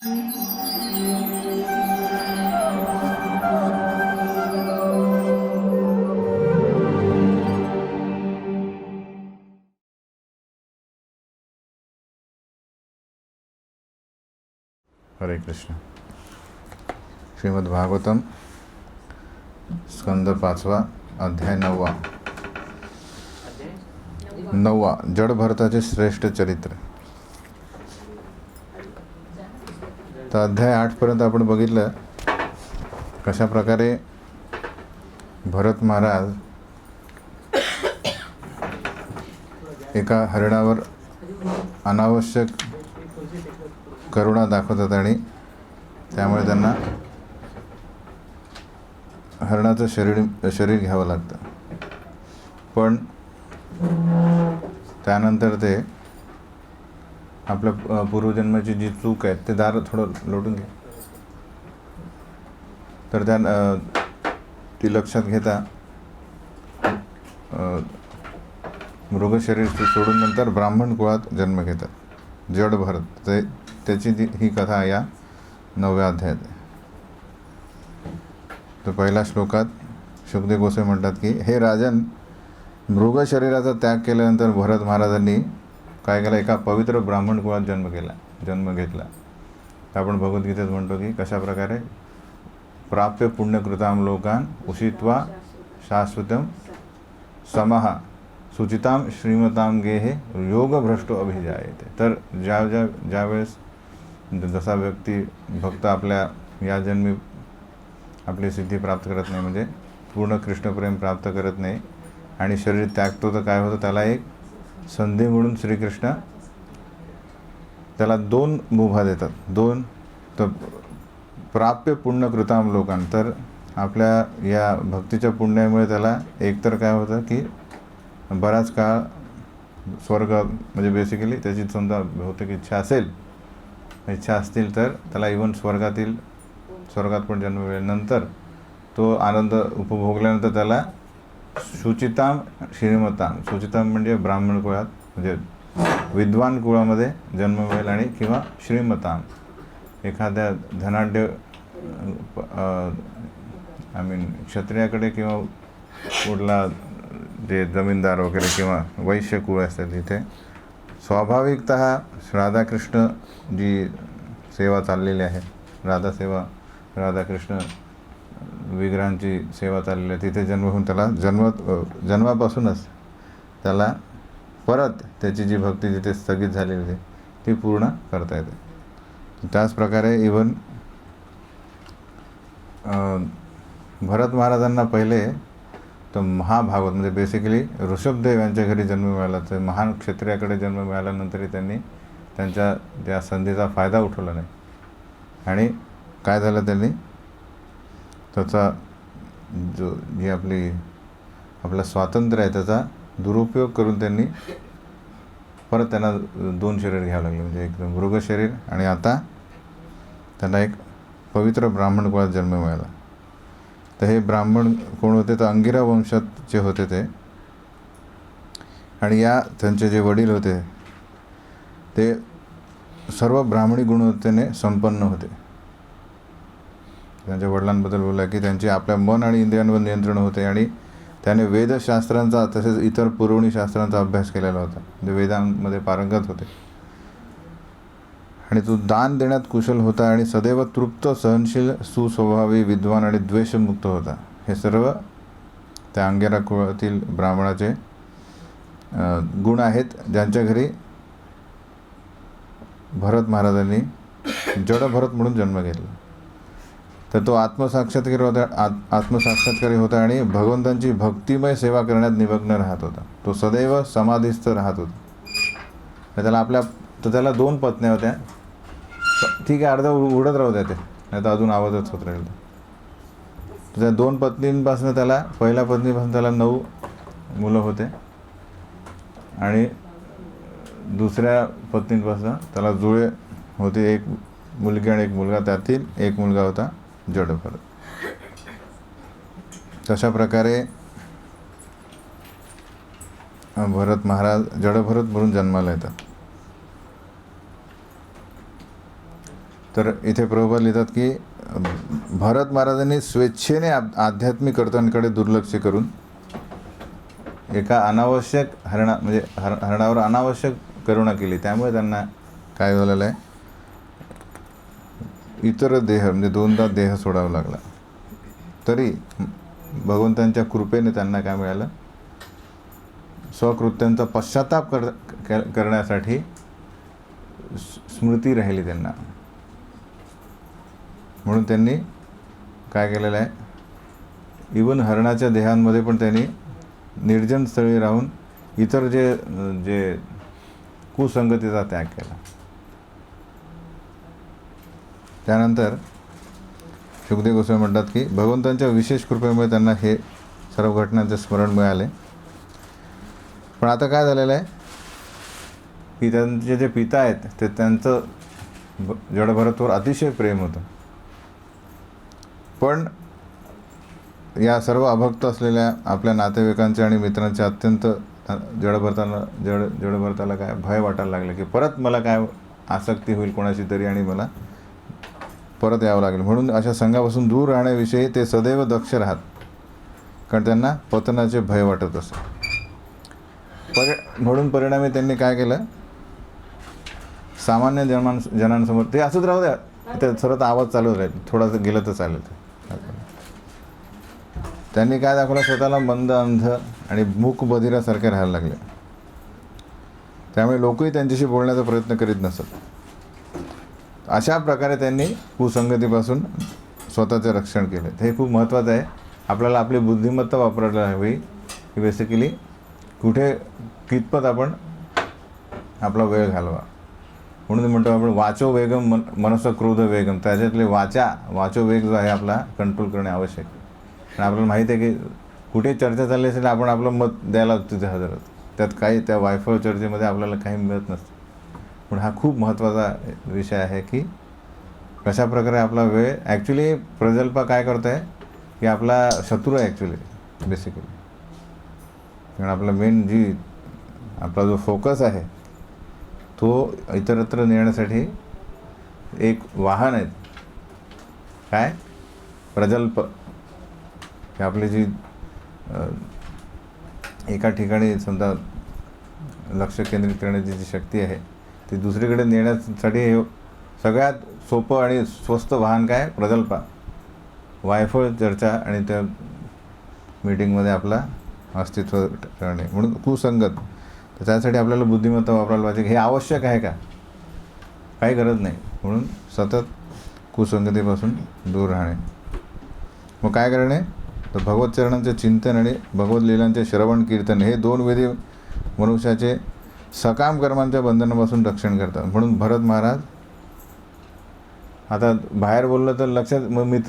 हरे कृष्ण. श्रीमद भागवतम स्कंद 5 अध्याय 9. जड भरताचे श्रेष्ठ चरित्र. तर अध्याय 8 पर्यंत आपण बघितलं कशा प्रकारे भरत महाराज एका हरिणावर अनावश्यक करुणा दाखवतात आणि त्यामुळे त्यांना हरणाचं शरीर घ्यावं लागतं. पण त्यानंतर ते आपल्या पूर्वजन्माची जी चूक आहे ते दार थोडं लोटून घे. तर त्या ती लक्षात घेता मृगशरीर सोडून नंतर ब्राह्मण कुळात जन्म घेतात. जड भरत त्याची ही कथा या 9व्या अध्यायात आहे. तर पहिल्या श्लोकात शुकदेव गोस्वामी म्हणतात की हे राजन, मृग शरीराचा त्याग केल्यानंतर भरत महाराजांनी काय केलं, एका पवित्र ब्राह्मण कुळात जन्म घेतला. तर आपण भगवद्गीतेत म्हणतो की कशा प्रकारे प्राप्य पुण्यकृताम लोकान उषित्वा शाश्वतम समहा सुचिताम श्रीमताम गेहे योगभ्रष्टो अभिजायते. तर ज्यावेळेस जसा व्यक्ती भक्त आपल्या या जन्मी आपली सिद्धी प्राप्त करत नाही, म्हणजे पूर्ण कृष्णप्रेम प्राप्त करत नाही आणि शरीर त्यागतो, तर काय होतं, त्याला एक संधी म्हणून श्रीकृष्ण त्याला 2 मुभा देतात. 2 तर प्राप्य पुण्यकृताम लोकांना, तर आपल्या या भक्तीच्या पुण्यामुळे त्याला एकतर काय होतं की बराच काळ स्वर्ग, म्हणजे बेसिकली त्याची समजा बहुतेक इच्छा असतील तर त्याला इव्हन स्वर्गात पण जन्म मिळेल. नंतर तो आनंद उपभोगल्यानंतर त्याला शुचिताम श्रीमताम, शुचिताम म्हणजे ब्राह्मण कुळात, म्हणजे विद्वान कुळामध्ये जन्म मिळेल, आणि किंवा श्रीमताम एखाद्या धनाढ्य क्षत्रियाकडे किंवा कुठला जे जमीनदार वगैरे किंवा वैश्य कुळ असतात तिथे स्वाभाविकतः राधाकृष्ण जी सेवा चाललेली आहे, राधाकृष्ण विग्रहांची सेवा चाललेली आहे, तिथे जन्म होऊन त्याला जन्मापासूनच त्याला परत त्याची जी भक्ती जिथे स्थगित झालेली आहे ती पूर्ण करता येते. त्याचप्रकारे इव्हन भरत महाराजांना पहिले तर महाभागवत, म्हणजे बेसिकली ऋषभदेव यांच्या घरी जन्म मिळाला. तर महान क्षत्रियाकडे जन्म मिळाल्यानंतरही त्यांनी त्यांच्या त्या संधीचा फायदा उठवला नाही, आणि काय झालं, त्यांनी त्याचा जी आपलं स्वातंत्र्य आहे त्याचा दुरुपयोग करून त्यांनी परत त्यांना 2 शरीर घ्यावं लागले, म्हणजे एक मृग शरीर आणि आता त्यांना एक पवित्र ब्राह्मण कुळात जन्म मिळाला. तर हे ब्राह्मण कोण होते, तर अंगिरा वंशाचे होते ते, आणि त्यांचे जे वडील होते ते सर्व ब्राह्मणी गुणवत्तेने संपन्न होते. त्यांच्या वडिलांबद्दल बोलला की त्यांचे आपल्या मन आणि इंद्रियांवर नियंत्रण होते, आणि त्याने वेदशास्त्रांचा तसेच इतर पुरवणी शास्त्रांचा अभ्यास केलेला होता, म्हणजे वेदांमध्ये पारंगत होते, आणि तो दान देण्यात कुशल होता, आणि सदैव तृप्त, सहनशील, सुस्वभावी, विद्वान आणि द्वेषमुक्त होता. हे सर्व त्या अंगिरा कुळातील ब्राह्मणाचे गुण आहेत, ज्यांच्या घरी भरत महाराजांनी जडभरत म्हणून जन्म घेतला. तर तो आत्मसाक्षात्कारी होता आणि भगवंतांची भक्तिमय सेवा करण्यात निमग्न राहत होता. तो सदैव समाधीस्थ राहत होता. त्याला 2 पत्न्या होत्या. ठीक आहे, अर्धा उडत राहू द्या, ते नाही तर अजून आवाजच होत राहील. त्या 2 पत्नींपासून पहिल्या पत्नीपासून त्याला 9 मुलं होते, आणि दुसऱ्या पत्नींपासून त्याला जुळे होते, 1 मुलगी आणि 1 मुलगा. त्यातील 1 मुलगा होता जडभरत. तशा प्रकारे भरत महाराज जडभरत म्हणून जन्माला येतात. तर इथे प्रभुपाद लिहितात की भरत महाराजांनी स्वेच्छेने आध्यात्मिक कर्तव्यांकडे दुर्लक्ष करून एका अनावश्यक म्हणजे हरणावर अनावश्यक करुणा केली. त्यामुळे त्यांना काय झालेलं आहे, इतर देह म्हणजे दोनदा देह सोडावा लागला. तरी भगवंतांच्या कृपेने त्यांना काय मिळालं, स्वकृत्यांचा पश्चाताप करण्यासाठी स्मृती राहिली त्यांना. म्हणून त्यांनी काय केलेलं आहे, इवन हरणाच्या देहांमध्ये पण त्यांनी निर्जन स्थळी राहून इतर जे कुसंगतीचा त्याग केला. त्यानंतर शुकदेव गोस्वामी म्हणतात की भगवंतांच्या विशेष कृपेमुळे त्यांना हे सर्व घटनांचे स्मरण मिळाले. पण आता काय झालेलं आहे की त्यांचे जे पिता आहेत ते त्यांचं जडभरतवर अतिशय प्रेम होतं. पण या सर्व अभक्त असलेल्या आपल्या नातेवाईकांचे आणि मित्रांचे अत्यंत जडभरताला काय भय वाटायला लागले की परत मला काय आसक्ती होईल कोणाशी तरी आणि मला परत यावं लागेल. म्हणून अशा संघापासून दूर राहण्याविषयी ते सदैव दक्ष राहत, कारण त्यांना पतनाचे भय वाटत असे. म्हणून परिणामी त्यांनी काय केलं, सामान्य जनांसमोर ते असंच राहू द्या, ते सरत आवाज चालू राहील, थोडंसं गेलं तर चालेल. त्यांनी काय दाखवलं, स्वतःला मंद, अंध आणि मूक बधिरासारखे राहायला लागले. त्यामुळे लोकही त्यांच्याशी बोलण्याचा प्रयत्न करीत नसत. अशा प्रकारे त्यांनी कुसंगतीपासून स्वतःचे रक्षण केले. हे खूप महत्त्वाचं आहे. आपल्याला आपली बुद्धिमत्ता वापरायला हवी की बेसिकली कुठे कितपत आपण आपला वेळ घालवा. म्हणून म्हणतो आपण वाचो वेगम मनसो क्रोध वेगम, त्याच्यातले वाचो वेग जो आहे आपला कंट्रोल करणे आवश्यक. आणि आपल्याला माहिती आहे की कुठे चर्चा चालली असेल आपण आपलं मत द्यायला तिथे हजर होतं. त्यात काही त्या वायफळ चर्चेमध्ये आपल्याला काही मिळत नसतं. पण हा खूप महत्त्वाचा विषय आहे की कशा प्रकारे आपला वेळ ॲक्च्युली प्रजल्पा काय करतो आहे की आपला शत्रू आहे ॲक्च्युली बेसिकली. कारण आपला मेन आपला जो फोकस आहे तो इतरत्र नेण्यासाठी एक वाहन आहे काय, प्रजल्प. की आपली जी एका ठिकाणी समजा लक्ष केंद्रित करण्याची जी शक्ती आहे ती दुसरीकडे नेण्यासाठी हे सगळ्यात सोपं आणि स्वस्त वाहन काय, प्रजल्पा. वायफळ चर्चा आणि त्या मीटिंगमध्ये आपला अस्तित्व करणे. म्हणून कुसंगत, तर त्यासाठी आपल्याला बुद्धिमत्ता वापरायला पाहिजे. हे आवश्यक आहे का, काही गरज नाही. म्हणून सतत कुसंगतीपासून दूर राहणे. मग काय करणे, तर भगवत चरणांचे चिंतन आणि भगवत लीलांचे श्रवण कीर्तन हे दोन विधी मनुष्याचे सकाम कर्मांच्या बंधनापासून रक्षण करतात. म्हणून भरत महाराज आता बाहेर बोललं तर लक्षात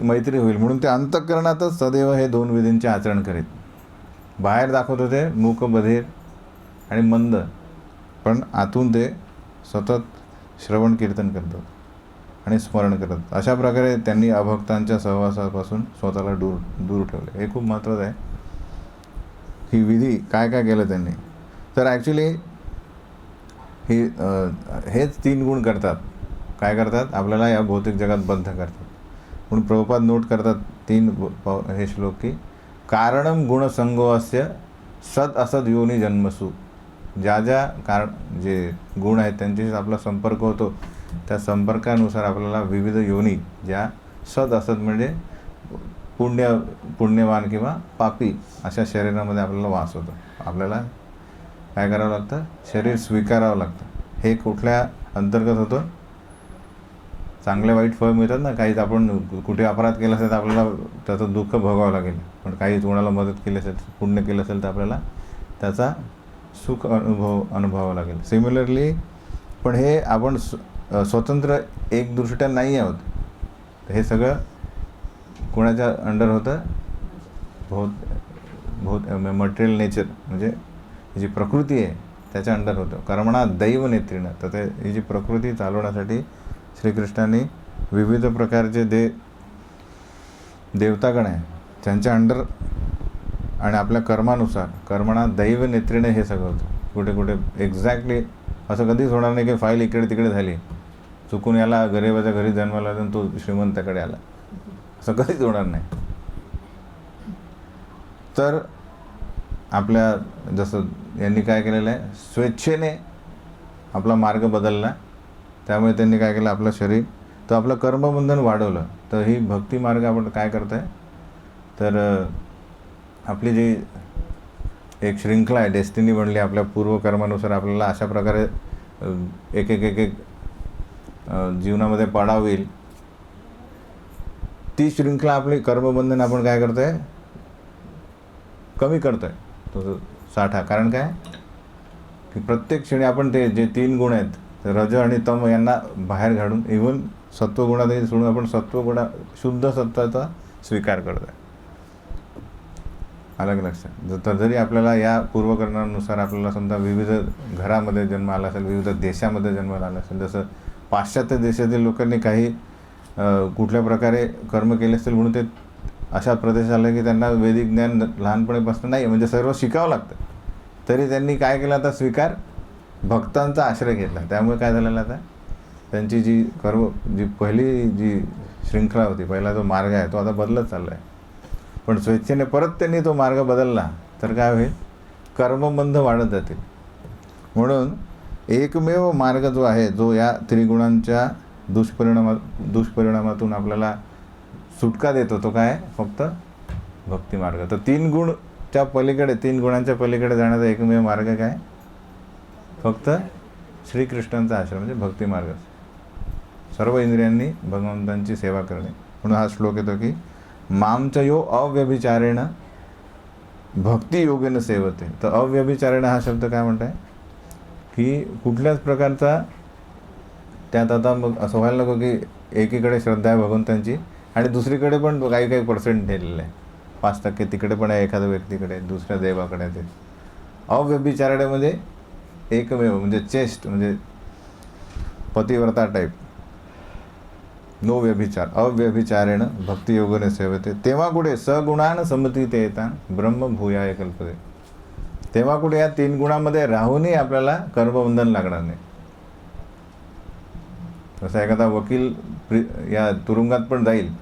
मैत्री होईल म्हणून ते अंतःकरणातच सदैव हे दोन विधींचे आचरण करीत. बाहेर दाखवत होते मूक, बधीर आणि मंद, पण आतून ते सतत श्रवण कीर्तन करतात आणि स्मरण करतात. अशा प्रकारे त्यांनी अभक्तांच्या सहवासापासून स्वतःला दूर ठेवले. हे खूप महत्त्वाचं आहे. ही विधी काय काय केलं त्यांनी, तर ॲक्च्युली हेच 3 गुण करतात. काय करतात, आपल्याला या भौतिक जगात बद्ध करतात. म्हणून प्रभुपाद नोट करतात 3 हे श्लोक की कारणम गुणसंगोस्य सद असद योनी जन्मसू. ज्या जे गुण आहेत त्यांच्याशी आपला संपर्क होतो, त्या संपर्कानुसार आपल्याला विविध योनी, ज्या सद असद म्हणजे पुण्यवान किंवा पापी अशा शरीरामध्ये आपल्याला वास होतो. आपल्याला काय करावं लागतं, शरीर स्वीकारावं लागतं. हे कुठल्या अंतर्गत होतं, चांगले वाईट फळ मिळतात ना. काही आपण कुठे अपराध केला असेल तर आपल्याला त्याचं दुःख भोगावं लागेल, पण काही कोणाला मदत केली असेल, पुण्य केलं असेल तर आपल्याला त्याचा सुख अनुभवावं लागेल. सिमिलरली पण हे आपण स्वतंत्र एक दृष्ट्या नाही आहोत. हे सगळं कोणाच्या अंडर होतं, मटेरियल नेचर म्हणजे जी प्रकृती आहे त्याच्या अंडर होतं. कर्मणा दैव नेत्रीनं. तर ही जी प्रकृती चालवण्यासाठी श्रीकृष्णांनी विविध प्रकारचे देवतागण आहे त्यांच्या अंडर आणि आपल्या कर्मानुसार कर्मणा दैव नेत्रीने हे सगळं होतं. कुठे कुठे एक्झॅक्टली असं कधीच होणार नाही की फाईल इकडे तिकडे झाली, चुकून याला गरिबाच्या घरी जन्माला आला आणि तो श्रीमंताकडे आला, असं कधीच होणार नाही. तर आपल्या जसं यांनी काय केलेलं आहे, स्वेच्छेने आपला मार्ग बदलला. त्यामुळे त्यांनी काय केलं, आपलं शरीर तर आपलं कर्मबंधन वाढवलं. तर ही भक्ती मार्ग आपण काय करत आहे, तर आपली जी एक शृंखला आहे, डेस्टिनी बनली आपल्या पूर्वकर्मानुसार आपल्याला अशा प्रकारे एक एक एक एक जीवनामध्ये पडाव येईल. ती शृंखला आपली कर्मबंधन आपण काय करतो आहे, कमी करतो आहे तो साठा. कारण काय की प्रत्येक क्षणी आपण ते जे 3 गुण आहेत रज आणि तम यांना बाहेर काढून इव्हन सत्वगुणातही सोडून आपण सत्वगुणा शुद्ध सत्वाचा स्वीकार करतो आहे. अलग लक्षात. तर जरी आपल्याला या पूर्वकर्मानुसार आपल्याला समजा विविध घरामध्ये जन्म आला असेल, विविध देशामध्ये जन्माला आला असेल, जसं पाश्चात्य देशातील लोकांनी काही कुठल्या प्रकारे कर्म केले असतील म्हणून ते अशा प्रदेशात आले की त्यांना वैदिक ज्ञान लहानपणीपासून नाही, म्हणजे सर्व शिकावं लागतं. तरी त्यांनी काय केलं, आता स्वीकार भक्तांचा आश्रय घेतला. त्यामुळे काय झालेलं, आता त्यांची जी पहिली जी शृंखला होती, पहिला जो मार्ग आहे तो आता बदलत चालला आहे. पण स्वेच्छेने परत त्यांनी तो मार्ग बदलला तर काय होईल, कर्मबंध वाढत जातील. म्हणून एकमेव मार्ग जो आहे, जो या त्रिगुणांच्या दुष्परिणामातून आपल्याला सुटका देतो, तो काय, फक्त भक्ती मार्ग. तर 3 गुणच्या पलीकडे, 3 गुणांच्या पलीकडे जाण्याचा एकमेव मार्ग काय, फक्त श्रीकृष्णांचा आश्रय म्हणजे भक्ती मार्ग. सर्व इंद्रियांनी भगवंतांची सेवा करणे. म्हणून हा श्लोक येतो की मामचयो अव्यभिचारेण भक्तियोगेन सेवते. तर अव्यभिचारेण हा शब्द काय म्हणत आहे की कुठल्याच प्रकारचा त्यात आता मग असं व्हायला नको की एकीकडे श्रद्धा आहे भगवंतांची आणि दुसरीकडे पण काही पर्सेंट दिलेलं आहे, 5% तिकडे पण आहे, एखाद्या व्यक्तीकडे, दुसऱ्या देवाकडे. ते अव्यभिचारेणमध्ये एकमेव म्हणजे चेस्ट म्हणजे पतिव्रता टाईप, नो व्यभिचार. अव्यभिचारेण भक्तियोगने सेवते. तेव्हा कुठे सगुणान समती ते येता ब्रह्म भूयाय कल्पते. तेव्हा कुठे या 3 गुणामध्ये राहूनही आपल्याला कर्मबंधन लागणार नाही. जसं एखादा वकील या तुरुंगात पण जाईल,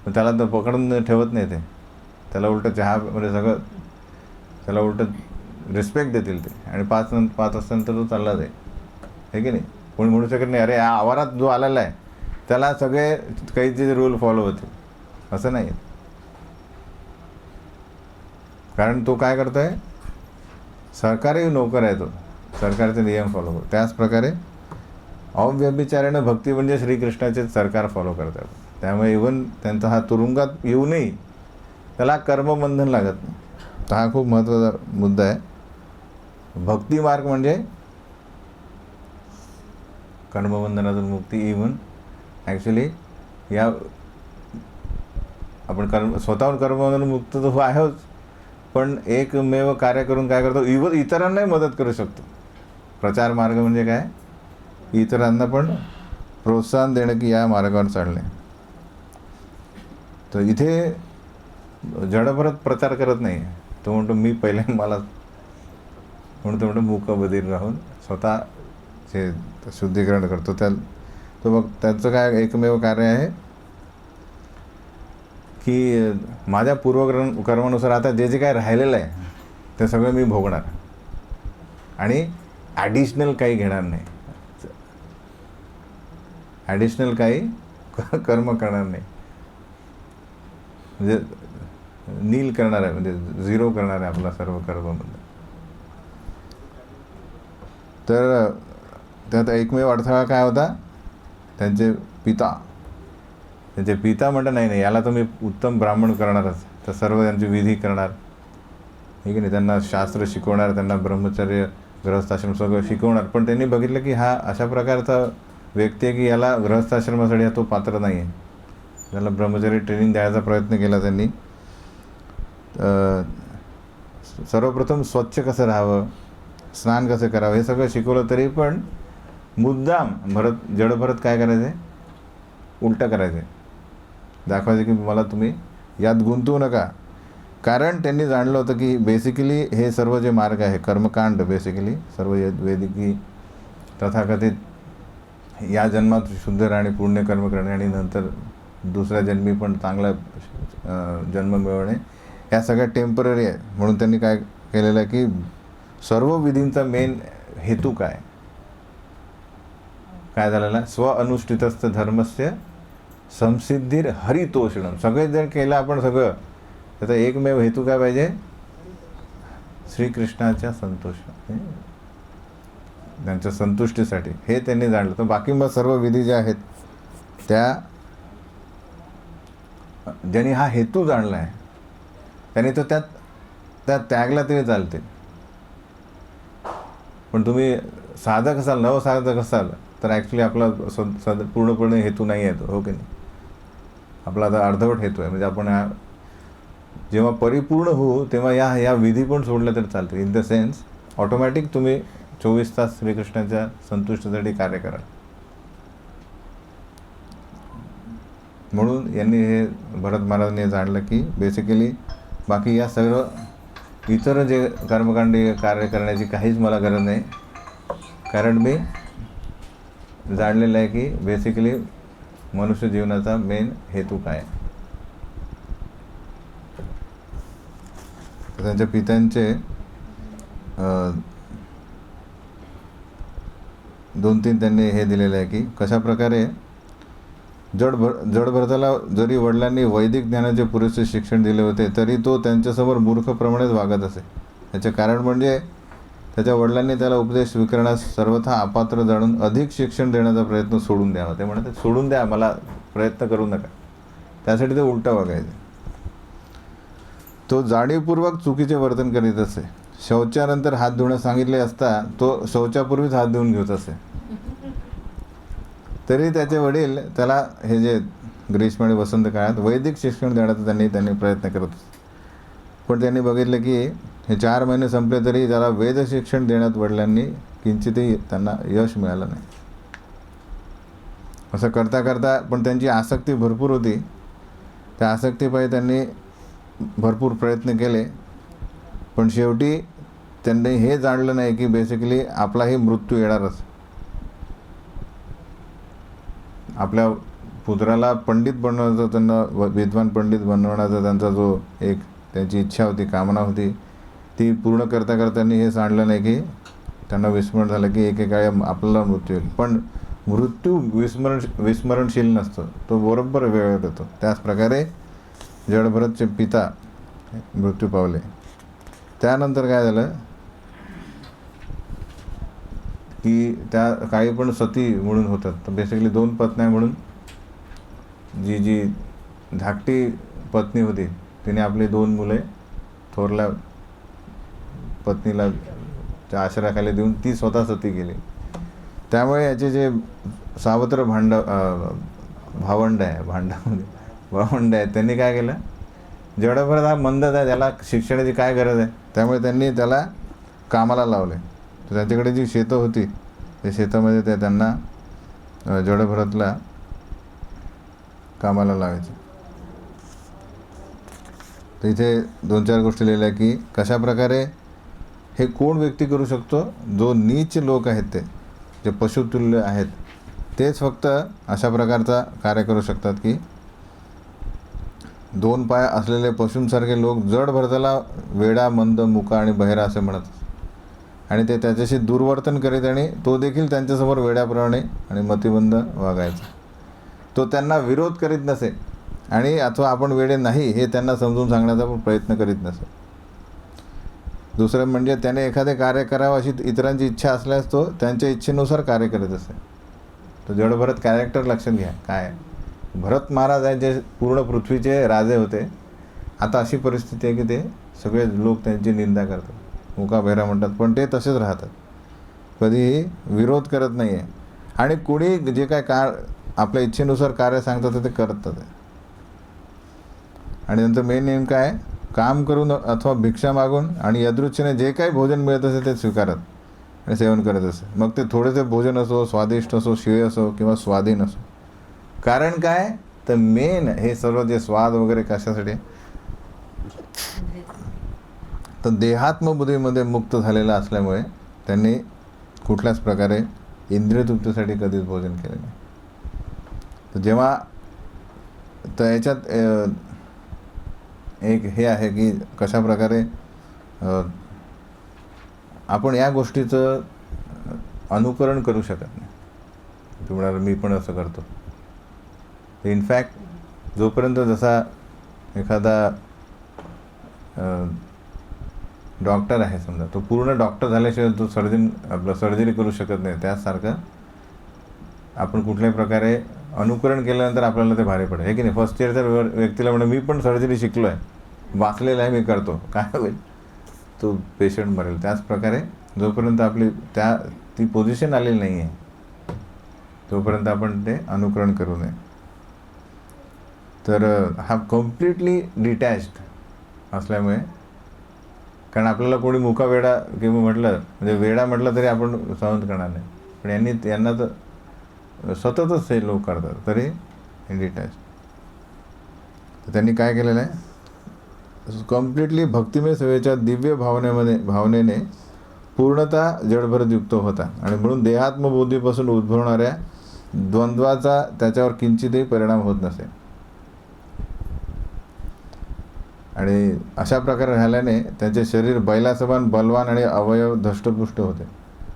पण त्याला तर पकडून ठेवत नाही, ते त्याला उलटं चहा म्हणजे सगळं त्याला उलटं रिस्पेक्ट देतील ते, आणि 5 वाजतानंतर तो चालला जाईल, हे की नाही. कोणी म्हणू शकत नाही अरे या आवारात जो आलेला आहे त्याला सगळे काही रूल फॉलो होतील, असं नाही. कारण तो काय करतो आहे, सरकारी नोकर आहे, तो सरकारचे नियम फॉलो करतो. त्याच प्रकारे अव्यभिचारेनं भक्ती म्हणजे श्रीकृष्णाचे सरकार फॉलो करतात. त्यामुळे इव्हन त्यांचा हा तुरुंगात येऊनही त्याला कर्मबंधन लागत नाही. तर हा खूप महत्त्वाचा मुद्दा आहे. भक्ती मार्ग म्हणजे कर्मबंधनातून मुक्ती. इव्हन ॲक्च्युली या आपण स्वतःहून कर्मबंधन मुक्त तर आहेच, पण एकमेव कार्य करून काय करतो, इतरांनाही मदत करू शकतो. प्रचार मार्ग म्हणजे काय, इतरांना पण प्रोत्साहन देणं की या मार्गावर चालणे. तर इथे जडभरत प्रचार करत नाही. तो म्हणतो मी पहिले मला म्हणून तो म्हणतो मूक बधीर राहून स्वतःचे शुद्धीकरण करतो. तो बघ त्याचं काय एकमेव कार्य आहे की माझ्या पूर्वकर्मानुसार आता जे काय राहिलेलं आहे ते सगळं मी भोगणार आणि ॲडिशनल काही घेणार नाही, ॲडिशनल काही कर्म करणार नाही, म्हणजे नील करणार आहे, म्हणजे 0 करणार आहे आपला सर्व कर्मबंधन. तर त्यात एकमेव अडथळा काय होता, त्यांचे पिता म्हणतात नाही याला तर मी उत्तम ब्राह्मण करणारच, तर सर्व त्यांची विधी करणार, ठीक आहे नाही, त्यांना शास्त्र शिकवणार, त्यांना ब्रह्मचर्य गृहस्थाश्रम सगळं शिकवणार. पण त्यांनी बघितलं की हा अशा प्रकारचा व्यक्ती आहे की याला गृहस्थाश्रमासाठी तो पात्र नाही आहे. त्याला ब्रह्मचर्य ट्रेनिंग द्यायचा प्रयत्न केला त्यांनी. सर्वप्रथम स्वच्छ कसं राहावं, स्नान कसं करावं हे सगळं शिकवलं, तरी पण मुद्दाम जडभरत काय करायचे, उलटं करायचे, दाखवायचे की मला तुम्ही यात गुंतवू नका. कारण त्यांनी जाणलं होतं की बेसिकली हे सर्व जे मार्ग आहे कर्मकांड, बेसिकली सर्व वैदिकी तथाकथित या जन्मात शुद्ध राहणे, पुण्यकर्म करणे आणि नंतर दुसऱ्या जन्मी पण चांगला जन्म मिळवणे, या सगळ्या टेम्पररी आहे. म्हणून त्यांनी काय केलेलं आहे की सर्व विधींचा मेन हेतू काय झालेला, स्व अनुष्ठितस्थ धर्मस्य संसिद्धीर हरितोषणम. सगळे जर केलं आपण सगळं, त्याचा एकमेव हेतू काय पाहिजे, श्रीकृष्णाच्या त्यांच्या संतुष्टीसाठी, हे त्यांनी जाणलं. तर बाकी मग सर्व विधी ज्या आहेत त्या ज्यांनी हा हेतू जाणला आहे त्यांनी तो त्यात त्यागला तरी चालते. पण तुम्ही साधक असाल, नवसाधक असाल तर ॲक्च्युली आपला पूर्णपणे हेतू नाही आहे तो, हो की नाही. आपला आता अर्धवट हेतू आहे. म्हणजे आपण जेव्हा परिपूर्ण होऊ तेव्हा या विधी पण सोडल्या तर चालते. इन द सेन्स ऑटोमॅटिक तुम्ही 24 तास श्रीकृष्णाच्या संतुष्टीसाठी कार्य कराल. म्हणून यांनी हे भरत महाराजांनी जाणलं की बेसिकली बाकी या सर्व इतर जे कर्मकांडी कार्य करण्याची काहीच मला गरज नाही, कारण मी जाणलेलं आहे की बेसिकली मनुष्य जीवनाचा मेन हेतू काय. त्यांच्या पित्यांचे 2-3 त्यांनी हे दिलेलं आहे की कशा प्रकारे जडभरताला जरी वडिलांनी वैदिक ज्ञानाचे पुरेसे शिक्षण दिले होते तरी तो त्यांच्यासमोर मूर्खप्रमाणेच वागत असे. याचे कारण म्हणजे त्याच्या वडिलांनी त्याला उपदेश स्वीकारण्यास सर्वथा अपात्र जाणून अधिक शिक्षण देण्याचा प्रयत्न सोडून द्यावा. ते म्हणतात सोडून द्या, मला प्रयत्न करू नका. त्यासाठी ते उलटा वागायचे. तो जाणीवपूर्वक चुकीचे वर्तन करीत असे. शौचानंतर हात धुणं सांगितले असता तो शौचापूर्वीच हात धुवून घेत असे. तरी त्याचे वडील त्याला हे जे ग्रीष्म आणि वसंत काळात वैदिक शिक्षण देण्याचा त्यांनी प्रयत्न करत होते. पण त्यांनी बघितलं की हे 4 महिने संपले तरी त्याला वेद शिक्षण देण्यात वडिलांनी किंचितही त्यांना यश मिळालं नाही. असं करता करता पण त्यांची आसक्ती भरपूर होती. त्या आसक्तीपायी त्यांनी भरपूर प्रयत्न केले, पण शेवटी त्यांनी हे जाणलं नाही की बेसिकली आपलाही मृत्यू येणारच. आपल्या पुत्राला पंडित बनवण्याचा, त्यांना विद्वान पंडित बनवण्याचा त्यांचा जो एक त्यांची इच्छा होती, कामना होती, ती पूर्ण करता करता त्यांनी हे जाणलं नाही की त्यांना विस्मरण झालं की एकेकाळी आपल्याला मृत्यू येईल. पण मृत्यू विस्मरणशील नसतो, तो बरोबर वेळेत येतो. त्याच प्रकारे जडभरतचे पिता मृत्यू पावले. त्यानंतर काय झालं की त्या काही पण सती म्हणून होतात. तर बेसिकली 2 पत्न्या म्हणून जी धाकटी पत्नी होती तिने आपली 2 मुले थोरल्या पत्नीला त्या आश्रयाखाली देऊन ती स्वतः सती केली. त्यामुळे याचे जे सावत्र भावंड आहे त्यांनी काय केलं, जडभरत हा मंदच आहे, त्याला शिक्षणाची काय गरज आहे, त्यामुळे त्यांनी त्याला कामाला लावले. तर त्यांच्याकडे जी शेतं होती त्या शेतामध्ये ते त्यांना जडभरतला कामाला लावायचे. तर इथे 2-4 गोष्टी लिहिल्या की कशा प्रकारे हे कोण व्यक्ती करू शकतो, जो नीच लोक आहेत, ते जे पशुतुल्य आहेत तेच फक्त अशा प्रकारचा कार्य करू शकतात की 2 पाय असलेले पशूंसारखे लोक जडभरताला वेडा, मंद, मुका आणि बहिरा असे म्हणत, आणि ते त्याच्याशी दुर्वर्तन करीत आणि तो देखील त्यांच्यासमोर वेड्याप्रमाणे आणि मतिमंद वागायचा. तो त्यांना विरोध करीत नसे आणि अथवा आपण वेडे नाही हे त्यांना समजून सांगण्याचा पण प्रयत्न करीत नसे. दुसरं म्हणजे त्याने एखादे कार्य करावं अशी इतरांची इच्छा असल्यास तो त्यांच्या इच्छेनुसार कार्य करीत असे. तो जडभरत कॅरेक्टर लक्षात घ्या काय. भरत महाराज आहे जे पूर्ण पृथ्वीचे राजे होते. आता अशी परिस्थिती आहे की ते सगळे लोक त्यांची निंदा करतात, मुका बहिरा म्हणतात, पण ते तसेच राहतात, कधीही विरोध करत नाही आहे. आणि कोणी जे काय आपल्या इच्छेनुसार कार्य सांगतात ते करतात. आणि नंतर मेन नेम काय, काम करून अथवा भिक्षा मागून आणि यदृच्छेने जे काही भोजन मिळत असे ते स्वीकारत आणि सेवन करत असे. मग ते थोडेसे भोजन असो, स्वादिष्ट असो, शिळे असो किंवा स्वाधीन असो. कारण काय तर मेन हे सर्व जे स्वाद वगैरे कशासाठी, तर देहात्मबुद्धीमध्ये मुक्त झालेला असल्यामुळे त्यांनी कुठल्याच प्रकारे इंद्रिय तृप्तीसाठी कधीच भोजन केलं नाही. तर जेव्हा तर याच्यात एक हे आहे की कशा प्रकारे आपण या गोष्टीचं अनुकरण करू शकत नाही. तुम्हाला मी पण असं करतो. इनफॅक्ट जोपर्यंत जसा एखादा डॉक्टर आहे समजा, तो पूर्ण डॉक्टर झाल्याशिवाय तो सर्जरी करू शकत नाही. त्यासारखं आपण कुठल्याही प्रकारे अनुकरण केल्यानंतर आपल्याला ते भारी पडेल, हे की नाही. फर्स्ट इयरच्या व्यक्तीला म्हणा मी पण सर्जरी शिकलो आहे, वाचलेलं आहे, मी करतो, काय होईल, तो पेशंट मरेल. त्याच प्रकारे जोपर्यंत आपली ती पोझिशन आलेली नाही आहे तोपर्यंत आपण ते अनुकरण करू नये. तर हा कम्प्लिटली डिटॅच्ड असल्यामुळे, कारण आपल्याला कोणी मुका वेडा किंवा म्हटलं म्हणजे वेडा म्हटलं तरी आपण सहन करणार नाही, पण यांना तर सततच हे लोक करतात तरी डिटॅच. तर त्यांनी काय केलेलं आहे, कम्प्लिटली भक्तिमय सेवेच्या दिव्य भावनेने पूर्णतः जडभरत युक्त होता आणि म्हणून देहात्मबुद्धीपासून उद्भवणाऱ्या द्वंद्वाचा त्याच्यावर किंचितही परिणाम होत नसे. आणि अशा प्रकारे राहिल्याने त्यांचे शरीर बैलासमान बलवान आणि अवयव धष्टपुष्ट होते.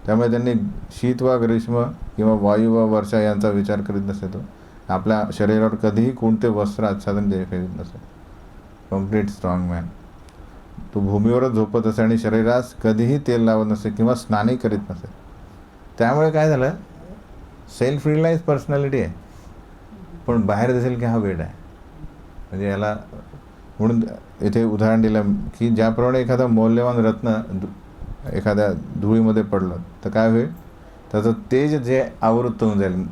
त्यामुळे त्यांनी शीत वा ग्रीष्म किंवा वायू व वर्षा यांचा विचार करीत नसे. तो आपल्या शरीरावर कधीही कोणते वस्त्र आच्छादन करीत नसे. Complete strong man. तो भूमीवरच झोपत असे आणि शरीरास कधीही तेल लावत नसे किंवा स्नानही करीत नसे. त्यामुळे काय झालं, सेल्फ रिलाइज पर्सनॅलिटी आहे, पण बाहेर दिसेल की हा वेड आहे. म्हणजे याला म्हणून इथे उदाहरण दिलं की ज्याप्रमाणे एखादा मौल्यवान रत्न एखाद्या धुळीमध्ये पडलं तर काय होईल, त्याचं तेज जे आवृत्त होऊन जाईल,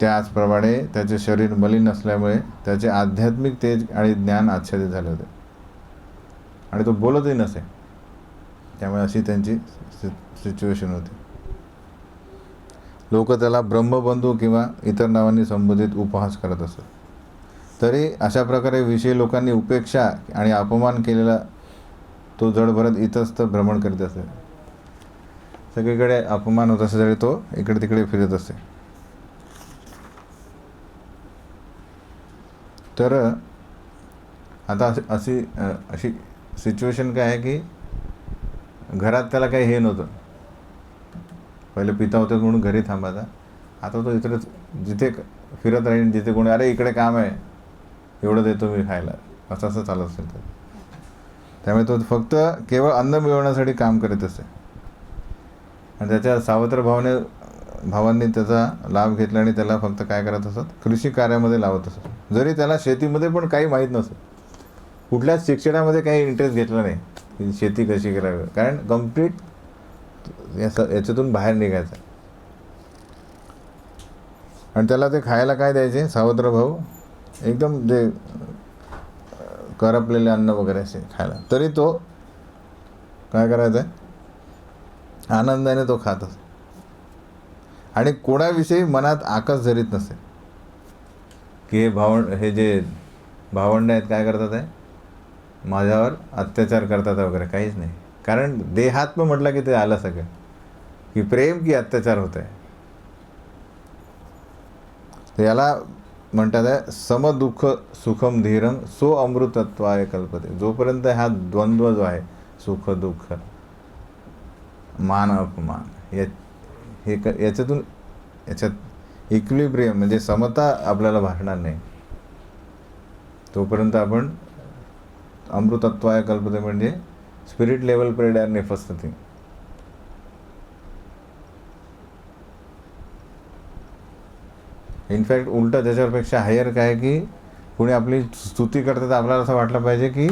त्याचप्रमाणे त्याचे शरीर मलिन असल्यामुळे त्याचे आध्यात्मिक तेज आणि ज्ञान आच्छादित झाले होते आणि तो बोलतही नसे. त्यामुळे अशी त्यांची सिच्युएशन होती. लोक त्याला ब्रह्मबंधू किंवा इतर नावांनी संबोधित उपहास करत असत. तरी अशा प्रकारे विषयी लोकांनी उपेक्षा आणि अपमान केलेला तो जडभरत इतस्त भ्रमण करीत असे. सगळीकडे अपमान होत असे तरी तो इकडे तिकडे फिरत असे. तर आता अशी सिच्युएशन काय आहे की घरात त्याला काही हे नव्हतं. पहिले पिता होते म्हणून घरी थांबायचा, आता तो इकडे जिथे फिरत राहील, जिथे कोणी अरे इकडे काम आहे एवढं देतो मी खायला, असं चालत असेल. तर त्यामुळे तो फक्त केवळ अन्न मिळवण्यासाठी काम करीत असे आणि त्याच्या सावत्र भावांनी त्याचा लाभ घेतला आणि त्याला फक्त काय करत असत, कृषी कार्यामध्ये लावत असत. जरी त्याला शेतीमध्ये पण काही माहीत नसत, कुठल्याच शिक्षणामध्ये काही इंटरेस्ट घेतला नाही की शेती कशी करावी, कारण कम्प्लीट याच्यातून बाहेर निघायचं. आणि त्याला ते खायला काय द्यायचे सावत्र भाऊ, एकदम जे करपलेले अन्न वगैरे असे खायला, तरी तो काय करायचा आहे, आनंदाने तो खात असे आणि कोणाविषयी मनात आकस धरीत नसे की हे जे भावंड आहेत काय करतात आहे, माझ्यावर अत्याचार करतात वगैरे, काहीच नाही. कारण देहात्म म्हटलं की ते आलं सगळं, की प्रेम की अत्याचार होत आहे. तर याला म्हणतात आहे समदुःख सुखम धीरम सो अमृतत्वाय कल्पते. जोपर्यंत हा द्वंद्व जो आहे, सुख दुःख, मान अपमान, याच्यात इक्विलिब्रियम म्हणजे समता आपल्याला भासणार नाही, तोपर्यंत आपण अमृतत्वाय कल्पते म्हणजे स्पिरिट लेवल प्रेड ने फर्स्ट थिंग. इनफॅक्ट उलट त्याच्यापेक्षा हायर काय की कोणी आपली स्तुती करते तर आपल्याला असं वाटलं पाहिजे की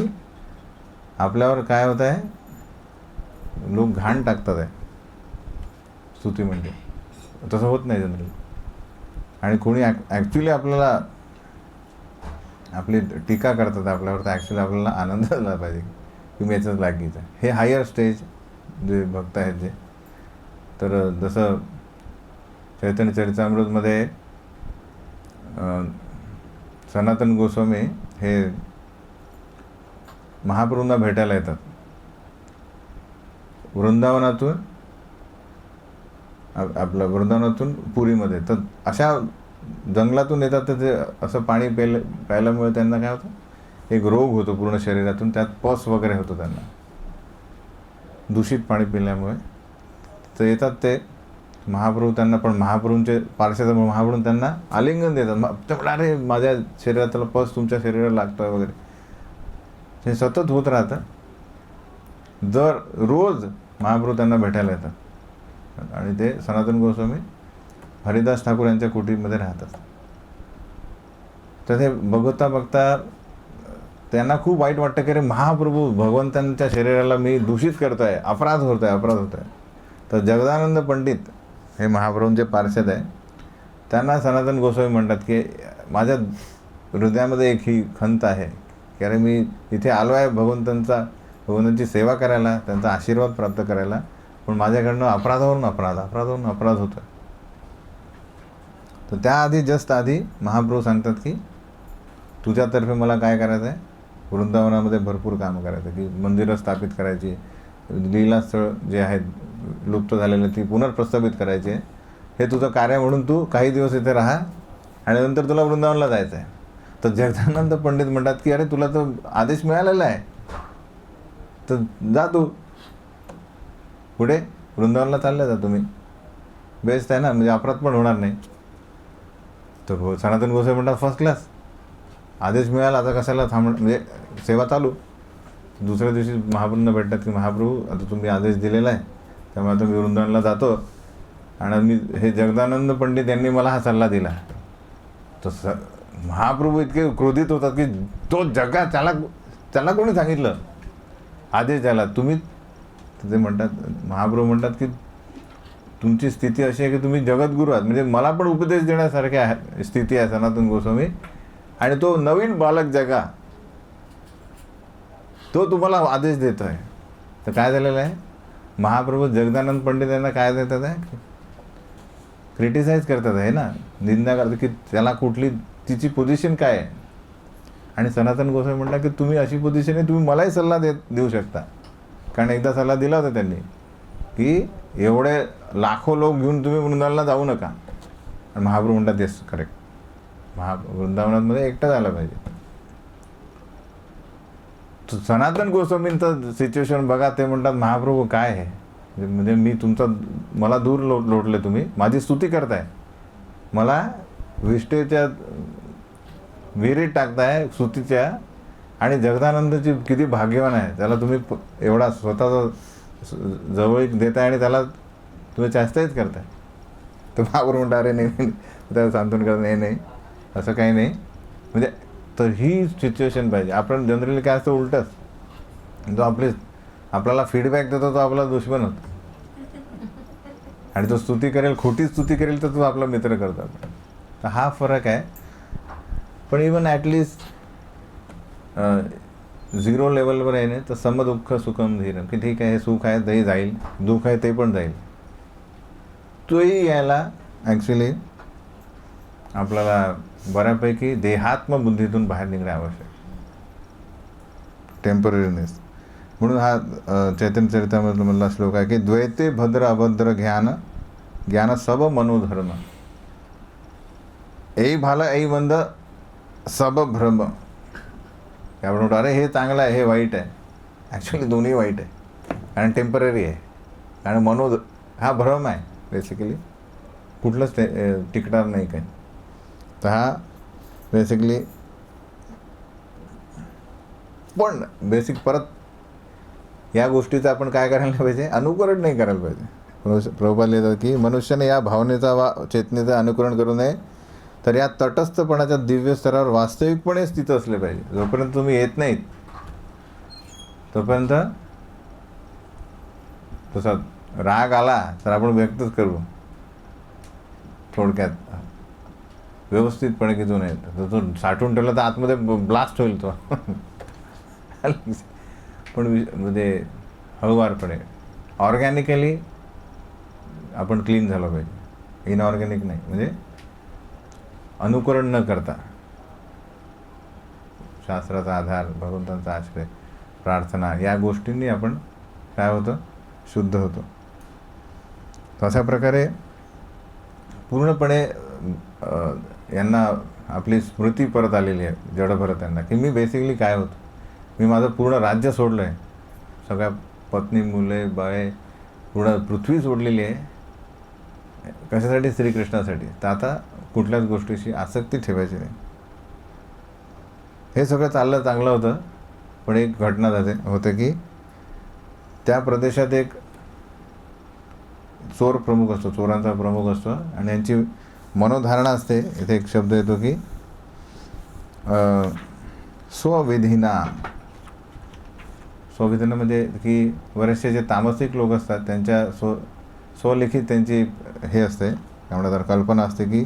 आपल्यावर काय होत आहे, लोक घाण टाकतात आहे स्तुती म्हणजे. तसं होत नाही जनरली. आणि कोणी ॲक्च्युली आपल्याला आपली टीका करतात आपल्यावर, तर ॲक्च्युली आपल्याला आनंद झाला पाहिजे की मी याच्याच लागीचं आहे. हे हायर स्टेज जे भक्त आहेत जे. तर जसं चैतन्य चरितामृतमध्ये सनातन गोस्वामी हे महाप्रभूंना भेटायला येतात वृंदावनातून. आपलं वृंदावनातून पुरीमध्ये. तर अशा जंगलातून येतात, तर ते असं पाणी प्यायल्यामुळे त्यांना काय होतं, एक रोग होतो पूर्ण शरीरातून, त्यात पस वगैरे होतो त्यांना दूषित पाणी पिल्यामुळे. तर येतात ते महाप्रभू त्यांना, पण महाप्रभूंचे पार्षद महाप्रभू त्यांना आलिंगन देतात. ते म्हणा, अरे माझ्या शरीरातला पस तुमच्या शरीराला लागतोय वगैरे. हे सतत होत राहतं. दर रोज महाप्रभू त्यांना भेटायला येतात आणि ते सनातन गोस्वामी हरिदास ठाकूर यांच्या कुटीमध्ये राहतात. तर ते बघता बघता त्यांना खूप वाईट वाटतं की अरे महाप्रभू भगवंतांच्या शरीराला मी दूषित करतोय, अपराध होत आहे. तर जगदानंद पंडित हे महाप्रभूंचे पार्षद आहे, त्यांना सनातन गोस्वामी म्हणतात की माझ्या हृदयामध्ये एक ही खंत आहे की अरे मी इथे आलो आहे भगवंतांची सेवा करायला, त्यांचा आशीर्वाद प्राप्त करायला, पण माझ्याकडनं अपराधावरून अपराध होतो आहे. तर त्याआधी जस्ट आधी महाप्रभू सांगतात की तुझ्यातर्फे मला काय करायचं आहे, वृंदावनामध्ये भरपूर कामं करायचं, की मंदिरं स्थापित करायची, लीलास्थळ जे आहेत लुप्त झालेले ती पुनर्प्रस्थापित करायची आहे. हे तुझं कार्य म्हणून तू काही दिवस इथे राहा आणि नंतर तुला वृंदावनला जायचं आहे. तर जगदानंद पंडित म्हणतात की अरे तुला तर आदेश मिळालेला आहे, तर जा तू पुढे वृंदावनला चालले जा तुम्ही, बेस्ट आहे ना, म्हणजे अपराध पण होणार नाही. तर सनातन गोसावी म्हणतात फर्स्ट क्लास, आदेश मिळाला, आता कशाला म्हणजे सेवा चालू. दुसऱ्या दिवशी महाप्रभूंना भेटतात की महाप्रभू आता तुम्ही आदेश दिलेला आहे, त्यामुळे आता मी वृंदावनला जातो आणि मी हे जगदानंद पंडित यांनी मला हा सल्ला दिला. तर महाप्रभू इतके क्रोधित होतात की तो त्याला कोणी सांगितलं आदेश द्यायला, तुम्ही. ते म्हणतात, महाप्रभू म्हणतात की तुमची स्थिती अशी आहे की तुम्ही जगद्गुरू आहात, म्हणजे मला पण उपदेश देण्यासारखे आहे स्थिती आहे सनातन गोस्वामी, आणि तो नवीन बालक जगा तो तुम्हाला आदेश देतो आहे. तर काय झालेलं आहे, महाप्रभू जगदानंद पंडित यांना काय देतात आहे, क्रिटिसाइज करतात आहे ना, निंदा करतात की त्याला कुठली तिची पोझिशन काय आहे. आणि सनातन गोस्वामी म्हणतात की तुम्ही अशी पोझिशन आहे, तुम्ही मलाही सल्ला देऊ शकता, कारण एकदा सल्ला दिला होता त्यांनी की एवढे लाखो लोक घेऊन तुम्ही वृंदावनाला जाऊ नका. आणि महाप्रभू म्हणतात येस करेक्ट, वृंदावनामध्ये एकटं झालं पाहिजे. तर सनातन गोस्वामींचं सिच्युएशन बघा, ते म्हणतात महाप्रभू काय आहे, म्हणजे मी मला दूर लोटले, तुम्ही माझी स्तुती करताय, मला विष्ठेच्या विहिरीत टाकताय स्तुतीच्या, आणि जगदानंदची किती भाग्यवान आहे, त्याला तुम्ही एवढा स्वतःचा जवळीक देताय आणि त्याला तुम्ही चास्ताईच करताय. तर महाप्रभू म्हणता अरे नाही, त्याला सांत्वन करत नाही, असं काही नाही. म्हणजे तर ही सिच्युएशन पाहिजे. आपण जनरली काय असतं उलटंच, जो आपल्याला फीडबॅक देतो तो आपला दुश्मन होतो, आणि तो स्तुती करेल, खोटी स्तुती करेल तर तो आपला मित्र करतो. तर हा फरक आहे. पण इवन ॲटलिस्ट 0 लेवलवर आहे ना, तर समदुःख सुखम धीरम, की ठीक आहे हे सुख आहे तेही जाईल, दुःख आहे ते पण जाईल. तोही यायला ॲक्च्युली आपल्याला बऱ्यापैकी देहात्म बुद्धीतून बाहेर निघणे आवश्यक, टेम्पररीनेस. म्हणून हा चैतन्य चरितामधला श्लोक आहे की द्वैते भद्र अभद्र ज्ञान सब मनोधर्म, ऐ भाला ऐ मंद सब भ्रम. आपण म्हणतो अरे हे चांगलं आहे हे वाईट आहे, ॲक्च्युली दोन्ही वाईट आहे, कारण टेम्पररी आहे, कारण हा भ्रम आहे बेसिकली, कुठलंच टिकणार नाही काही. तर हा बेसिकली, पण बेसिक परत या गोष्टीचं आपण काय करायला पाहिजे, अनुकरण नाही करायला पाहिजे. प्रभुपाद लिहितात की मनुष्याने या भावनेचा चेतनेचं अनुकरण करू नये, तर या तटस्थपणाच्या दिव्य स्तरावर वास्तविकपणे स्थित असले पाहिजे. जोपर्यंत तुम्ही येत नाहीत तोपर्यंत तसा राग आला तर आपण व्यक्तच करू, थोडक्यात व्यवस्थितपणे की जो नाही, तर तो साठवून ठेवला तर आतमध्ये ब्लास्ट होईल तो. पण म्हणजे हळूवारपणे ऑर्गॅनिकली आपण क्लीन झालं पाहिजे, इनऑर्गॅनिक नाही. म्हणजे अनुकरण न करता शास्त्राचा आधार, भगवंतांचा आश्रय, प्रार्थना, या गोष्टींनी आपण काय होतं, शुद्ध होतो. तर अशा प्रकारे पूर्णपणे यांना आपली स्मृती परत आलेली आहे जडभरत यांना, की मी बेसिकली काय होतो. मी माझं पूर्ण राज्य सोडलं आहे, सगळ्या पत्नी मुले बाळे पूर्ण पृथ्वी सोडलेली आहे. कशासाठी? श्रीकृष्णासाठी. तर आता कुठल्याच गोष्टीशी आसक्ती ठेवायची नाही. हे सगळं चांगलं होतं. पण एक घटना होते की त्या प्रदेशात एक चोर प्रमुख असतो, चोरांचा प्रमुख असतो, आणि यांची मनोधारणा असते. इथे एक शब्द येतो की स्वविधीना. स्वविधीना म्हणजे की बरेचसे जे तामसिक लोक असतात त्यांच्या स्वलिखित त्यांची हे असते, काय म्हणतात, कल्पना असते की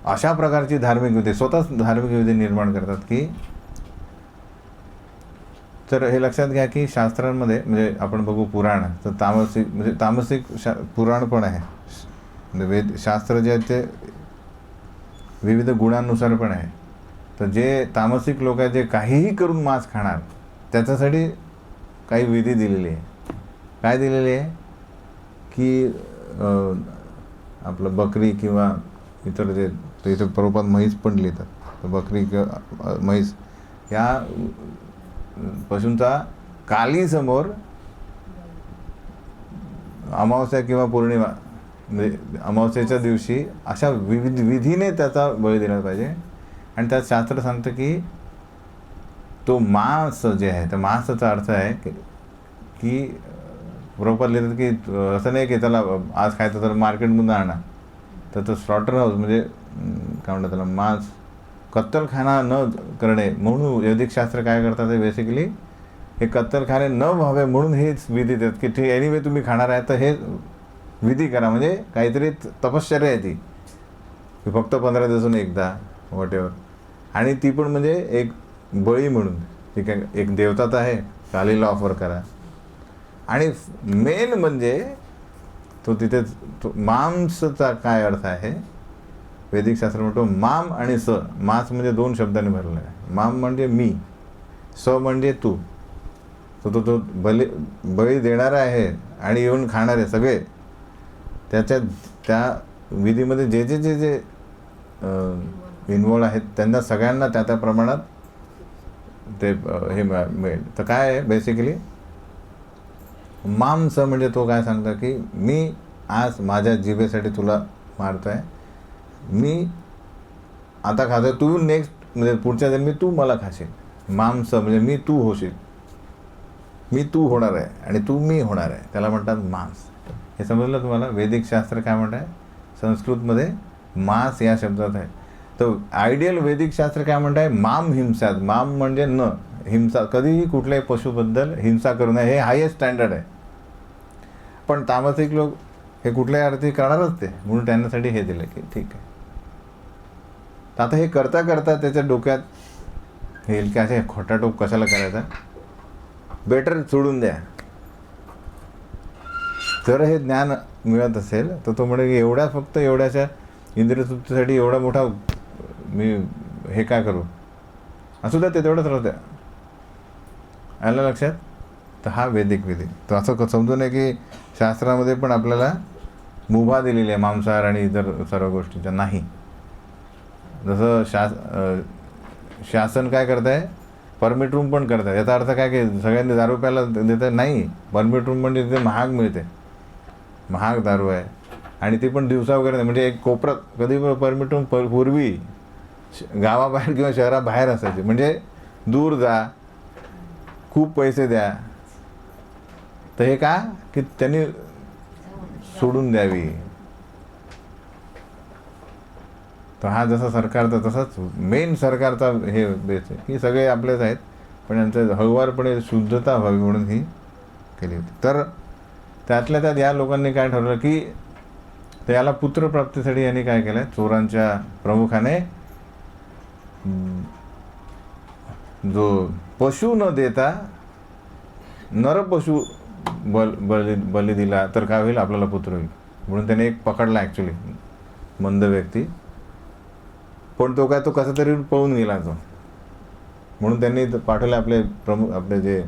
अशा प्रकारची धार्मिक विधी, स्वतःच धार्मिक विधी निर्माण करतात की. तर हे लक्षात घ्या की शास्त्रांमध्ये म्हणजे आपण बघू पुराण, तर तामसिक पुराण पण आहे. म्हणजे शास्त्र जे आहे ते विविध गुणांनुसार पण आहे. तर जे तामसिक लोक आहेत जे काहीही करून मांस खाणार, त्याच्यासाठी काही विधी दिलेली आहे. काय दिलेली आहे की आपलं बकरी किंवा इतर जे, तर इथे प्रभुपाद म्हैस पण लिहितात. तर बकरी किंवा म्हैस या पशूंचा कालीसमोर अमावस्या किंवा पौर्णिमा, म्हणजे अमावस्येच्या दिवशी अशा विविध विधीने त्याचा बळी दिला पाहिजे. आणि त्यात शास्त्र सांगतं की तो मांस जे आहे, त्या मांसाचा अर्थ आहे की प्रभुपाद लिहितात की असं नाही की त्याला आज खायचं तर मार्केटमधून आणा. तर तो स्लॉटर हाऊस म्हणजे काय म्हणतात त्याला, मांस कत्तलखाना न करणे म्हणून वैदिक शास्त्र काय करतात, ते बेसिकली हे कत्तलखाने न व्हावे म्हणून हेच विधी देतात की ठीक एनिवे तुम्ही खाणार आहे तर हे विधी करा. म्हणजे काहीतरी तपश्चर्या आहे ती, की फक्त 15 दिवसातून एकदा वॉटेवर. आणि ती पण म्हणजे एक बळी म्हणून, ठीक आहे, एक देवता तर आहे, कालीला ऑफर करा. आणि मेन म्हणजे तो तिथे मांसचा काय अर्थ आहे, वैदिक शास्त्र म्हणतो माम आणि स. मांस म्हणजे 2 शब्दांनी भरलेला आहे. माम म्हणजे मी, स म्हणजे तू. तो बळी देणारा आहे आणि येऊन खाणारे सगळे, त्या विधीमध्ये जे इन्वॉल्व आहेत त्यांना सगळ्यांना त्या प्रमाणात ते हे मिळेल. तर काय आहे बेसिकली मांस म्हणजे तो काय सांगता की मी आज माझ्या जिभेसाठी तुला मारतो आहे, मी आता खातोय, तू नेक्स्ट म्हणजे पुढच्या जन्मी तू मला खाशील. मांस म्हणजे मी तू होशील, मी तू होणार आहे आणि तू मी होणार आहे, त्याला म्हणतात मांस. हे समजलं तुम्हाला? वैदिक शास्त्र काय म्हणत आहे, संस्कृतमध्ये मांस या शब्दात आहे. तर आयडियल वैदिक शास्त्र काय म्हणत आहे, माम हिंसात. माम म्हणजे न हिंसा, कधीही कुठल्याही पशुबद्दल हिंसा करू नये, हे हायेस्ट स्टँडर्ड आहे. पण तामसिक लोक हे कुठल्याही अर्थी करणारच ते, म्हणून त्यांच्यासाठी हे दिलं की ठीक आहे. तर आता हे करता करता त्याच्या डोक्यात हे येईल की असे खोटाटोप कशाला करायचा, बेटर सोडून द्या. जर हे ज्ञान मिळत असेल तर तो म्हणे की फक्त एवढ्याच्या इंद्रियतृप्तीसाठी एवढा मोठा मी हे काय करू, असू द्या, ते तेवढंच राहू द्या. आलं लक्षात? तर हा वैदिक विधी. तर असं समजू नये की शास्त्रामध्ये पण आपल्याला मुभा दिलेली आहे मांसाहार आणि इतर सर्व गोष्टींच्या. नाही. जसं शासन काय करत आहे, परमिट रूम पण करत आहे. याचा अर्थ काय की सगळ्यांनी दारू प्यायला देत आहे? नाही. परमिट रूम म्हणजे तिथे महाग मिळते, महाग दारू आहे, आणि ती पण दिवसा वगैरे नाही. म्हणजे एक कोपऱ्यात कधी परमिट रूम पूर्वी गावाबाहेर किंवा शहराबाहेर असायचे. म्हणजे दूर जा, खूप पैसे द्या. तर हे का की त्यांनी सोडून द्यावी. तर हा जसा सरकारचा तसाच मेन सरकारचा हे बेस आहे की सगळे आपलेच आहेत, पण यांचं हळुवारपणे शुद्धता व्हावी म्हणून ही केली होती. तर त्यातल्या त्यात या लोकांनी काय ठरवलं की त्याला पुत्रप्राप्तीसाठी यांनी काय केलं, चोरांच्या प्रमुखाने जो पशु न देता नरपशु बली दिला तर काय होईल, आपल्याला पुत्र होईल. म्हणून त्याने एक पकडला ॲक्च्युली मंद व्यक्ती, पण तो काय तो कसा तरी पळून गेला तो. म्हणून त्यांनी पाठवले आपले प्रमुख, आपले जे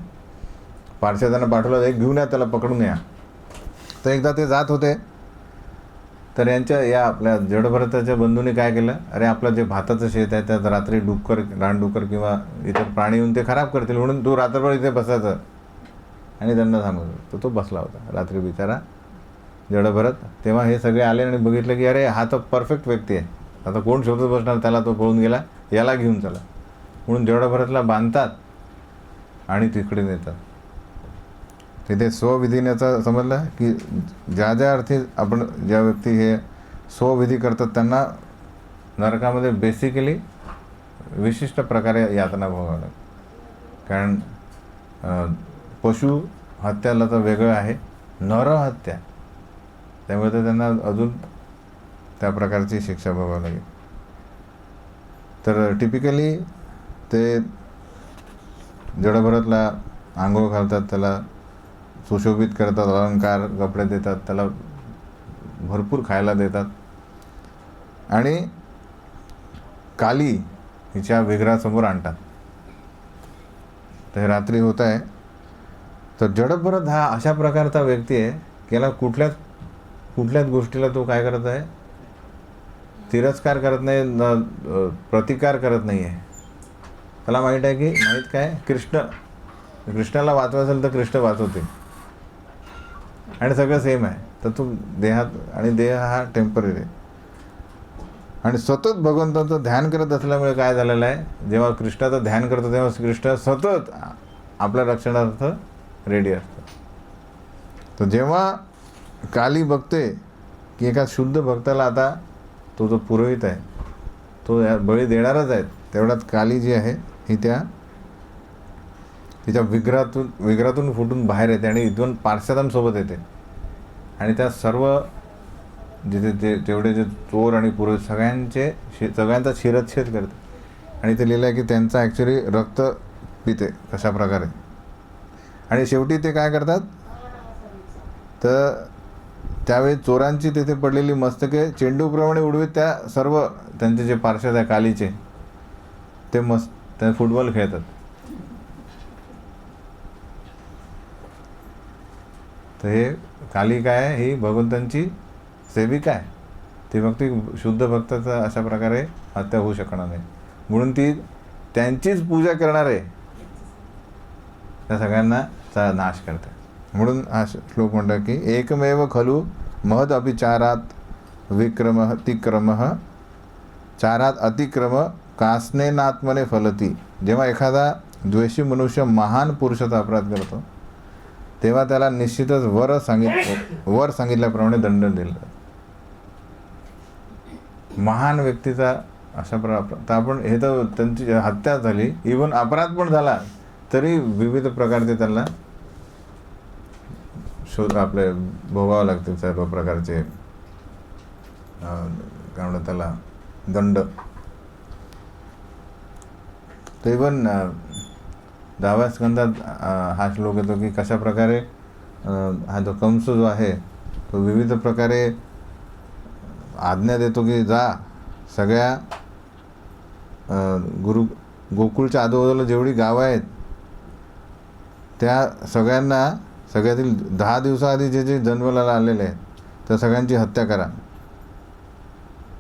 पार्षदांना पाठवलं, एक घेऊन या त्याला, पकडून या. तर एकदा ते जात होते तर यांच्या या आपल्या जडभरताच्या बंधूने काय केलं, अरे आपलं जे भाताचं शेत आहे त्यात रात्री रानडुक्कर किंवा इतर प्राणी येऊन ते खराब करतील म्हणून तू रात्रभर इथे बसायचं आणि त्यांना सांगतो. तो बसला होता रात्री बिचारा जडभरत. तेव्हा हे सगळे आले आणि बघितलं की अरे हा तर परफेक्ट व्यक्ती आहे, आता कोण शोधत बसणार त्याला, तो पळून गेला, याला घेऊन चला म्हणून जडभरतला बांधतात आणि तिकडे नेतात. तिथे स्वविधीण्याचा समजलं की ज्या ज्या अर्थी आपण ज्या व्यक्ती हे स्वविधी करतात त्यांना नरकामध्ये बेसिकली विशिष्ट प्रकारे यातना भोगावं लागतं. कारण पशु हत्याला तर वेगळं आहे, नरहत्या, त्यामुळे तर त्यांना अजून त्या प्रकारची शिक्षा भोगावी लागेल. तर टिपिकली ते जडभरतला आंघोळ घालतात, त्याला सुशोभित करतात, अलंकार कपडे देतात, त्याला भरपूर खायला देतात आणि काली हिच्या विग्रहासमोर आणतात. तर हे रात्री होत आहे. तर जडभरत हा अशा प्रकारचा व्यक्ती आहे की याला कुठल्याच गोष्टीला तो काय करत आहे, तिरस्कार करत नाही, प्रतिकार करत नाही आहे. त्याला माहीत आहे की माहीत काय, कृष्णाला वाचवायचं असेल तर कृष्ण वाचवते आणि सगळं सेम आहे. तर तो देहात, आणि देह हा टेम्पररी आहे आणि सतत भगवंताचं ध्यान करत असल्यामुळे काय झालेलं आहे, जेव्हा कृष्णाचं ध्यान करतो तेव्हा कृष्ण सतत आपल्या रक्षणार्थ रेडी असतं. तर जेव्हा काली बघते की एका शुद्ध भक्ताला आता तो जो पुरोहित आहे तो बळी देणारच आहे, तेवढ्यात काली जी आहे ही तिच्या विग्रहातून फुटून बाहेर येते आणि इथून पार्षदांसोबत येते आणि त्या सर्व जिथे तेवढे जे चोर आणि पुरोहित सगळ्यांचा शिरच्छेद करते. आणि ते लिहिलं आहे की त्यांचा ॲक्च्युली रक्त पिते कशा प्रकारे. आणि शेवटी ते काय करतात, तर त्यावेळी चोरांची तिथे पडलेली मस्तके चेंडूप्रमाणे उडवीत त्या सर्व त्यांचे जे पार्षद आहे कालीचे ते फुटबॉल खेळतात. तर हे काली काय आहे, ही भगवंतांची सेविका आहे. ती फक्त शुद्ध भक्ताचा अशा प्रकारे हत्या होऊ शकणार नाही म्हणून ती त्यांचीच पूजा करणार आहे, त्या सगळ्यांना नाश करते. म्हणून हा श्लोक म्हणतात की एकमेव खलु महद अभिचारात विक्रमः चारात अतिक्रम कासनेनात्मने फलती. जेव्हा एखादा द्वेषी मनुष्य महान पुरुषाचा अपराध करतो तेव्हा त्याला निश्चितच वर सांगितल्याप्रमाणे दंड दिला. महान व्यक्तीचा अशा तर आपण हे तर त्यांची हत्या झाली, इव्हन अपराध पण झाला तरी विविध प्रकारचे त्यांना आपले भोगावं लागतील सर्व प्रकारचे काय म्हणतात त्याला दंड. तर इव्हन 10व्या स्कंदात हा श्लोक येतो की कशा प्रकारे हा जो कंस जो आहे तो विविध प्रकारे आज्ञा देतो की जा सगळ्या गोकुळच्या आजूबाजूला जेवढी गावं आहेत त्या सगळ्यातील 10 दिवसाआधी जे जन्माला आलेले आहेत त्या सगळ्यांची हत्या करा.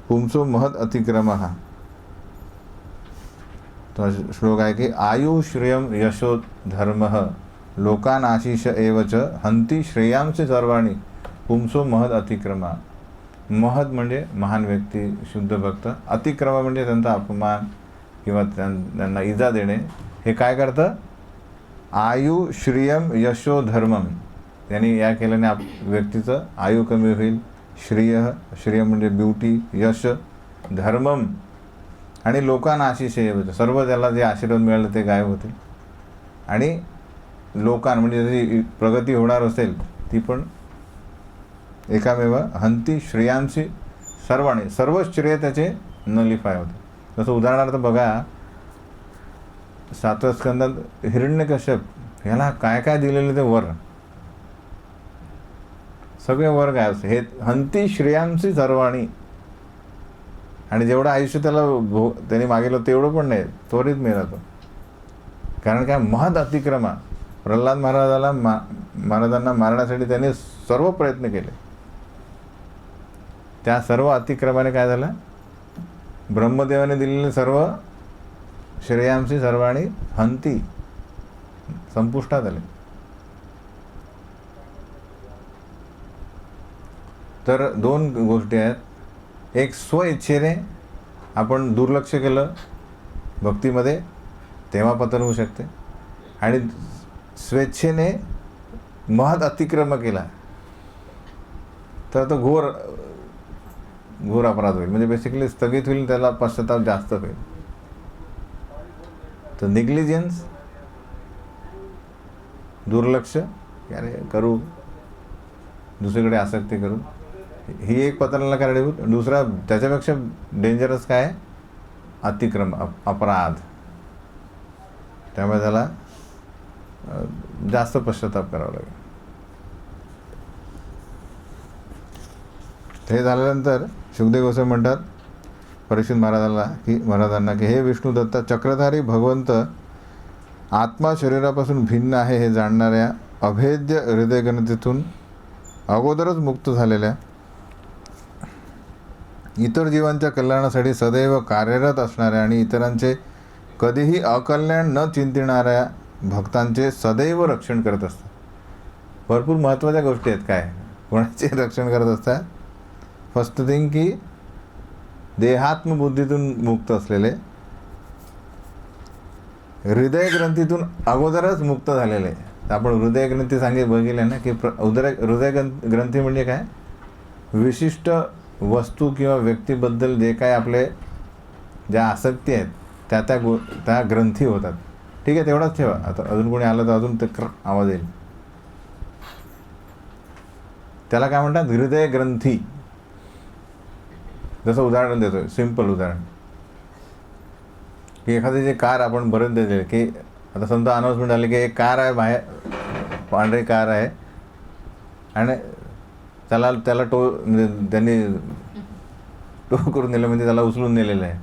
पुंसो महद अतिक्रम. हा तो श्लोक आहे की आयु श्रेयम यशो धर्म लोकान आशिष एवच हंती श्रेयांशी सर्वाणी पुंसो महद अतिक्रमा. महद म्हणजे महान व्यक्ती, शुद्ध भक्त. अतिक्रम म्हणजे त्यांचा अपमान किंवा त्यांना इजा देणे. हे काय करतं, आयु श्रियम यशो धर्मम. त्यांनी या केल्याने व्यक्तीचं आयु कमी होईल. श्रिय म्हणजे ब्युटी, यश, धर्मम आणि लोकांना आशिष होतं. सर्व त्याला जे आशीर्वाद मिळाले ते गायब होतील. आणि लोकां म्हणजे जी प्रगती होणार असेल ती पण एकामेव हंती श्रेयांशी सर्वाणी, सर्व श्रेय त्याचे नलिफाय होते. जसं उदाहरणार्थ बघा 7व्या स्कंदात हिरण्यकश्यप ह्याला काय काय दिलेले ते वर, सगळे वर काय असते, हे हंती श्रेयांशी सर्वाणी. आणि जेवढं आयुष्य त्यांनी मागितलं तेवढं पण नाही, त्वरित मिळतो. कारण काय, महद अतिक्रमा. प्रल्हाद महाराजांना मारण्यासाठी त्यांनी सर्व प्रयत्न केले त्या सर्व अतिक्रमाने काय झालं, ब्रह्मदेवाने दिलेले सर्व श्रेयांशी सर्वाणी हंती, संपुष्टात आले. तर दोन गोष्टी आहेत. एक, स्व इच्छेने आपण दुर्लक्ष केलं भक्तीमध्ये तेव्हा पतन होऊ शकते, आणि स्वेच्छेने महत् अतिक्रम केला तर तो घोर अपराध होईल. म्हणजे बेसिकली स्थगित होईल, त्याला पश्चाताप जास्त होईल. तर निग्लिजन्स, दुर्लक्ष, अरे करू, दुसरीकडे आसक्ती करू, ही एक पतनाला कारणीभूत. दुसरा त्याच्यापेक्षा डेंजरस काय, अतिक्रम, अपराध. त्यामुळे त्याला जास्त पश्चाताप करावा लागेल. हे झाल्यानंतर शुकदेव गोस्वामी म्हणतात परीक्षित महाराजांना की हे विष्णुदत्ता, चक्रधारी भगवंत आत्मा शरीरापासून भिन्न आहे हे जाणणाऱ्या अभेद्य हृदयग्रंथीतून अगोदरच मुक्त झालेल्या, इतर जीवांच्या कल्याणासाठी सदैव कार्यरत असणाऱ्या आणि इतरांचे कधीही अकल्याण न चिंतिणाऱ्या भक्तांचे सदैव रक्षण करत असतात. भरपूर महत्त्वाच्या गोष्टी आहेत. काय, कोणाचे रक्षण करत असतात? फर्स्ट थिंग की देहात्मबुद्धीतून मुक्त असलेले, हृदयग्रंथीतून अगोदरच मुक्त झालेले. आपण हृदयग्रंथी बघितले ना की हृदयग्रंथी म्हणजे काय, विशिष्ट वस्तू किंवा व्यक्तीबद्दल जे काय आपले ज्या आसक्ती आहेत त्या ग्रंथी होतात. ठीक आहे, तेवढाच ठेवा. आता अजून कोणी आलं तर अजून ते आवाज येईल. त्याला काय म्हणतात, हृदयग्रंथी. जसं उदाहरण देतोय, सिंपल उदाहरण, की एखादी जे कार आपण बरेच देते, की आता समजा अनाऊन्समेंट आली की एक कार आहे, बाहेर पांढरी कार आहे, आणि त्याला त्यांनी टो करून नेलं, म्हणजे त्याला उचलून नेलेलं आहे.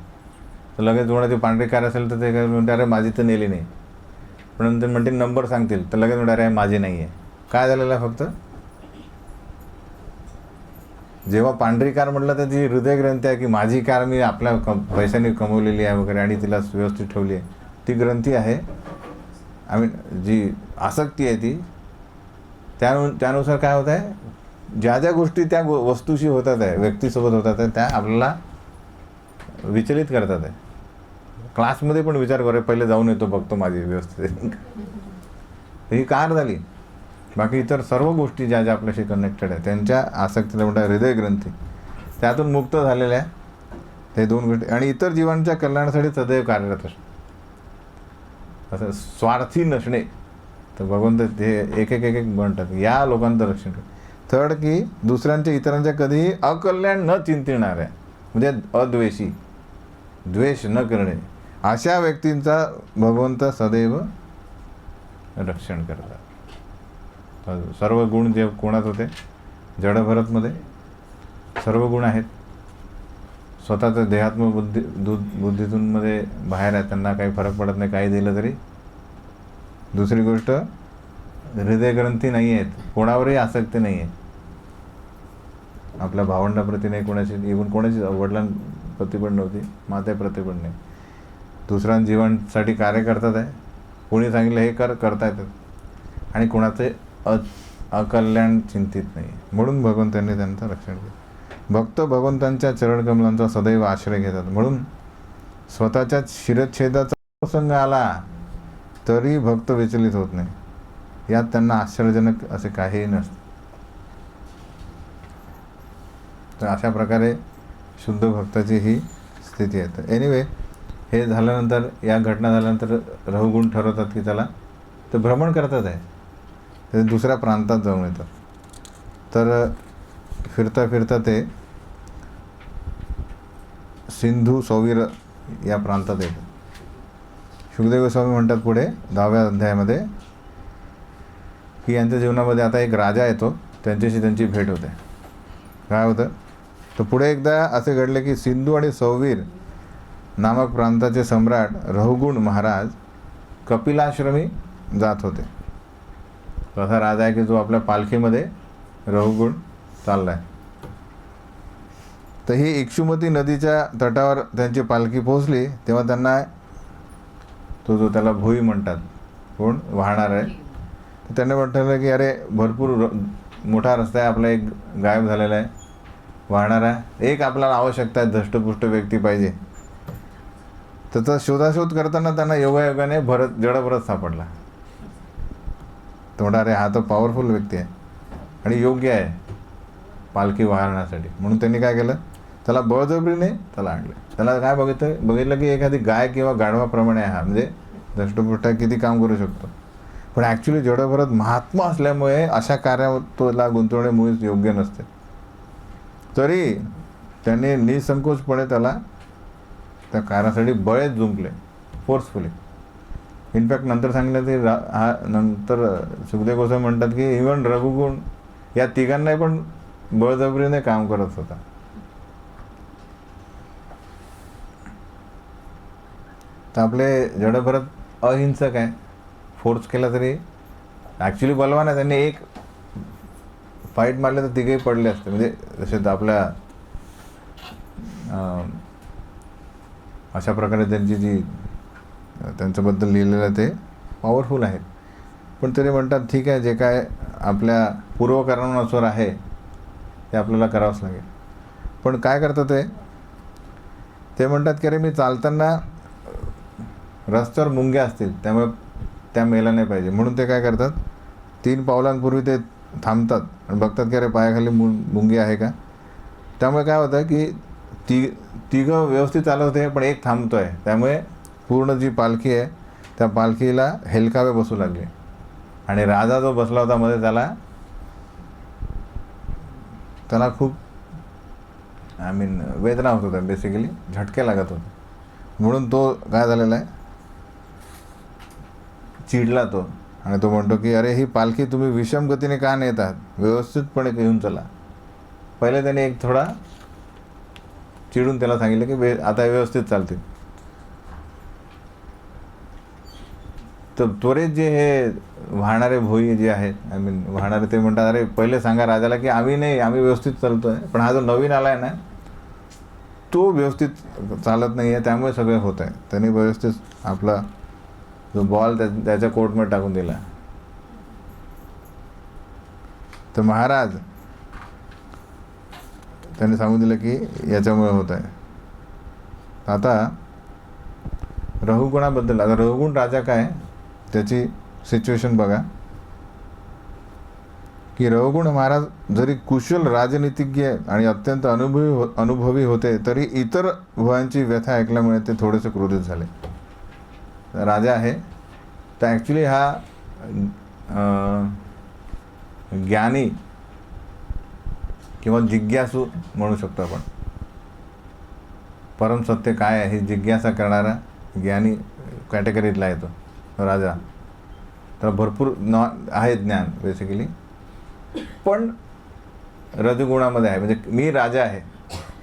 तर लगेच कोणाची पांढरी कार असेल तर ते काय म्हणते, अरे माझी तर नेली नाही. पण नंतर म्हणते नंबर सांगतील तर लगेच म्हणते, अरे माझी नाही आहे. काय झालेलं आहे, फक्त जेव्हा पांढरी कार म्हटलं तर ती हृदयग्रंथी आहे की माझी कार मी आपल्या पैशाने कमवलेली आहे वगैरे आणि तिला व्यवस्थित ठेवली आहे, ती ग्रंथी आहे. जी आसक्ती आहे ती, त्यानुसार काय होत आहे, ज्या ज्या गोष्टी त्या वस्तूशी होतात आहे, व्यक्तीसोबत होतात आहे, त्या आपल्याला विचलित करतात आहे. क्लासमध्ये पण विचार करे, पहिले जाऊन येतो, बघतो माझी व्यवस्थित. ही कार झाली. बाकी इतर सर्व गोष्टी ज्या आपल्याशी कनेक्टेड आहे त्यांच्या आसक्तीला म्हणतात हृदयग्रंथी, त्यातून मुक्त झालेल्या ते दोन गोष्टी. आणि इतर जीवांच्या कल्याणासाठी सदैव कार्यरत असणे, असं स्वार्थी नसणे. तर भगवंत ते एक एक म्हणतात या लोकांचं रक्षण कर. थर्ड की दुसऱ्यांच्या इतरांच्या कधीही अकल्याण न चिंतिणाऱ्या, म्हणजे अद्वेषी, द्वेष न करणे, अशा व्यक्तींचा भगवंत सदैव रक्षण करतात. सर्व गुण जे कोणात होते, जडभरतमध्ये सर्व गुण आहेत. स्वतःच देहात्म बुद्धीतून मध्ये बाहेर आहे, त्यांना काही फरक पडत नाही काही दिलं तरी. दुसरी गोष्ट, हृदयग्रंथी नाही आहेत, कोणावरही आसक्ती नाही आहे. आपल्या भावंडाप्रती नाही, कोणाची इव्हन कोणाची वडिलांप्रती पण नव्हती, मातेप्रती पण नाही. दुसऱ्या जीवांसाठी कार्य करतात आहे, कोणी सांगितलं हे करता येतात, आणि कोणाचे अकल्याण चिंतित नाही. म्हणून भगवंतांनी त्यांचं रक्षण केलं. भक्त भगवंतांच्या चरणकमलांचा सदैव आश्रय घेतात. म्हणून स्वतःच्या शिरच्छेदाचा प्रसंग आला तरी भक्त विचलित होत नाही. यात त्यांना आश्चर्यजनक असे काहीही नसते. तर अशा प्रकारे शुद्ध भक्ताची ही स्थिती आहे. तर एनिवे, हे झाल्यानंतर, या घटना झाल्यानंतर रहुगुण ठरवतात की त्याला तर भ्रमण करतात आहे, ते दुसऱ्या प्रांतात जाऊन येतात. तर फिरता फिरता ते सिंधू सौवीर या प्रांतात येतात. शुकदेव गोस्वामी म्हणतात पुढे 10व्या अध्यायामध्ये की यांच्या जीवनामध्ये आता एक राजा येतो, त्यांच्याशी त्यांची भेट होते. काय होतं, तर पुढे एकदा असे घडले की सिंधू आणि सौवीर नामक प्रांताचे सम्राट रहुगुण महाराज कपिलाश्रमी जात होते. असा राजा आहे की जो आपल्या पालखीमध्ये रहुगुण चालला आहे. तर ही इक्षुमती नदीच्या तटावर त्यांची पालखी पोहोचली तेव्हा त्यांना तो जो त्याला भोई म्हणतात, कोण वाहणार आहे, तर त्यांनी म्हटलं की अरे भरपूर मोठा रस्ता आहे, आपला एक गायब झालेला आहे, वाहणारा एक आपल्याला आवश्यकता आहे, धष्टपुष्ट व्यक्ती पाहिजे. त्याचा शोधाशोध करताना त्यांना योगायोगाने जडभरत सापडला. तो म्हणा अरे हा तर पॉवरफुल व्यक्ती आहे आणि योग्य आहे पालखी वाहण्यासाठी. म्हणून त्यांनी काय केलं, त्याला बळजबरीने त्याला आणलं. त्याला काय बघितलं की एखादी गाय किंवा गाढवाप्रमाणे हा, म्हणजे धष्टपुष्ट किती काम करू शकतो, पण ॲक्च्युली जडभरत महात्मा असल्यामुळे अशा कार्यात त्याला गुंतवणे मुळीच योग्य नसते. तरी त्यांनी निसंकोचपणे त्याला त्या कार्यासाठी बळेच जुंपले, फोर्सफुली. इनफॅक्ट नंतर सांगितलं ते हा नंतर सुखदेव गोस्वामी म्हणतात की इव्हन रघुगुण या तिघांनाही पण बळजबरीने काम करत होता. तर आपले जडभरत अहिंसक आहे, फोर्स केला तरी ॲक्च्युली बलवान आहे. त्यांनी एक फाईट मारले तर तिघेही पडले असते. म्हणजे जसे आपल्या अशा प्रकारे त्यांची त्यांच्याबद्दल लिहिलेलं ते पॉवरफुल आहेत. पण तरी म्हणतात ठीक आहे, जे काय आपल्या पूर्वकर्मानुसार आहे ते आपल्याला करावंच लागेल. पण काय करतं ते म्हणतात की अरे मी चालताना रस्त्यावर मुंग्या असतील, त्यामुळे त्या मेला नाही पाहिजे. म्हणून ते काय करतात, 3 पावलांपूर्वी ते थांबतात आणि बघतात की अरे पायाखाली मुंगी आहे का. त्यामुळे काय होतं की तिघं व्यवस्थित चालत होते पण एक थांबतो आहे. त्यामुळे पूर्ण जी पालखी आहे त्या पालखीला हेलकावे बसू लागले आणि राजा जो बसला होता मध्ये त्याला खूप वेदना होत होत्या, बेसिकली झटके लागत होते. म्हणून तो काय झालेला आहे, चिडला तो आणि तो म्हणतो की अरे ही पालखी तुम्ही विषम गतीने का नेत आहात, व्यवस्थितपणे घेऊन चला. पहिले त्याने एक थोडा चिडून त्याला सांगितलं की आता व्यवस्थित चालतील. तर त्वरित जे हे वाहणारे भोई जे आहेत, वाहणारे ते म्हणतात अरे पहिले सांगा राजाला की आम्ही व्यवस्थित चालतो आहे, पण हा जो नवीन आला आहे ना तो व्यवस्थित चालत नाही आहे, त्यामुळे सगळं होत आहे. त्यांनी व्यवस्थित आपला जो बॉल त्याच्या कोर्टमध्ये टाकून दिला. तर महाराज त्यांनी सांगून दिलं की याच्यामुळे होत आहे. आता रघुगुणाबद्दल, आता रघुगुण राजा काय त्याची सिच्युएशन बघा की रघुगुण महाराज जरी कुशल राजनीतिज्ञ आणि अत्यंत अनुभवी होते तरी इतर भुवांची व्यथा ऐकल्यामुळे ते थोडेसे क्रोधित झाले. राजा आहे तर ॲक्च्युली हा ज्ञानी किंवा जिज्ञासू म्हणू शकतो आपण. परमसत्य काय आहे ही जिज्ञासा करणारा ज्ञानी कॅटेगरीतला येतो राजा. तर भरपूर आहे ज्ञान बेसिकली, पण रजगुणामध्ये आहे. म्हणजे मी राजा आहे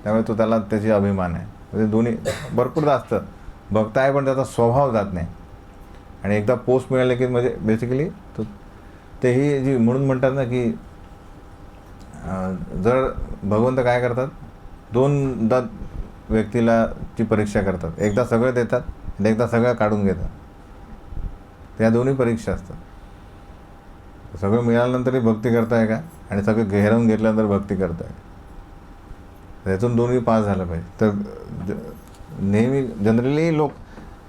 त्यामुळे तो त्याला त्याची अभिमान आहे. म्हणजे दोन्ही भरपूर जास्त भक्त आहे पण त्याचा स्वभाव जात नाही. आणि एकदा पोस्ट मिळाले की म्हणजे बेसिकली तो तेही जी म्हणून म्हणतात ना की जर भगवंत काय करतात, 2दा व्यक्तीला ची परीक्षा करतात. एकदा सगळं देतात आणि एकदा सगळं काढून घेतात. त्या दोन्ही परीक्षा असतात. सगळं मिळाल्यानंतरही भक्ती करताय का आणि सगळं घेरवून घेतल्यानंतर भक्ती करताय, त्यातून दोन्ही पास झालं पाहिजे. तर नेहमी जनरली लोक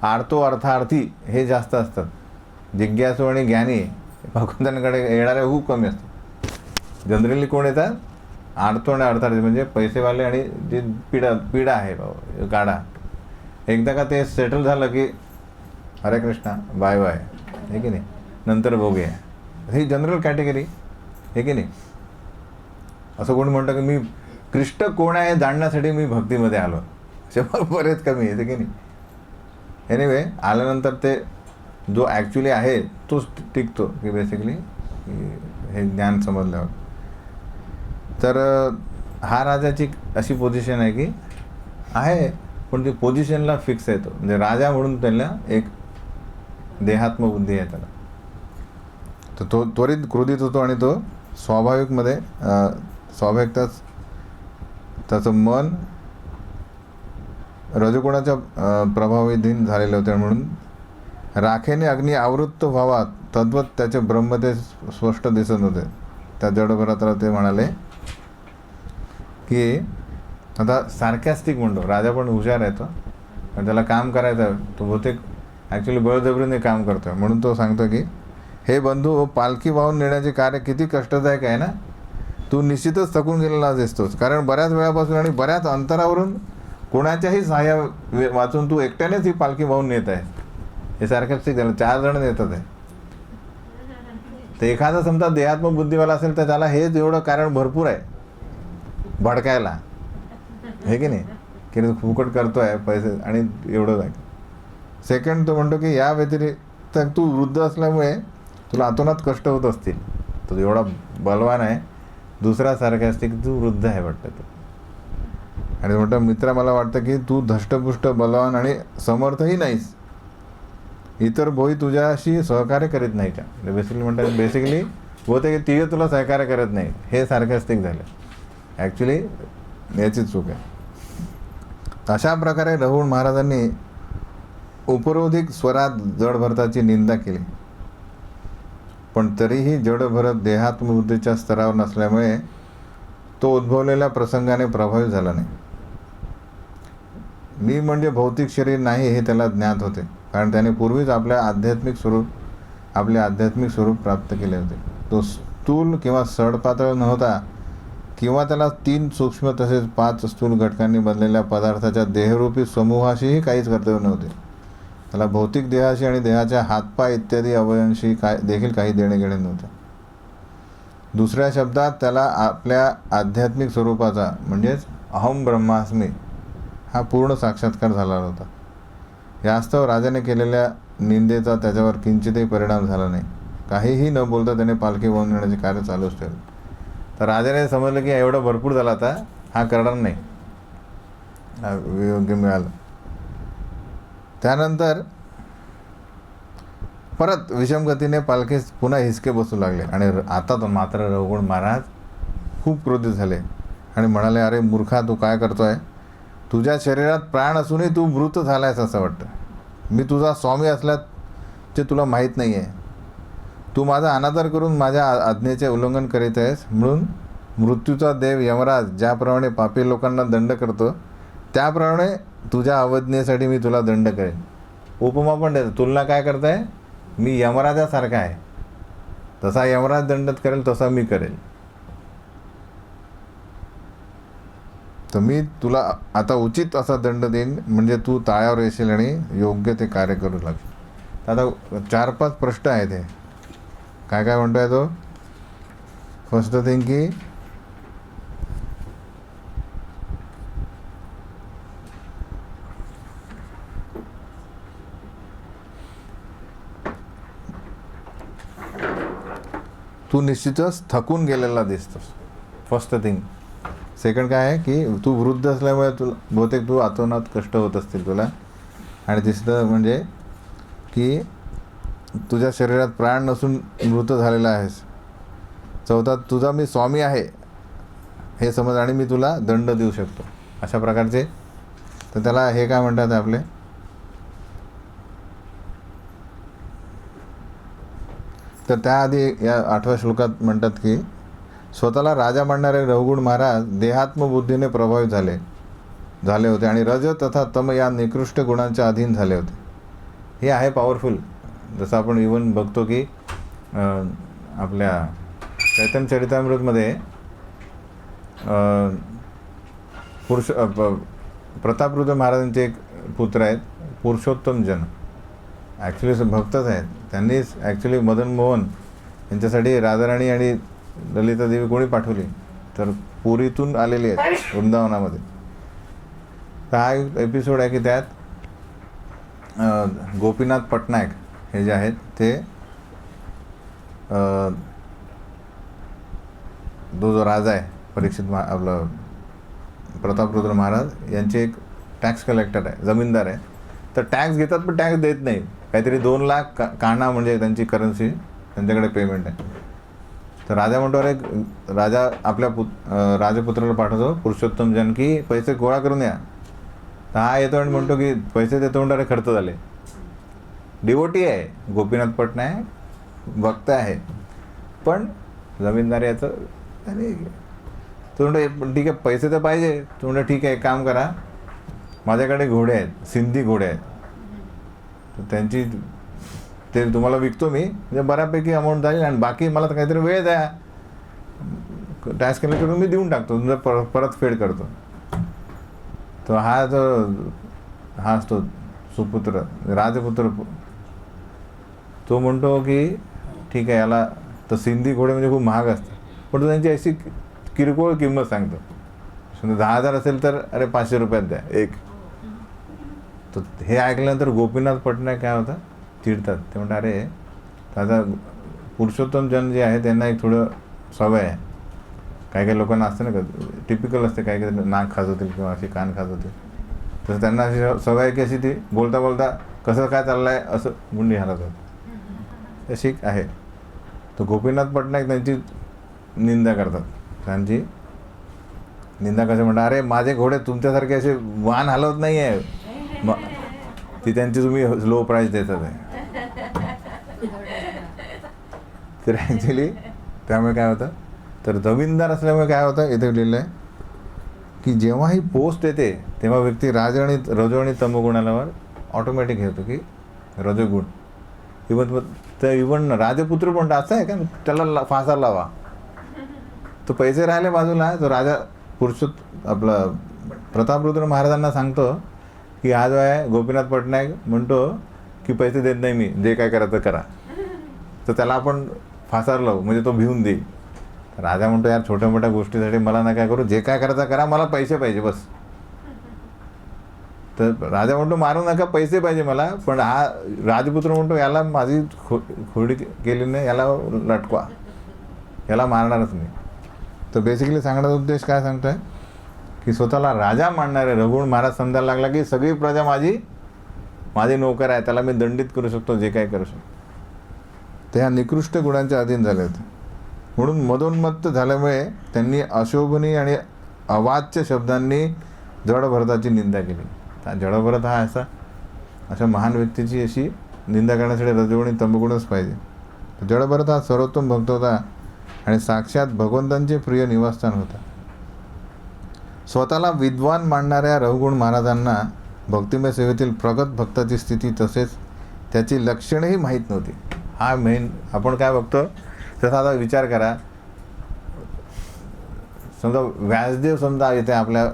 आर्तो अर्थार्थी हे जास्त असतात. जिज्ञासू आणि ज्ञानी भगवंतांकडे येणारे खूप कमी असतात. जनरली कोण येतात, आर्तो आणि अर्थार्थी म्हणजे पैसेवाले आणि जे पिढा आहे बाबा गाडा. एकदा का ते सेटल झालं की हरे कृष्णा बाय बाय, हे की नाही, नंतर बघूया. ही जनरल कॅटेगरी हे की नाही. असं कोणी म्हणतं की मी कृष्ण कोण आहे जाणण्यासाठी मी भक्तीमध्ये आलो, असे बरेच कमी आहे की नाही. एनिवे आल्यानंतर ते जो ॲक्च्युली आहे तोच टिकतो की बेसिकली हे ज्ञान समजल्यावर. तर हा राजाची अशी पोझिशन आहे की आहे पण ती पोझिशनला फिक्स येतो. म्हणजे राजा म्हणून त्यांना एक देहात्मबुद्धी आहे त्याला. तर तो त्वरित क्रोधित होतो आणि तो स्वाभाविकताच त्याचं मन रजगुणाच्या प्रभावाधीन झालेले होते, म्हणून राखेने अग्नी आवृत्त व्हावा तद्वत त्याचे ब्रह्म ते स्पष्ट दिसत होते. त्या जडभरातला ते म्हणाले की आता सार्कॅस्टिक म्हणतो, राजा पण हुशार आहे तो, पण त्याला काम करायचं आहे, तो बहुतेक ॲक्च्युली बळजबरीने काम करतो आहे. म्हणून तो सांगतो की हे बंधू, पालखी वाहून नेण्याचे कार्य किती कष्टदायक आहे ना. तू निश्चितच थकून गेलेला दिसतोस, कारण बऱ्याच वेळापासून आणि बऱ्याच अंतरावरून कोणाच्याही सहाय्या वाचून तू एकट्यानेच ही पालखी वाहून नेत आहे. हे सार्कॅस्टिक झालं, 4 जण नेतात आहे. तर एखादा समजा देहात्मक बुद्धिवाला असेल तर त्याला हेच एवढं कारण भरपूर आहे भडकायला, हे की नाही, की फुकट करतो आहे पैसे आणि एवढं आहे. सेकंड तो म्हणतो की या व्यतिरिक्त तू वृद्ध असल्यामुळे तुला अतोनात कष्ट होत असतील, तो एवढा बलवान आहे. दुसरा सार्कॅस्टिक, तू वृद्ध आहे वाटतं तो, आणि म्हणतो मित्रा मला वाटतं की तू धष्टपुष्ट बलवान आणि समर्थही नाहीस, इतर भोई तुझ्याशी सहकार्य करीत नाही का. बेसिकली म्हणतात बेसिकली होते की तिघे तुला सहकार्य करत नाही, हे सार्कॅस्टिक झालं. ॲक्च्युली याची चूक आहे. अशा प्रकारे रघुवीर महाराजांनी उपरोधिक स्वरात जडभरताची निंदा केली, पण तरीही जडभरत देहात्मबुद्धीच्या स्तरावर नसल्यामुळे तो उद्भवलेल्या प्रसंगाने प्रभावित झाला नाही. मी म्हणजे भौतिक शरीर नाही हे त्याला ज्ञात होते, कारण त्याने पूर्वीच आपले आध्यात्मिक स्वरूप प्राप्त केले होते. तो स्थूल किंवा सडपातळ नव्हता, किंवा त्याला 3 सूक्ष्म तसेच 5 स्थूल घटकांनी बनलेल्या पदार्थाच्या देहरूपी समूहाशीही काहीच कर्तव्य नव्हते. त्याला भौतिक देहाशी आणि देहाच्या हातपाय इत्यादी अवयवांशी देखील काही देणे घेणे नव्हते. दुसऱ्या शब्दात त्याला आपल्या आध्यात्मिक स्वरूपाचा म्हणजेच अहम ब्रह्मास्मी हा पूर्ण साक्षात्कार झाला होता. यास्तव राजाने केलेल्या निंदेचा त्याच्यावर किंचितही परिणाम झाला नाही. काहीही न बोलता त्याने पालखी वाहून नेण्याचे कार्य चालूच ठेवले. तर राजाने समजलं की एवढं भरपूर झालं, आता हा करणार नाही, योग्य मिळालं. त्यानंतर परत विषमगतीने पालखीत पुन्हा हिसके बसू लागले, आणि आता तो मात्र रघुवीर महाराज खूप क्रोधित झाले आणि म्हणाले, अरे मूर्खा, तू काय करतोय? तुझ्या शरीरात प्राण असूनही तू मृत झालायस असं वाटतं. मी तुझा स्वामी असल्याचे तुला माहीत नाही आहे. तू माझा अनादर करून माझ्या आज्ञेचे उल्लंघन करीत आहेस, म्हणून मृत्यूचा देव यमराज ज्याप्रमाणे पापी लोकांना दंड करतो त्याप्रमाणे तुझ्या अवज्ञेसाठी मी तुला दंड करेन. उपमा पण देतो, तुलना काय करताय, मी यमराजासारखा आहे, तसा यमराज दंडत करेल तसा मी करेल. तर मी तुला आता उचित असा दंड देईन, म्हणजे तू ताळ्यावर येशील आणि योग्य ते कार्य करू लागशील. आता 4-5 प्रश्न आहेत. हे काय काय म्हणतोय तो. फर्स्ट थिंग की तू निश्चितच थकून गेलेला दिसतोस, फर्स्ट थिंग. सेकंड काय आहे की तू वृद्ध असल्यामुळे तुला बहुतेक तू अतोनात कष्ट होत असतील तुला. आणि तिसरं म्हणजे की तुझ्या शरीरात प्राण नसून मृत झालेला आहेस. चौथा, तुझा मी स्वामी आहे हे समज आणि मी तुला दंड देऊ शकतो, अशा प्रकारचे. तर त्याला हे काय म्हणतात आपले, तर त्याआधी या 8व्या श्लोकात म्हणतात की स्वतःला राजा मानणारे रघुवीर महाराज देहात्मबुद्धीने प्रभावित झाले होते आणि रज तथा तम या निकृष्ट गुणांच्या अधीन झाले होते. हे आहे पॉवरफुल. जसं आपण इवन बघतो की आपल्या चैतन्य चरितामृतमध्ये प्रतापरुद्र महाराजांचे एक पुत्र आहेत पुरुषोत्तम जन, ॲक्च्युली भक्तच आहेत. त्यांनीच ॲक्च्युली मदन मोहन यांच्यासाठी राधाराणी आणि ललिता देवी कोणी पाठवली, तर पुरीतून आलेली आहेत वृंदावनामध्ये. तर हा एक एपिसोड आहे की त्यात गोपीनाथ पटनायक हे जे आहेत ते जो राजा आहे परीक्षित आपलं प्रतापरुद्र महाराज यांचे एक टॅक्स कलेक्टर आहे, जमीनदार आहे. तर टॅक्स घेतात पण टॅक्स देत नाही. काहीतरी 2 लाख काना म्हणजे त्यांची करन्सी त्यांच्याकडे पेमेंट आहे. तर राजा म्हणतो, अरे राजा आपल्या राजपुत्राला पाठवतो पुरुषोत्तम जन की पैसे गोळा करून या. तर हा येतो आणि म्हणतो की पैसे देतो म्हणतो, अरे खर्च झाले. डिवोटी आहे, गोपीनाथ पटनायक भक्त आहे, पण जमीनदार याचं आणि तो म्हणतो ठीक आहे पैसे तर पाहिजे. तो म्हणतो ठीक आहे, एक काम करा, माझ्याकडे घोडे आहेत, सिंधी घोडे आहेत, तर त्यांची ते तुम्हाला विकतो मी, म्हणजे बऱ्यापैकी अमाऊंट जाईल आणि बाकी मला तर काहीतरी वेळ द्या, टॅक्स कलेक्ट करून मी देऊन टाकतो, तुमचं परतफेड करतो. तो हा असतो सुपुत्र राजपुत्र, तो म्हणतो की ठीक आहे, याला तर सिंधी घोडे म्हणजे खूप महाग असतात, पण तो त्यांची अशी किरकोळ किंमत सांगतो. 10,000 असेल तर अरे 500 रुपयात द्या एक. तर हे ऐकल्यानंतर गोपीनाथ पटनायक काय होतं, चिडतात. ते म्हणतात अरे आता पुरुषोत्तम जन जे आहे त्यांना एक थोडं सवय आहे, काही काही लोकांना असतं ना का टिपिकल असते, काही काही नाक खात होतील किंवा अशी कान खात होतील, तर त्यांना अशी सवय आहे की अशी ती बोलता बोलता कसं काय चाललं आहे असं मुंडी हालत होतं, अशी आहे. तर गोपीनाथ पटनायक त्यांची निंदा करतात. त्यांची निंदा कसं म्हणतात, अरे माझे घोडे तुमच्यासारखे असे वाहन हलवत नाही आहे, ती त्यांची तुम्ही लो प्राईस देतात आहे. तर ॲक्च्युली त्यामुळे काय होतं, तर जमीनदार असल्यामुळे काय होतं, इथे लिहिलं आहे की जेव्हा ही पोस्ट येते तेव्हा व्यक्ती रजो आणि तमोगुणावर ऑटोमॅटिक हे होतं की रजोगुण. इव्हन राजपुत्र पण असं आहे का, त्याला फासा लावा. तो पैसे राहिले बाजूला, तो राजा आपला प्रतापरुद्र महाराजांना सांगतो की हा जो आहे गोपीनाथ पटनायक म्हणतो की पैसे देत नाही मी, जे काय करायचं करा, तर त्याला आपण फासार लावू, म्हणजे तो भिवून देईल. राजा म्हणतो यार छोट्या मोठ्या गोष्टीसाठी मला ना काय करू, जे काय करायचं करा, मला पैसे पाहिजे बस. तर राजा म्हणतो मारू नका, पैसे पाहिजे मला. पण हा राजपुत्र म्हणतो याला माझी खोडी केली नाही, याला लटकवा, याला मारणारच नाही. तर बेसिकली सांगण्याचा उद्देश काय सांगतोय की स्वतःला राजा मानणारे रघुवीर महाराज समजायला लागला की सगळी प्रजा माझी नोकर आहे, त्याला मी दंडित करू शकतो, जे काय करू शकतो. ते ह्या निकृष्ट गुणांच्या अधीन झाले होते. म्हणून मदोन्मत्त झाल्यामुळे त्यांनी अशोभनीय आणि अवाच्य शब्दांनी जडभरताची निंदा केली. जडभरत हा अशा महान व्यक्तीची अशी निंदा करण्यासाठी रजोगुणी तमोगुणच पाहिजे. जडभरत हा सर्वोत्तम भक्त होता आणि साक्षात भगवंतांचे प्रिय निवासस्थान होता. स्वतःला विद्वान मानणाऱ्या रघुगुण महाराजांना भक्तिमय सेवेतील प्रगत भक्ताची स्थिती तसेच त्याची लक्षणेही माहीत नव्हती. हा मेन आपण काय बघतो, तसा आता विचार करा, समजा व्यासदेव समजा इथे आपल्या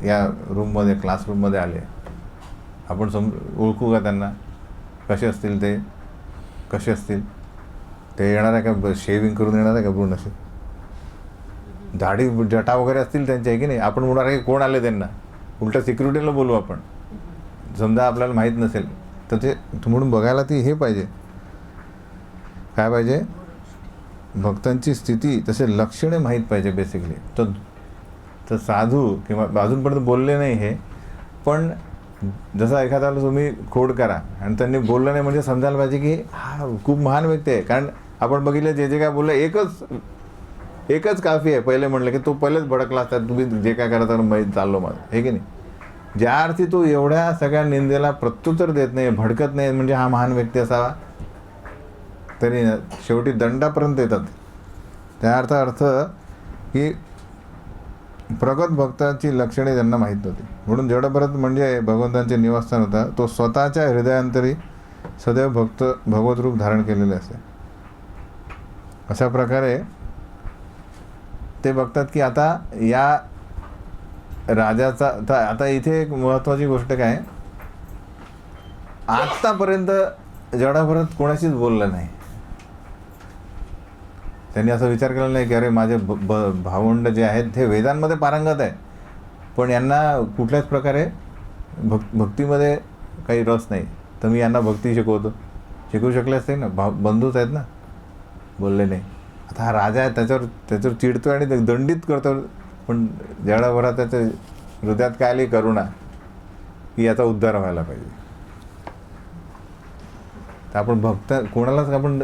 या रूममध्ये क्लासरूममध्ये आले, आपण ओळखू का त्यांना, कसे असतील ते, कसे असतील ते, येणार आहे का शेविंग करून येणार आहे का पूर्ण असे, दाढी जटा वगैरे असतील त्यांच्या, आहे की नाही. आपण म्हणणार आहे की कोण आले त्यांना, उलटा सिक्युरिटीला बोलू आपण, समजा आपल्याला माहीत नसेल तर ते म्हणून बघायला ती हे पाहिजे, काय पाहिजे, भक्तांची स्थिती तसे लक्षणे माहीत पाहिजे बेसिकली. तर साधू किंवा अजूनपर्यंत बोलले नाही हे, पण जसं एखाद्याला तुम्ही खोड करा आणि त्यांनी बोललं नाही म्हणजे समजायला पाहिजे की हा खूप महान व्यक्ती आहे. कारण आपण बघितलं जे काय बोललं एकच काफी आहे. पहिले म्हणलं की तो पहिलेच भडकला असता, तुम्ही जे काय करा तर माहीत चाललो माझं, हे की नाही. ज्या अर्थी तो एवढ्या सगळ्या निंदेला प्रत्युत्तर देत नाही, भडकत नाही, म्हणजे हा महान व्यक्ती असावा. तरी शेवटी दंडापर्यंत येतात. त्या अर्थ की प्रगत भक्ताची लक्षणे त्यांना माहीत नव्हती. म्हणून जडभरत म्हणजे भगवंतांचे निवासस्थान होता. तो स्वतःच्या हृदयांतरी सदैव भगवत रूप धारण केलेले असते. अशा प्रकारे ते बघतात की आता या राजाचा, आता इथे एक महत्त्वाची गोष्ट काय, आत्तापर्यंत जडभरत कोणाशीच बोललं नाही. त्यांनी असा विचार केला नाही की अरे माझे भावंड जे आहेत ते वेदांमध्ये पारंगत आहे, पण यांना कुठल्याच प्रकारे भक्तीमध्ये काही रस नाही, तर मी यांना भक्ती शिकवू शकले असते ना, बंधूच आहेत ना. बोलले नाही. आता हा राजा आहे, त्याच्यावर चिडतो आणि दंडित करतो, पण जडभरात त्याच्या हृदयात काय आली करुणा की याचा उद्धार व्हायला पाहिजे. तर आपण भक्त कोणालाच आपण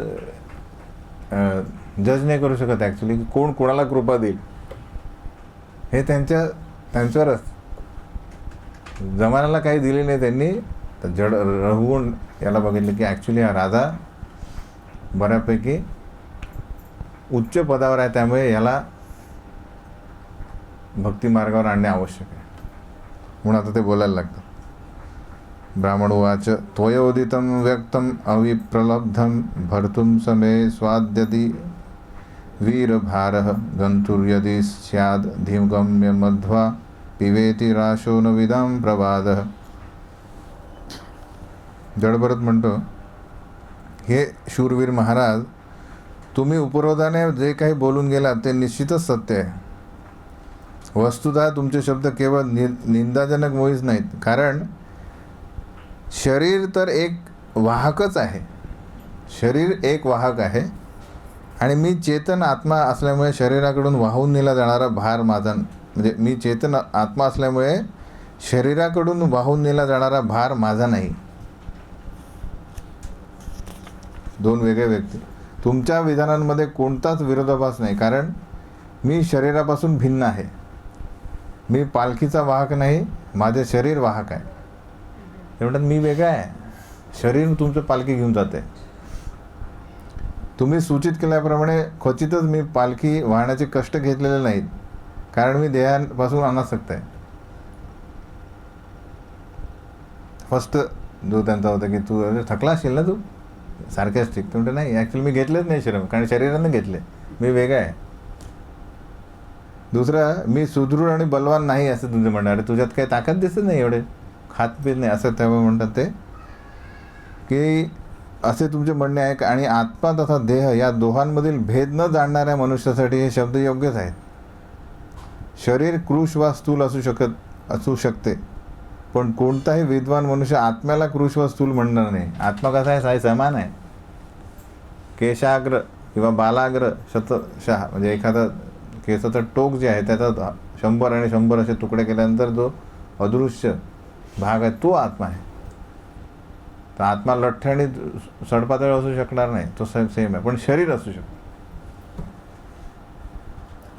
जज नाही करू शकत ॲक्च्युली की कोण कोणाला कृपा देईल. हे त्यांच्यावरच. जमान्याला काही दिले नाही त्यांनी, तर जड रघुगुण याला बघितलं की ॲक्च्युली हा राजा बऱ्यापैकी उच्च पदावर आहे, त्यामुळे याला भक्ती मार्गावर आणणे आवश्यक आहे. म्हणून आता ते बोलायला लागतं. ब्राह्मण उवाच त्वयोदितं व्यक्तम अविप्रलब्धं भर्तुं समे स्वाद्यति वीरभारः गन्तुर्यदि स्याद् धीमगम्य मध्वा पिबेति राशो न विदां प्रवादः. जडभरत म्हणतो, हे शूरवीर महाराज, तुम्ही उपरोधाने जे काही बोलून गेलात ते निश्चितच सत्य आहे. वस्तुतः तुमचे शब्द केवळ निंदाजनक मुळीच नाहीत, कारण शरीर तर एक वाहकच आहे. शरीर एक वाहक आहे आणि मी चेतन आत्मा असल्यामुळे शरीराकडून वाहून नेला जाणारा भार माझा, म्हणजे मी चेतन आत्मा असल्यामुळे शरीराकडून वाहून नेला जाणारा भार माझा नाही. दोन वेगळे व्यक्ती. तुमच्या विधानांमध्ये कोणताच विरोधाभास नाही, कारण मी शरीरापासून भिन्न आहे. मी पालखीचा वाहक नाही, माझे शरीर वाहक आहे. ते म्हणतात मी वेगळा आहे, शरीर तुमचं पालखी घेऊन जाते. तुम्ही सूचित केल्याप्रमाणे क्वचितच मी पालखी वाहण्याचे कष्ट घेतलेले नाहीत, कारण मी देहापासून अनासक्त आहे. फर्स्ट जो त्यांचा होता की तू थकला असेल ना, तू सारख्याच ठीक. म्हणतो नाही, ॲक्च्युली मी घेतलेच नाही शरीर, कारण शरीरानं घेतले, मी वेगळा आहे. दुसरं, मी सुदृढ आणि बलवान नाही असं तुमचं म्हणणं. अरे तुझ्यात काही ताकद दिसत नाही, एवढे खात पीत नाही असं तेव्हा म्हणतात ते की असे तुमचे म्हणणे आहे. आणि आत्मा तथा देह या दोहांमधील भेद न जाणणाऱ्या मनुष्यासाठी हे शब्द योग्यच आहेत. शरीर कृश वा स्थूल असू शकते, पण कोणताही विद्वान मनुष्य आत्म्याला कृश वा स्थूल म्हणणार नाही. आत्मा कसा आहे, समान आहे. केशाग्र किंवा बालाग्र शतशः, म्हणजे एखादा केसाचं टोक जे आहे त्याचा 100 आणि 100 असे तुकडे केल्यानंतर जो अदृश्य भाग आहे तो आत्मा आहे. तर आत्मा लठ्ठ आणि सडपातळ असू शकणार नाही, तो सेम आहे. पण शरीर असू शकतो.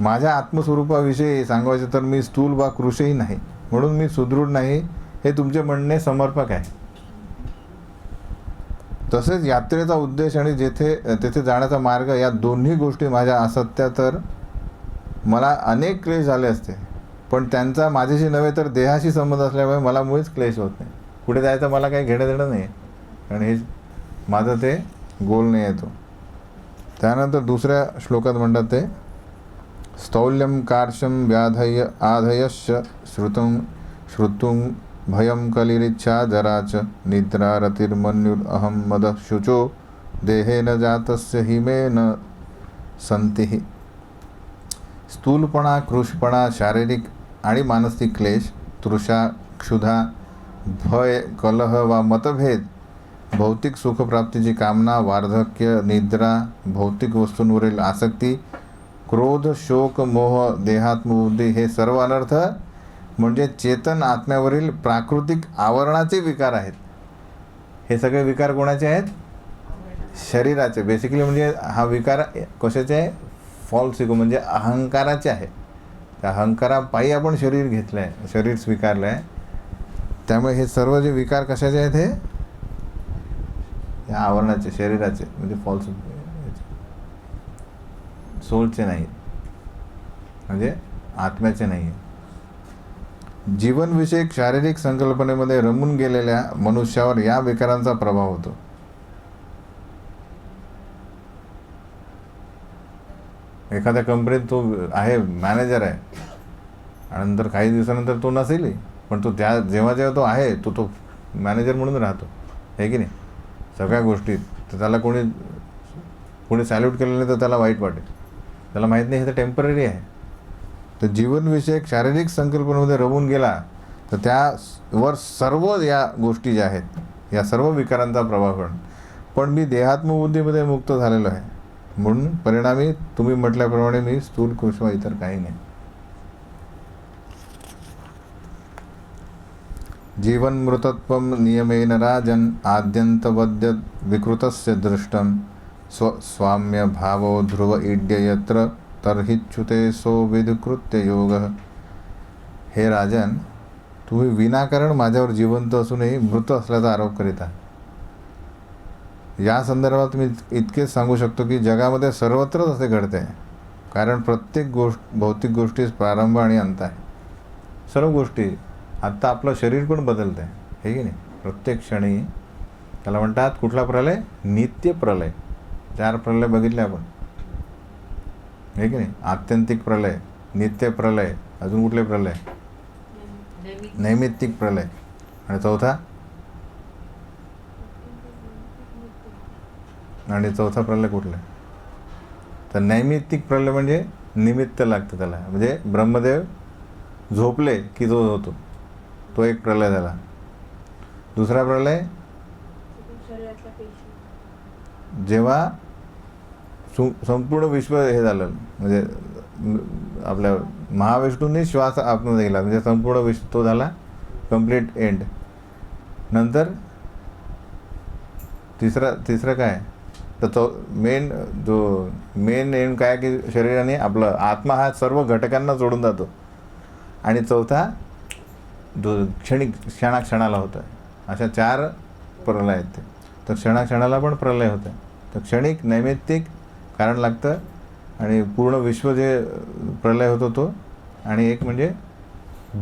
माझ्या आत्मस्वरूपाविषयी सांगायचे तर मी स्थूल वा कृशही नाही, म्हणून मी सुदृढ नाही, हे तुमचे म्हणणे समर्पक आहे. तसेच यात्रेचा उद्देश आणि तेथे जाण्याचा मार्ग या दोन्ही गोष्टी माझ्या असत्या तर मला अनेक क्लेश झाले असते, पण त्यांचा माझ्याशी नव्हे तर देहाशी संबंध असल्यामुळे मला मुळीच क्लेश होत नाही. पुढे जायचं मला काही घेणं देणं नाही, कारण हे माझं ते गोल नाही येतो. त्यानंतर दुसऱ्या श्लोकात म्हणतात ते स्थौल्यम कार्शम व्याधय आधयश्च श्रुतुं भयं कलिरिच्छा जराच निद्रा रतिर्मन्युर अहम मद शुचो देहेन जातस्य हिमेन संतिः. स्थूलपणा, कृशपणा, शारीरिक आणि मानसिक क्लेश, तृषा, क्षुधा, भय, कलह वा मतभेद, भौतिक सुखप्राप्तीची कामना, वार्धक्य, निद्रा, भौतिक वस्तूंवरील आसक्ती, क्रोध, शोक, मोह, देहात्मबुद्धी हे सर्व अनर्थ म्हणजे चेतन आत्म्यावरील प्राकृतिक आवरणाचे विकार आहेत. हे सगळे विकार कोणाचे आहेत? शरीराचे. बेसिकली म्हणजे हा विकार कशाचे आहे? फॉल्स इगो, म्हणजे अहंकाराचे आहे. त्या अहंकारापायी आपण शरीर घेतलं आहे, शरीर स्वीकारलं आहे. त्यामुळे हे सर्व जे विकार कशाचे आहेत? हे या आवरणाचे, शरीराचे, म्हणजे फॉल्स सोलचे नाही, म्हणजे आत्म्याचे नाही. जीवनविषयक शारीरिक संकल्पनेमध्ये रमून गेलेल्या मनुष्यावर या विकारांचा प्रभाव होतो. एखाद्या कंपनीत तो आहे, मॅनेजर आहे, आणि नंतर काही दिवसानंतर तो नसेल, पण तो जेव्हा तो आहे तो मॅनेजर म्हणून राहतो, आहे की नाही, सगळ्या गोष्टीत. तर त्याला कोणी सॅल्यूट केलं नाही तर त्याला वाईट वाटेल, त्याला माहीत नाही हे तर टेम्पररी आहे. तर जीवनविषयक शारीरिक संकल्पनेमध्ये रमून गेला तर त्यावर सर्व या गोष्टी ज्या आहेत, या सर्व विकारांचा प्रभाव पडतो. पण मी देहात्मबुद्धीमध्ये मुक्त झालेलो आहे, म्हणून परिणामी तुम्ही म्हटल्याप्रमाणे मी स्थूल, कृष्ण इतर काही नाही. जीवन मृतत्वं नियमेन राजन आद्यंतवद्य विकृतस्य दृष्टं स्वाम्य भावो ध्रुव इड्य यत्र तर्हिच्युते सो विधकृत्य योग. हे राजन, तुम्ही विनाकारण माझ्यावर जिवंत असूनही मृत असल्याचा आरोप करीत आहात. या संदर्भात मी इतकेच सांगू शकतो की जगामध्ये सर्वत्रच असे घडते आहे. कारण प्रत्येक भौतिक गोष्टीस प्रारंभ आणि अंत आहे. सर्व गोष्टी, आत्ता आपलं शरीर पण बदलतं आहे, हे की नाही. प्रत्येक क्षणी त्याला म्हणतात कुठला प्रलय? नित्य प्रलय. 4 प्रलय बघितले आपण, हे की नाही. आत्यंतिक प्रलय, नित्य प्रलय, अजून कुठले प्रलय? नैमित्तिक प्रलय. आणि चौथा प्रलय कुठला? तर नैमित्तिक प्रलय म्हणजे निमित्त लागतं त्याला. म्हणजे ब्रह्मदेव झोपले की जो होतो, तो एक प्रलय झाला. दुसरा प्रलय जेव्हा संपूर्ण विश्व हे झालं, म्हणजे आपल्या महाविष्णूंनी श्वास आतमध्ये गेला, म्हणजे संपूर्ण विश्व तो झाला कंप्लीट एंड. नंतर तिसरं काय? तर मेन एंड काय की शरीराने आपलं आत्मा हा सर्व घटकांना जोडून जातो. आणि चौथा जो क्षणाला होतं. अशा 4 प्रलय आहेत ते. तर क्षणाला पण प्रलय होतं. तर क्षणिक, नैमित्तिक कारण लागतं, आणि पूर्ण विश्व जे प्रलय होतो तो, आणि एक म्हणजे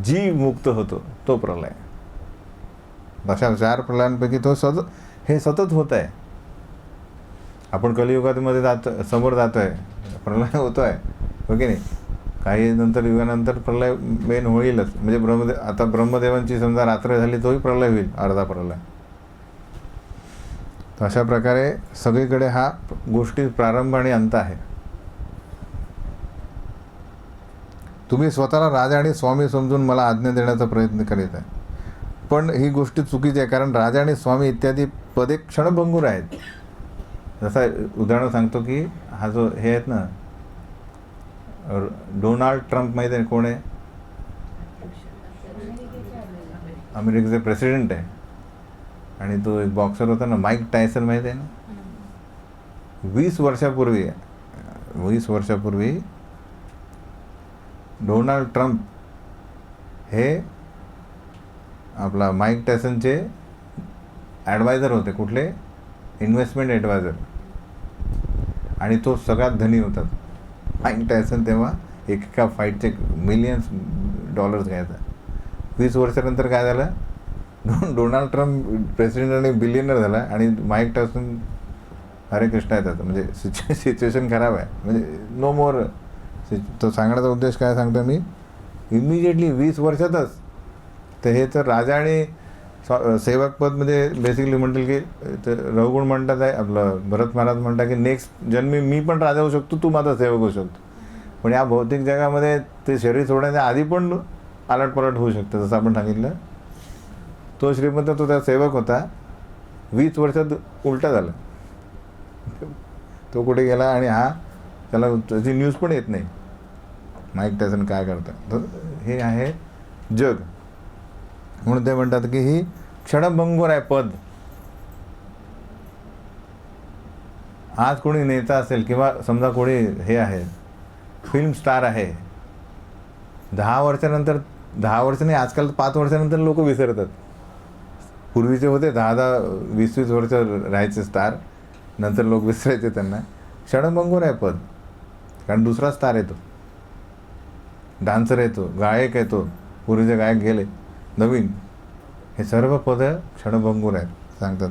जीव मुक्त होतो तो प्रलय. अशा 4 प्रलयांपैकी तो हे सतत होत आहे. आपण कलियुगामध्ये समोर जातो आहे, प्रलय होतो आहे, हो की नाही. काही नंतर युगानंतर प्रलय मेन होईलच. म्हणजे आता ब्रह्मदेवांची समजा रात्र झाली तोही प्रलय होईल, अर्धा प्रलय. तर अशा प्रकारे सगळीकडे हा गोष्टी प्रारंभ आणि अंत आहे. तुम्ही स्वतःला राजा आणि स्वामी समजून मला आज्ञा देण्याचा प्रयत्न करीत आहे, पण ही गोष्ट चुकीची आहे. कारण राजा आणि स्वामी इत्यादी पदे क्षणभंगूर आहेत. जसं उदाहरण सांगतो की हा जो हे आहेत ना, डोनाल्ड ट्रम्प माहीत आहे कोण आहे? अमेरिकेचे प्रेसिडेंट आहे. आणि तो एक बॉक्सर होता ना, माईक टायसन, माहीत आहे ना. 20 वर्षापूर्वी डोनाल्ड ट्रम्प हे आपला माईक टायसनचे ॲडवायझर होते. कुठले? Investment adviser. आणि तो सगळ्यात धनी होता माईक टायसन. तेव्हा एका फाईटचे $मिलियन्स घ्यायचा. 20 वर्षानंतर काय झालं? डोनाल्ड ट्रम्प प्रेसिडेंट आणि बिलियनर झाला, आणि माईक टायसन हरे कृष्णा येतात. म्हणजे सिच्युएशन खराब आहे. म्हणजे नो मोर. तो सांगण्याचा उद्देश काय सांगतो मी, इमिजिएटली 20 वर्षातच. तर हे तर राजा आणि सेवक पद म्हणजे बेसिकली म्हणतील की रघुगुण म्हणतात आहे आपलं भरत महाराज म्हणतात की नेक्स्ट जन्मी मी पण राजा होऊ शकतो, तू माझा सेवक होऊ शकतो. पण या भौतिक जगामध्ये ते शरीर सोडण्याच्या आधी पण आलटपलट होऊ शकतं. जसं आपण सांगितलं, तो श्रीमंत, तो त्या सेवक होता, 20 वर्षात उलटा झाला. तो कुठे गेला, आणि त्याला त्याची न्यूज पण येत नाही, माईक टायसन काय करतं. तर हे आहे जग. म्हणून ते म्हणतात की ही क्षणभंगूर आहे पद. आज कोणी नेता असेल किंवा समजा कोणी हे आहे फिल्म स्टार आहे, 10 वर्षानंतर, 10 वर्ष नाही, आजकाल 5 वर्षानंतर लोक विसरतात. पूर्वीचे होते 10-10, 20-20 वर्ष राहायचे स्टार, नंतर लोक विसरायचे त्यांना. क्षणभंगूर आहे पद. कारण दुसरा स्टार येतो, डान्सर येतो, गायक येतो, पूर्वीचे गायक गेले, नवीन. हे सर्व पदं क्षणभंगूर आहेत सांगतात.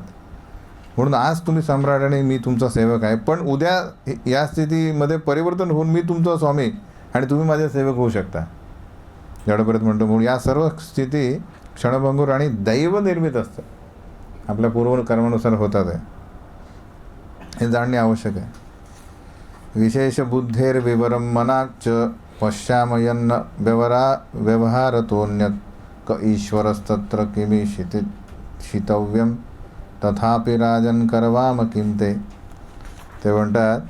म्हणून आज तुम्ही सम्राट आणि मी तुमचा सेवक आहे, पण उद्या या स्थितीमध्ये परिवर्तन होऊन मी तुमचा स्वामी आणि तुम्ही माझे सेवक होऊ शकता. जडभरत म्हणतो. म्हणून या सर्व स्थिती क्षणभंगूर आणि दैवनिर्मित असतं, आपल्या पूर्व कर्मानुसार होतात आहे, हे जाणणे आवश्यक आहे. विशेष बुद्धेर विवरम मनाच पश्यामयन्न व्यवहारतोन्यत क ईश्वरस्तत्र किमी शितव्यम तथापि राजन करवाम किमते. ते म्हणतात,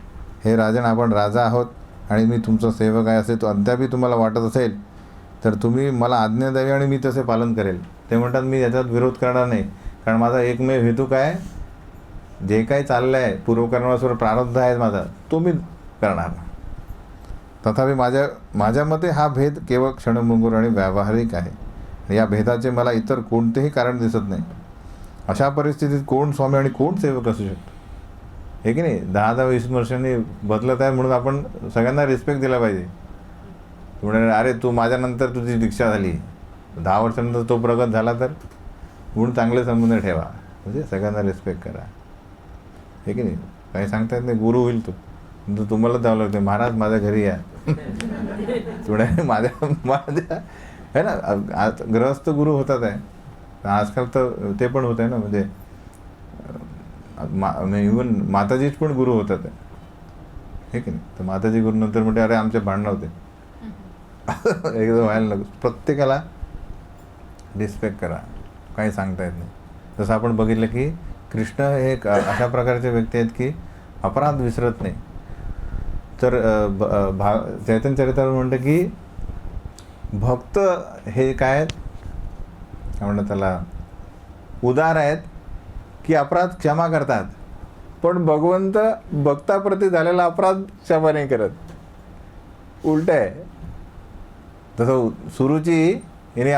हे राजन, आपण राजा आहोत आणि मी तुमचा सेवक आहे असे तो अद्यापही तुम्हाला वाटत असेल तर तुम्ही मला आज्ञा द्यावी आणि मी तसे पालन करेल. ते म्हणतात, मी याच्यात विरोध करणार नाही, कारण माझा एकमेव हेतू काय? जे काही चाललं आहे पूर्वकर्मासुर प्रारब्ध आहे माझा तो मी करणार. तथापि माझ्या मते हा भेद केवळ क्षणभंगूर आणि व्यावहारिक आहे. या भेदाचे मला इतर कोणतेही कारण दिसत नाही. अशा परिस्थितीत कोण स्वामी आणि कोण सेवक असू शकतो, हे की नाही. 10-20 वर्षांनी बदलत आहे म्हणून आपण सगळ्यांना रिस्पेक्ट दिला पाहिजे. तू म्हणाले अरे तू माझ्यानंतर तुझी दीक्षा झाली, 10 वर्षानंतर तो प्रगत झाला तर गुण चांगले संबंध ठेवा, म्हणजे सगळ्यांना रिस्पेक्ट करा, हे की नाही. काही सांगता येत नाही, गुरु होईल तो, तुम्हाला जावं लागते, महाराज माझ्या घरी या थोड्या माझ्या है ना. गृहस्थ गुरु होतात आहे आजकाल, तर ते पण होत आहे ना. म्हणजे इवन माताजीच पण गुरु होतात आहे, हे की नाही. तर माताजी गुरु नंतर म्हणते अरे आमचे भांडणं होते एकदम व्हायला नको. प्रत्येकाला रिस्पेक्ट करा, काही सांगता येत नाही. जसं आपण बघितलं की कृष्ण हे एक अशा प्रकारचे व्यक्ती आहेत की अपराध विसरत नाही. तर चैतन्य चरित्रावर म्हणतं की भक्त हे काय आहेत, काय म्हणतात त्याला, उदार आहेत की अपराध क्षमा करतात, पण भगवंत भक्ताप्रती झालेला अपराध क्षमा नाही करत, उलट आहे. तसं सुरुची याने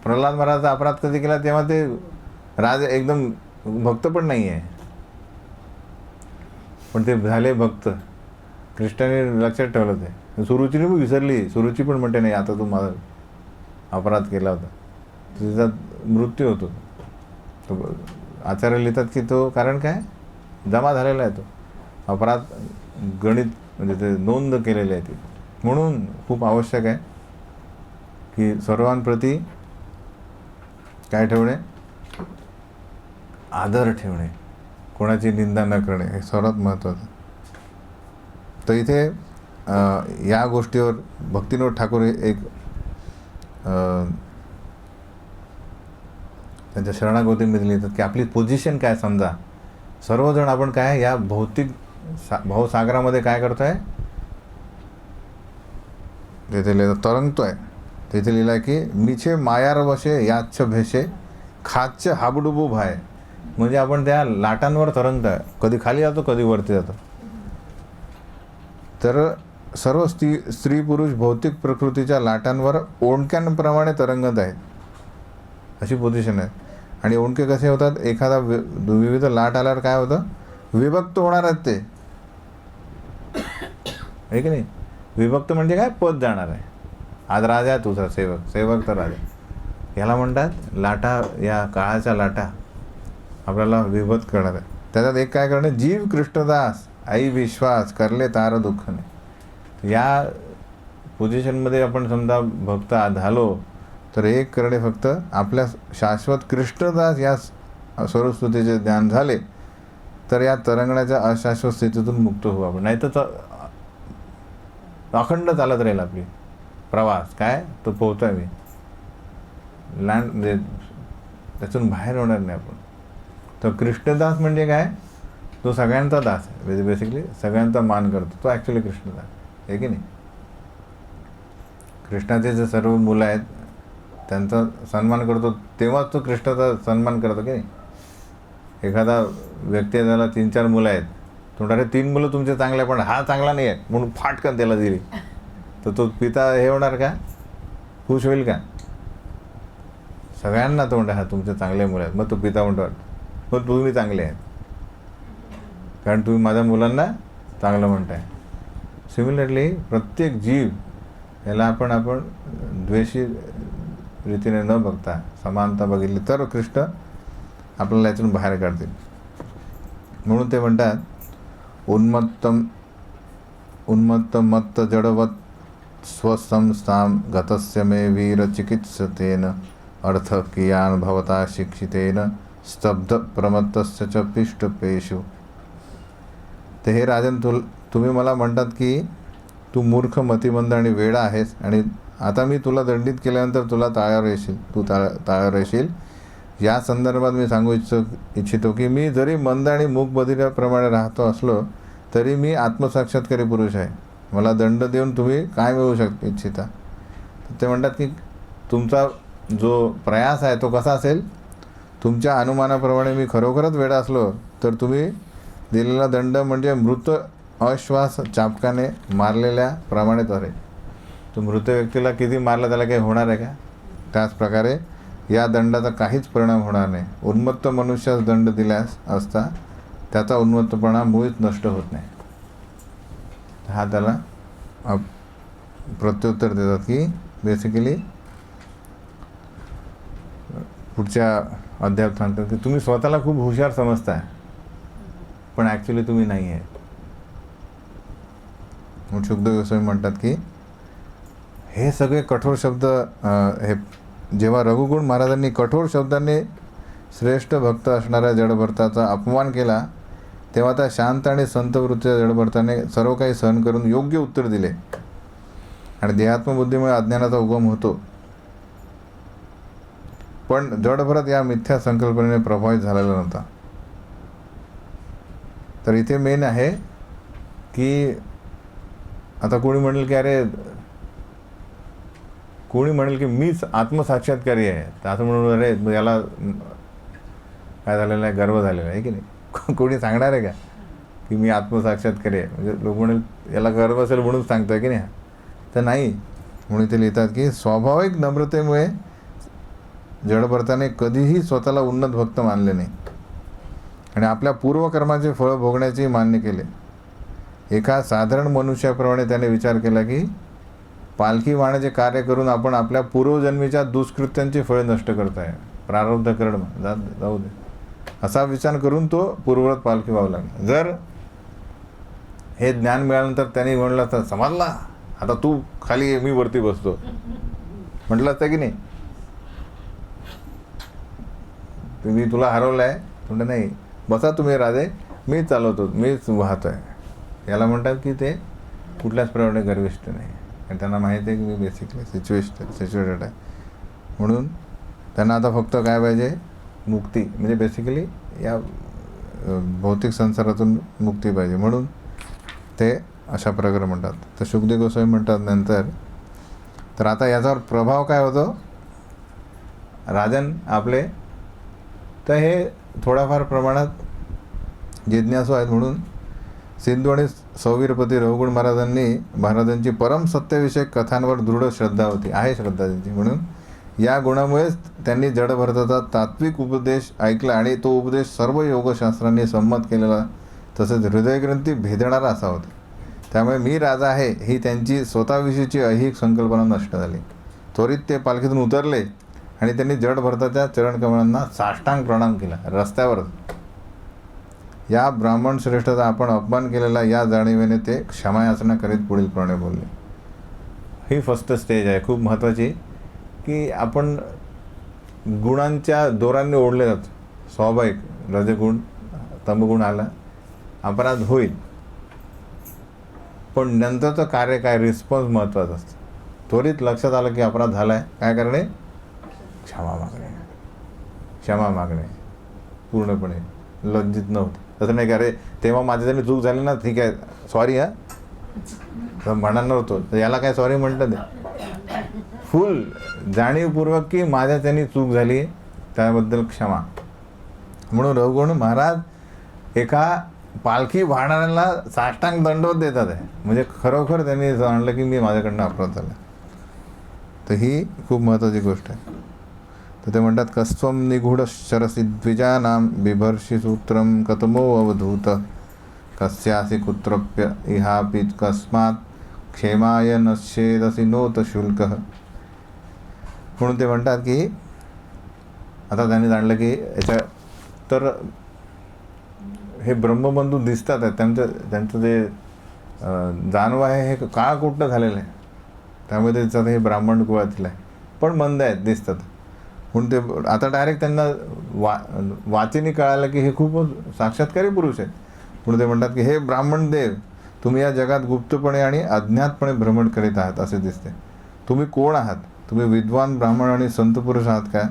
प्रल्हाद महाराजचा अपराध कधी केला तेव्हा ते राज एकदम भक्त पण नाही आहे, पण ते झाले भक्त. कृष्णाने लक्षात ठेवलं ते. सुरुचीने मी विसरली, सुरुची पण म्हणते नाही आता तू माझा अपराध केला होता, तिचा मृत्यू होतो. तो आचार्य लिहितात की तो कारण काय, जमा झालेला आहे तो अपराध, गणित म्हणजे ते नोंद केलेली आहे ती. म्हणून खूप आवश्यक आहे की सर्वांप्रती काय ठेवणे, आदर ठेवणे, कोणाची निंदा न करणे, हे सर्वात महत्त्वाचं. तर इथे या गोष्टीवर भक्तिविनोद ठाकूर एक त्यांच्या शरणागतीमध्ये लिहितात की आपली पोझिशन काय. समजा सर्वजण आपण काय या भौतिक भावसागरामध्ये काय करतो आहे, तिथे लिहिलं तरंगतो आहे. तिथे लिहिलं आहे की मीछे मायार वशे याच्छ भेषे खाच्छ हाबडुबू भाय. म्हणजे आपण त्या लाटांवर तरंगत आहे, कधी खाली जातो कधी वरती जातो. तर सर्व स्त्री पुरुष भौतिक प्रकृतीच्या लाटांवर ओंडक्यांप्रमाणे तरंगत आहेत, अशी पोझिशन आहे. आणि ओंडके कसे होतात, एखादा विविध लाट आल्यावर काय होतं, विभक्त होणार आहेत ते, आहे की नाही. विभक्त म्हणजे काय, पद जाणार आहे. आज राजा आहे तुझा सेवक, सेवक तर राजा. याला म्हणतात लाटा, या काळाच्या लाटा आपल्याला विभक्त करणार आहे. त्याच्यात एक काय करणे, जीव कृष्णदास आई विश्वास करले तार दुःखने. या पोझिशनमध्ये आपण समजा भक्त झालो तर एक करणे फक्त आपल्या शाश्वत कृष्णदास या स्वरूपस्तुतीचे ज्ञान झाले तर या तरंगण्याच्या अशाश्वत स्थितीतून मुक्त होऊ आपण. नाही तर अखंड चालत राहील आपली प्रवास, काय तो पोहतोय मी लँड, म्हणजे त्यातून बाहेर होणार नाही आपण. तर कृष्णदास म्हणजे काय, तो सगळ्यांचा दास आहे, बेसिकली सगळ्यांचा मान करतो तो ॲक्च्युली कृष्णदास आहे की नाही. कृष्णाचे जे सर्व मुलं आहेत त्यांचा सन्मान करतो तेव्हाच तो कृष्णाचा सन्मान करतो की नाही. एखादा व्यक्ती त्याला 3-4 मुलं आहेत, थोडारे 3 मुलं तुमचे चांगले पण हा चांगला नाही आहे म्हणून फाटकन त्याला दिली, तर तो पिता हे होणार का, खुश होईल का. सगळ्यांना तो म्हणतो हा तुमचे चांगले मुलं आहेत, मग तो पिता म्हणतो मग तुम्ही चांगले आहेत कारण तुम्ही माझ्या मुलांना चांगलं म्हणताय. सिमिलरली प्रत्येक जीव याला आपण द्वेषी रीतीने न बघता समानता बघितली तर कृष्ण आपल्याला यातून बाहेर काढतील. म्हणून ते म्हणतात उन्मत्त मत्त जडवत स्वसंस्थां गतस्य मे वीर चिकित्सतेन अर्थ कियान भवता शिक्षितेन स्तब्ध प्रमत्तस्य च पिष्टपेषु. ते हे राजन, तुम्ही मला म्हणतात की तू मूर्ख, मतिमंद आणि वेडा आहेस आणि आता मी तुला दंडित केल्यानंतर तुला ताळ्यावर येशील. या संदर्भात मी सांगू इच्छितो की मी जरी मंद आणि मूक बधिराप्रमाणे राहतो असलो तरी मी आत्मसाक्षात्कारी पुरुष आहे. मला दंड देऊन तुम्ही काय मिळवू इच्छिता. ते म्हणतात की तुमचा जो प्रयास आहे तो कसा असेल, तुमच्या अनुमानाप्रमाणे मी खरोखरच वेडा असलो तर तुम्ही दिलेला दंड म्हणजे मृत अश्वास चाबकाने मारलेल्या प्रमाणेच आहे. तो मृत व्यक्तीला किती मारला त्याला काही होणार आहे का? त्याचप्रकारे या दंडाचा काहीच परिणाम होणार नाही. उन्मत्त मनुष्यास दंड दिल्यास असता त्याचा उन्मत्तपणा मुळीच नष्ट होत नाही. हा त्याला प्रत्युत्तर देतात की बेसिकली पुढच्या अध्यायात सांगतात की तुम्ही स्वतःला खूप हुशार समजताय, पण ॲक्च्युली तुम्ही नाही आहे. म्हणून शुकदेव गोस्वामी म्हणतात की हे सगळे कठोर शब्द हे जेव्हा रघुगुण महाराजांनी कठोर शब्दांनी श्रेष्ठ भक्त असणाऱ्या जडभरताचा अपमान केला, तेव्हा त्या शांत आणि संत वृत्तीच्या जडभरताने सर्व काही सहन करून योग्य उत्तर दिले आणि देहात्मबुद्धीमुळे अज्ञानाचा उगम होतो. पण जडभरत या मिथ्या संकल्पनेने प्रभावित झालेला नव्हता. तर इथे मेन आहे की आता कोणी म्हणेल की अरे कोणी म्हणेल की मीच आत्मसाक्षात्कारी आहे, तर असं म्हणून अरे याला काय झालेलं आहे, गर्व झालेला आहे की नाही. कोणी सांगणार आहे का की मी आत्मसाक्षात्कारी आहे? म्हणजे लोक म्हणेल याला गर्व असेल म्हणून सांगतोय की नाही, तर नाही. म्हणून ते लिहितात की स्वाभाविक नम्रतेमुळे जडभरताने कधीही स्वतःला उन्नत भक्त मानले नाही आणि आपल्या पूर्वकर्माचे फळ भोगण्याचे मान्य केले. एका साधारण मनुष्याप्रमाणे त्याने विचार केला की पालखी वाहण्याचे कार्य करून आपण आपल्या पूर्वजन्मीच्या दुष्कृत्यांची फळे नष्ट करताय, प्रारब्ध कर्म जाऊ दे, असा विचार करून तो पूर्ववत पालखी वाहू लागला. जर हे ज्ञान मिळाल्यानंतर त्यांनी म्हणलं तर समजला आता तू खाली ये, मी वरती बसतो म्हटलं असतं की नाही. मी तुला हरवलं आहे म्हणलं नाही, बसा तुम्ही राजे, मी चालवतो, मीच वाहतो आहे. याला म्हणतात की ते कुठल्याच प्रकारे गर्विष्ठ नाही आणि त्यांना माहिती आहे की मी बेसिकली सिच्युएटेड आहे. म्हणून त्यांना आता फक्त काय पाहिजे, मुक्ती, म्हणजे बेसिकली या भौतिक संसारातून मुक्ती पाहिजे. म्हणून ते अशा प्रकारे म्हणतात. तर शुकदेव गोस्वामी म्हणतात नंतर, तर आता याच्यावर प्रभाव काय होतो राजन आपले, तर हे थोड्याफार प्रमाणात जिज्ञासू आहेत. म्हणून सिंधू आणि सौवीरपती रघुगुण महाराजांची परम सत्यविषयक कथांवर दृढ श्रद्धा होती, आहे श्रद्धा त्यांची. म्हणून या गुणामुळेच त्यांनी जडभरताचा तात्विक उपदेश ऐकला आणि तो उपदेश सर्व योगशास्त्रांनी संमत केलेला तसेच हृदयग्रंथी भेदणारा असा होता. त्यामुळे मी राजा आहे ही त्यांची स्वतःविषयीची ऐहिक संकल्पना नष्ट झाली. त्वरित ते पालखीतून उतरले आणि त्यांनी जडभरताच्या चरणकमलांना साष्टांग प्रणाम केला रस्त्यावरच. या ब्राह्मण श्रेष्ठाचा आपण अपमान केलेला या जाणीवेने ते क्षमायाचना करीत पुढील प्रमाणे बोलले. ही फर्स्ट स्टेज आहे खूप महत्त्वाची, की आपण गुणांच्या दोरांनी ओढले जातो. स्वाभाविक रजगुण तमगुण आला, अपराध होईल, पण नंतरचं कार्य काय, रिस्पॉन्स महत्त्वाचा असतं. त्वरित लक्षात आलं की अपराध झाला आहे, काय करणे, क्षमा मागणे पूर्णपणे लज्जित नव्हते. तसं नाही की अरे तेव्हा माझ्याच्याने चूक झाली ना, ठीक आहे सॉरी हां म्हणणार नव्हतो, तर याला काय सॉरी म्हटलं ते फुल जाणीवपूर्वक की माझ्याच्याने चूक झाली, त्याबद्दल क्षमा. म्हणून रघुगुण महाराज एका पालखी वाहणाऱ्याला साष्टांग दंडवत देतात आहे, म्हणजे खरोखर त्यांनी जाणलं की मी माझ्याकडनं अपराध झाला. तर ही खूप महत्त्वाची गोष्ट आहे. तर ते म्हणतात कस्त्वं निगूढ शरसि द्विजानां बिभर्षि सूत्रं कतमो अवधूत कस्यासि कुत्रप्य इहापि कस्मात् क्षेमाय नश्येदसि नोत शुल्कः. म्हणून ते म्हणतात की आता त्यांनी जाणलं की याच्या तर हे ब्रह्मबंधू दिसतात आहे, त्यांचं जे जाणवं आहे हे काळ कुठलं झालेलं आहे, त्यामुळे त्याचं हे ब्राह्मण कुळातील आहे, पण मंद आहेत दिसतात. म्हणून ते आता डायरेक्ट त्यांना वाचीने कळालं की हे खूप साक्षात्कारी पुरुष आहेत. म्हणून ते म्हणतात की हे ब्राह्मण देव, तुम्ही या जगात गुप्तपणे आणि अज्ञातपणे भ्रमण करीत आहात असे दिसते. तुम्ही कोण आहात? तुम्ही विद्वान ब्राह्मण आणि संत पुरुष आहात का?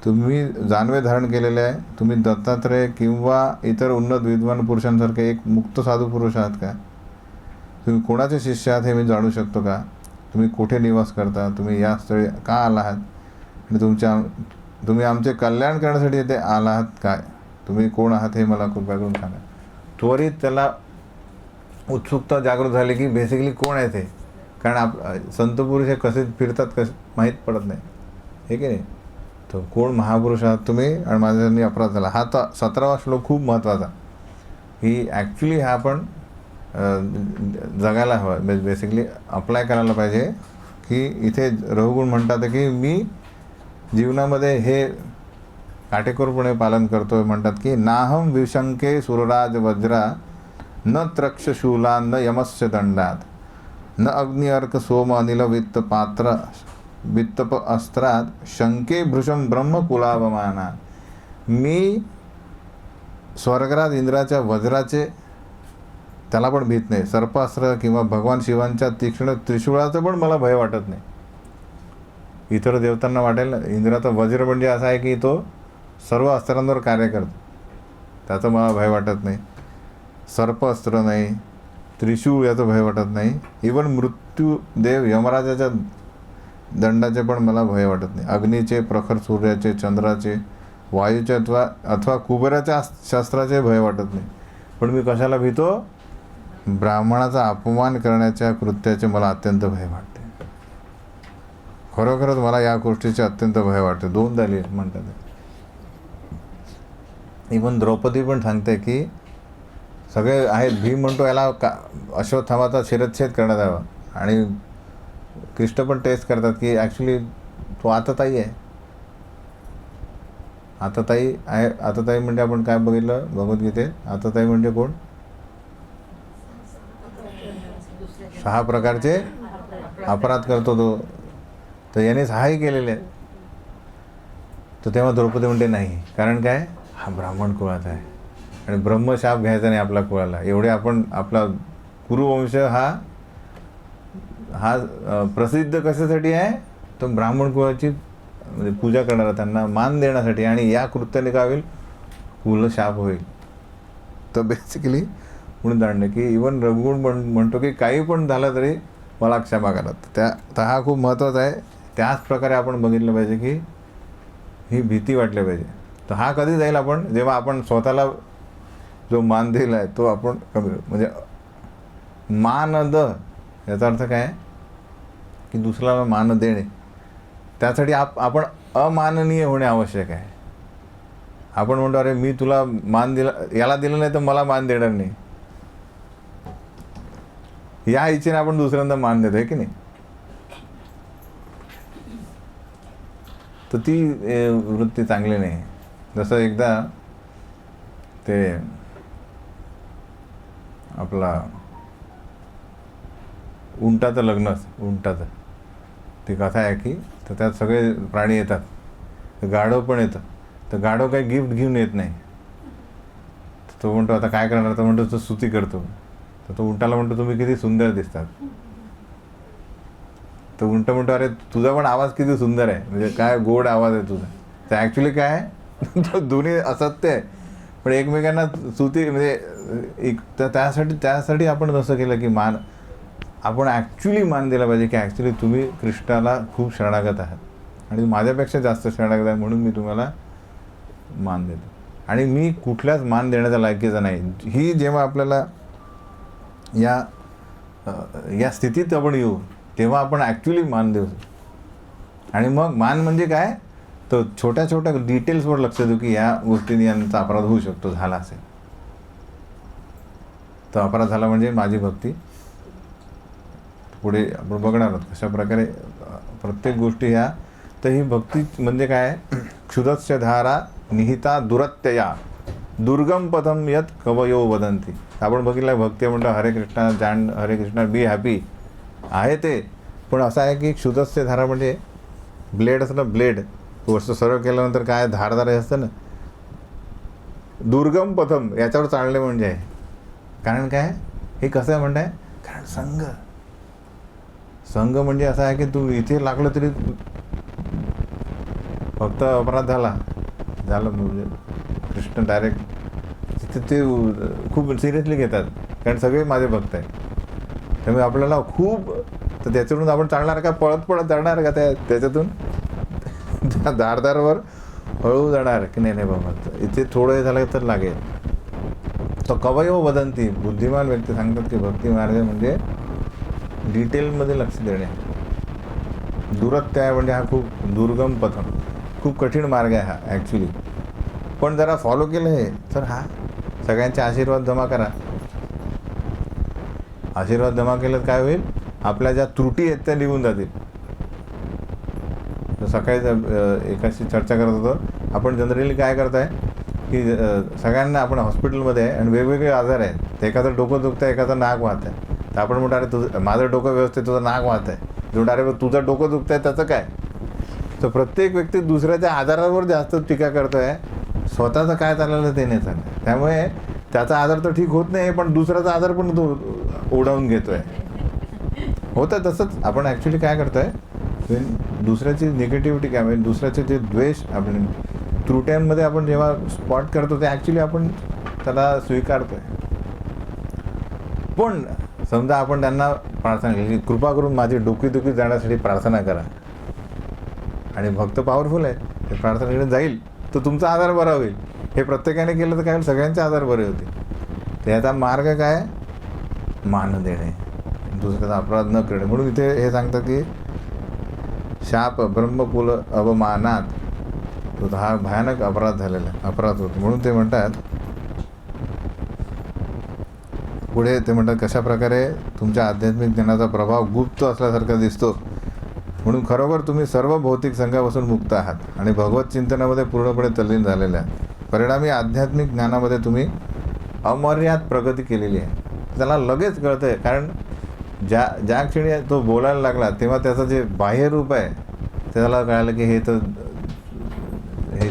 तुम्ही जानवे धारण केलेले आहे? तुम्ही दत्तात्रय किंवा इतर उन्नत विद्वान पुरुषांसारखे एक मुक्त साधू पुरुष आहात का? तुम्ही कोणाचे शिष्य आहात हे मी जाणू शकतो का? तुम्ही कुठे निवास करता? तुम्ही या स्थळी का आला आहात? आणि तुम्ही आमचे कल्याण करण्यासाठी इथे आला आहात काय? तुम्ही कोण आहात हे मला कृपा करून सांगा. त्वरित त्याला उत्सुकता जागृत झाली की बेसिकली कोण आहे ते. कारण संत पुरुष हे कसे फिरतात कसे माहीत पडत नाही, हे की नाही. तर कोण महापुरुष आहात तुम्ही आणि माझ्यानी अपराध झाला. हा तर 17वा श्लोक खूप महत्त्वाचा, की ॲक्च्युली हा आपण जगायला हवा, बेसिकली अप्लाय करायला पाहिजे. की इथे रघुगुण म्हणतात की मी जीवनामध्ये हे काटेकोरपणे पालन करतो. म्हणतात की नाहम विशंके सुरराज वज्रा न त्रक्षशूला न यमस्य दंडात न अग्नि अर्क सोम अनिल वित्त पात्र वित्तप अस्त्रात शंके भृशम ब्रह्मकुलावमाना. मी स्वर्गराज इंद्राच्या वज्राचे त्याला पण भीत नाही, सर्पास्त्र किंवा भगवान शिवांच्या तीक्ष्ण त्रिशूळाचं पण मला भय वाटत नाही. इतर देवतांना वाटेल ना, इंद्राचा वज्र म्हणजे असा आहे की तो सर्व अस्त्रांवर कार्य करतो, त्याचं मला भय वाटत नाही. सर्प अस्त्र नाही, त्रिशूळ याचं भय वाटत नाही. इवन मृत्यूदेव यमराजाच्या दंडाचे पण मला भय वाटत नाही. अग्नीचे, प्रखर सूर्याचे, चंद्राचे, वायूचे अथवा कुबेराच्या शस्त्राचे भय वाटत नाही. पण मी कशाला भीतो? ब्राह्मणाचा अपमान करण्याच्या कृत्याचे मला अत्यंत भय वाटते. खरोखरच मला या गोष्टीचे अत्यंत भय वाटते. 2 झाली म्हणतात. इवन द्रौपदी पण सांगते की सगळे आहेत, भीम म्हणतो याला अश्वत्थामाचा शिरच्छेद करण्यात यावा. आणि कृष्ण पण टेस्ट करतात की ॲक्च्युली तो आतताई आहे. आतताई आहे. आतताई म्हणजे आपण काय बघितलं भगवद्गीतेत? आतताई म्हणजे कोण? 6 प्रकारचे अपराध करतो तो. तर याने 6ही केलेले आहेत. तर तेव्हा द्रौपदी म्हणते नाही, कारण काय? हा ब्राह्मण कुळात आहे आणि ब्रह्मशाप घ्यायचा नाही आपल्या कुळाला. एवढे आपण आपला कुरुवंश हा प्रसिद्ध कशासाठी आहे? तर ब्राह्मण कुळाची म्हणजे पूजा करणारा, त्यांना मान देण्यासाठी. आणि या कृत्याने काय होईल? कुलशाप होईल. तर बेसिकली म्हणून जाणलं की इवन रघुगुण म्हणतो की काही पण झालं तरी मला क्षमा करा. तर हा खूप महत्त्वाचा आहे. त्याच प्रकारे आपण बघितलं पाहिजे की ही भीती वाटली पाहिजे. तर हा कधी जाईल? आपण जेव्हा आपण स्वतःला जो मान दिला आहे तो आपण कमी, म्हणजे मानद याचा अर्थ काय? की दुसऱ्याला मान देणे. त्यासाठी आपण अमाननीय होणे आवश्यक आहे. आपण म्हणतो अरे मी तुला मान दिला, याला दिलं नाही तर मला मान देणार नाही, या इच्छेने आपण दुसऱ्यांदा मान देतो, आहे की नाही? तर ती वृत्ती चांगली नाही. जसं एकदा ते आपला उंटाचं लग्नच, उंटाचं ती कथा आहे की तर त्यात सगळे प्राणी येतात, तर गाढव पण येतं. तर गाढव काही गिफ्ट घेऊन येत नाही. तो म्हणतो आता काय करणार? तर म्हणतो तो स्तुती करतो. तर तो उंटाला म्हणतो तुम्ही किती सुंदर दिसतात. तर उंट म्हणतो अरे तुझा पण आवाज किती सुंदर आहे, म्हणजे काय गोड आवाज आहे तुझा. तर ॲक्च्युली काय तो दोन्ही असत्य आहे, पण एकमेकांना स्तुती म्हणजे त्यासाठी आपण जसं केलं की मान, आपण ॲक्च्युली मान दिला पाहिजे की ॲक्च्युली तुम्ही कृष्णाला खूप शरणागत आहात आणि माझ्यापेक्षा जास्त शरणागत आहे, म्हणून मी तुम्हाला मान देतो. आणि मी कुठल्याच मान देण्याचा लायकीचा नाही. ही जेव्हा आपल्याला या स्थितीत आपण येऊ तेव्हा आपण ॲक्च्युली मान देऊ. आणि मग मान म्हणजे काय? तर छोट्या छोट्या डिटेल्सवर लक्ष देऊ की या गोष्टीने यांचा अपराध होऊ शकतो, झाला असेल तर अपराध झाला म्हणजे माझी भक्ती पुढे आपण बघणार आहोत कशा प्रकारे प्रत्येक गोष्टी ह्या. तर ही भक्ती म्हणजे काय? क्षुधस्य धारा निहिता दुरत्यया दुर्गम पदम यत कवयो वदंती. आपण बघितलं भक्ती म्हणतो हरे कृष्णा जाण, हरे कृष्णा बी हॅपी आहे ते, पण असं आहे की क्षुधस्य धारा म्हणजे ब्लेड असतं ना, ब्लेड वरच सरळ केल्यानंतर काय धारदार असतं ना, दुर्गम पथम याच्यावर चालणे म्हणजे आहे. कारण काय? हे कसं आहे म्हणताय? कारण संघ म्हणजे असं आहे की तू इथे लागलं तरी फक्त अपराध झालं म्हणजे कृष्ण डायरेक्ट ते खूप सिरियसली घेतात, कारण सगळे माझे भक्त आहेत. त्यामुळे आपल्याला खूप, तर त्याच्यातून आपण चालणार का? पळत चालणार का त्याच्यातून? त्या धारदारवर हळू जाणार की नाही बाबा, इथे थोडं हे झालं तर लागेल. तो कवयो वदंती, बुद्धिमान व्यक्ती सांगतात की भक्ती मार्ग म्हणजे डिटेलमध्ये लक्ष देणे. दुरत्याय म्हणजे हा खूप दुर्गम पथम, खूप कठीण मार्ग आहे हा ॲक्च्युली. पण जरा फॉलो केलं हे तर हा सगळ्यांचे आशीर्वाद जमा करा. आशीर्वाद जमा केलं काय होईल, आपल्या ज्या त्रुटी आहेत त्या निघून जातील. सकाळी एकाशी चर्चा करत होतो, आपण जनरली काय करताय की सगळ्यांना आपण हॉस्पिटलमध्ये आहे आणि वेगवेगळे आजार आहेत. तर एखादं डोकं दुखतं आहे, एखादं नाक वाहत आहे. तर आपण म्हणतो अरे तुझं, माझं डोकं व्यवस्थित, तुझं नाक वाहत आहे. जो अरे तुझं डोकं दुखतं आहे त्याचं काय. तर प्रत्येक व्यक्ती दुसऱ्याच्या आजारावर जास्त टीका करतो आहे, स्वतःचं काय चाललेलं ते नाही चाललं. त्यामुळे त्याचा आजार तर ठीक होत नाही, पण दुसऱ्याचा आजार पण तो ओढावून घेतो आहे. होतं तसंच. आपण ॲक्च्युली काय करतो आहे, दुसऱ्याची निगेटिव्हिटी काय म्हणजे दुसऱ्याचे जे द्वेष आपण त्रुट्यांमध्ये आपण जेव्हा स्पॉट करतो ते ॲक्च्युली आपण त्याला स्वीकारतो आहे. पण समजा आपण त्यांना प्रार्थना केली, कृपा करून माझी डोकीदुखी जाण्यासाठी प्रार्थना करा, आणि भक्त पॉवरफुल आहे, ते प्रार्थना केली जाईल तर तुमचा आजार बरा होईल. हे प्रत्येकाने केलं तर काय होईल, सगळ्यांचे आजार बरे होते. तर याचा मार्ग काय, मान देणे, दुसऱ्याचा अपराध न करणे. म्हणून इथे हे सांगतं की शाप ब्रह्मकुल अवमानात, तो हा भयानक अपराध झालेला अपराध होतो. म्हणून ते म्हणतात पुढे, ते म्हणतात कशा प्रकारे तुमच्या आध्यात्मिक ज्ञानाचा प्रभाव गुप्त असल्यासारखा दिसतो. म्हणून खरोखर तुम्ही सर्व भौतिक संघापासून मुक्त आहात आणि भगवत चिंतनामध्ये पूर्णपणे तल्लीन झालेले आहात. परिणामी आध्यात्मिक ज्ञानामध्ये तुम्ही अमर्याद प्रगती केलेली आहे. त्याला लगेच कळतं आहे, कारण ज्या क्षणी तो बोलायला लागला तेव्हा त्याचं जे बाह्य रूप आहे त्याला कळालं की हे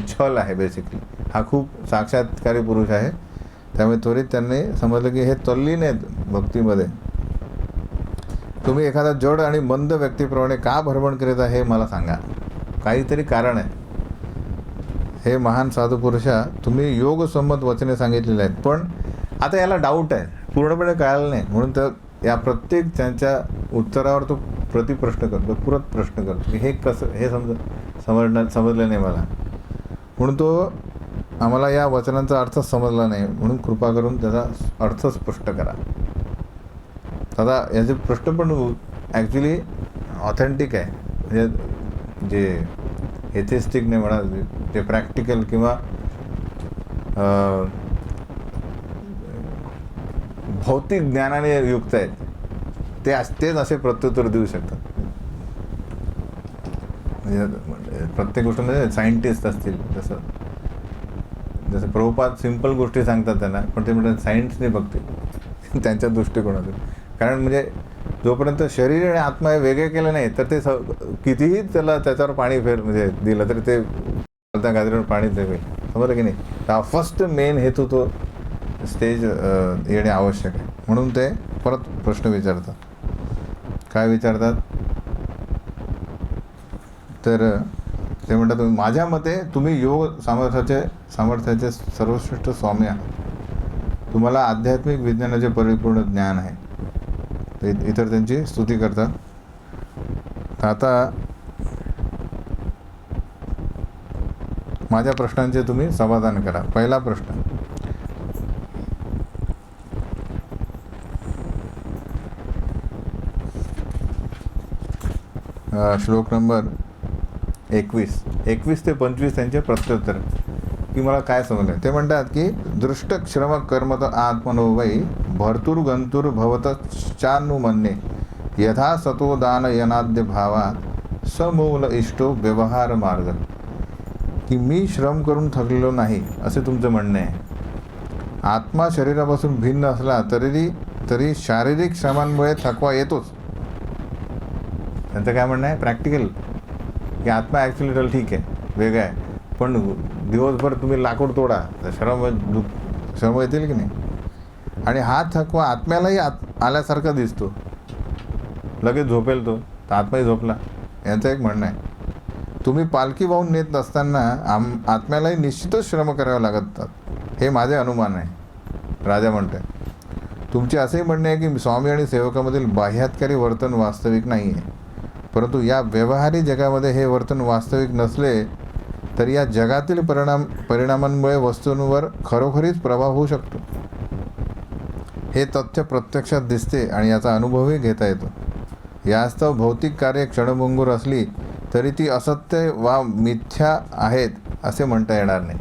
छल आहे बेसिकली. हा खूप साक्षात्कारी पुरुष आहे. त्यामुळे त्वरित त्यांनी समजलं की हे तल्लीन आहेत भक्तीमध्ये. तुम्ही एखादा जड आणि मंद व्यक्तीप्रमाणे का भ्रमण करीत आहे हे मला सांगा. काहीतरी कारण आहे. हे महान साधू पुरुषा, तुम्ही योगसंमत वचने सांगितलेले आहेत, पण आता याला डाऊट आहे, पूर्णपणे कळालं नाही. म्हणून तर या प्रत्येक त्यांच्या उत्तरावर तो प्रतिप्रश्न करतो, पुरत प्रश्न करतो की हे कसं, हे समजलं नाही मला. म्हणून तो आम्हाला या वचनांचा अर्थच समजला नाही, म्हणून कृपा करून त्याचा अर्थ स्पष्ट करा. आता याचे प्रश्न पण ॲक्च्युली ऑथेंटिक आहे. म्हणजे जे एथिस्टिक नाही म्हणा, जे प्रॅक्टिकल किंवा भौतिक ज्ञानाने युक्त आहेत तेच असे प्रत्युत्तर देऊ शकतात. म्हणजे प्रत्येक गोष्टीमध्ये सायंटिस्ट असतील, जसं प्रभुपाद सिंपल गोष्टी सांगतात त्यांना, पण ते म्हणतात सायन्सने बघतील त्यांच्या दृष्टिकोनातून. कारण म्हणजे जोपर्यंत शरीर आणि आत्मा हे वेगळे केले नाही तर ते कितीही त्याच्यावर पाणी म्हणजे दिलं तरी ते त्या गाजरीवर पाणी देईल. समजलं की नाही. हा फर्स्ट मेन हेतू तो स्टेज येणे आवश्यक आहे. म्हणून ते परत प्रश्न विचारतात. काय विचारतात तर ते म्हणतात, माझ्या मते तुम्ही योग सामर्थ्याचे सर्वश्रेष्ठ स्वामी आहात. तुम्हाला आध्यात्मिक विज्ञानाचे परिपूर्ण ज्ञान आहे. इतर त्यांची स्तुती करतात. आता माझ्या प्रश्नांचे तुम्ही समाधान करा. पहिला प्रश्न, श्लोक नंबर 21 ते 25 त्यांचे प्रत्युत्तर की मला काय समजलं. ते म्हणतात की दृष्टक्षरम कर्मत आत्मनो वै भर्तुर्गंतुर भवतश्चानुमन्ये यथा सतो दान यनाद्य भावात समूल इष्टो व्यवहार मार्ग. की मी श्रम करून थकलेलो नाही असे तुमचं म्हणणे आहे. आत्मा शरीरापासून भिन्न असला तरी शारीरिक श्रमांमुळे थकवा येतोच. त्यांचं काय म्हणणं आहे प्रॅक्टिकल, की आत्मा ॲक्च्युली ठीक आहे, वेगळा आहे, पण दिवसभर तुम्ही लाकूड तोडा तर श्रम येतील की नाही. आणि हा थकवा आत्म्यालाही आल्यासारखा दिसतो, लगेच झोपेल तो, तर आत्माही झोपला. यांचं एक म्हणणं आहे. तुम्ही पालखी वाहून नेत असताना आत्म्यालाही निश्चितच श्रम करावे लागतात, हे माझे अनुमान आहे. राजा म्हणतो आहे, तुमचे असेही म्हणणे आहे की स्वामी आणि सेवकामधील बाह्यात्कारी वर्तन वास्तविक नाही आहे, परंतु या व्यवहारी जगामध्ये हे वर्तन वास्तविक नसले तर या जगातील परिणामांमुळे वस्तूंवर खरोखरीच प्रभाव होऊ शकतो. हे तथ्य प्रत्यक्षात दिसते आणि याचा अनुभवही घेता येतो. यास्तव भौतिक कार्ये क्षणभंगूर असली तरी ती असत्य वा मिथ्या आहेत असे म्हणता येणार नाही.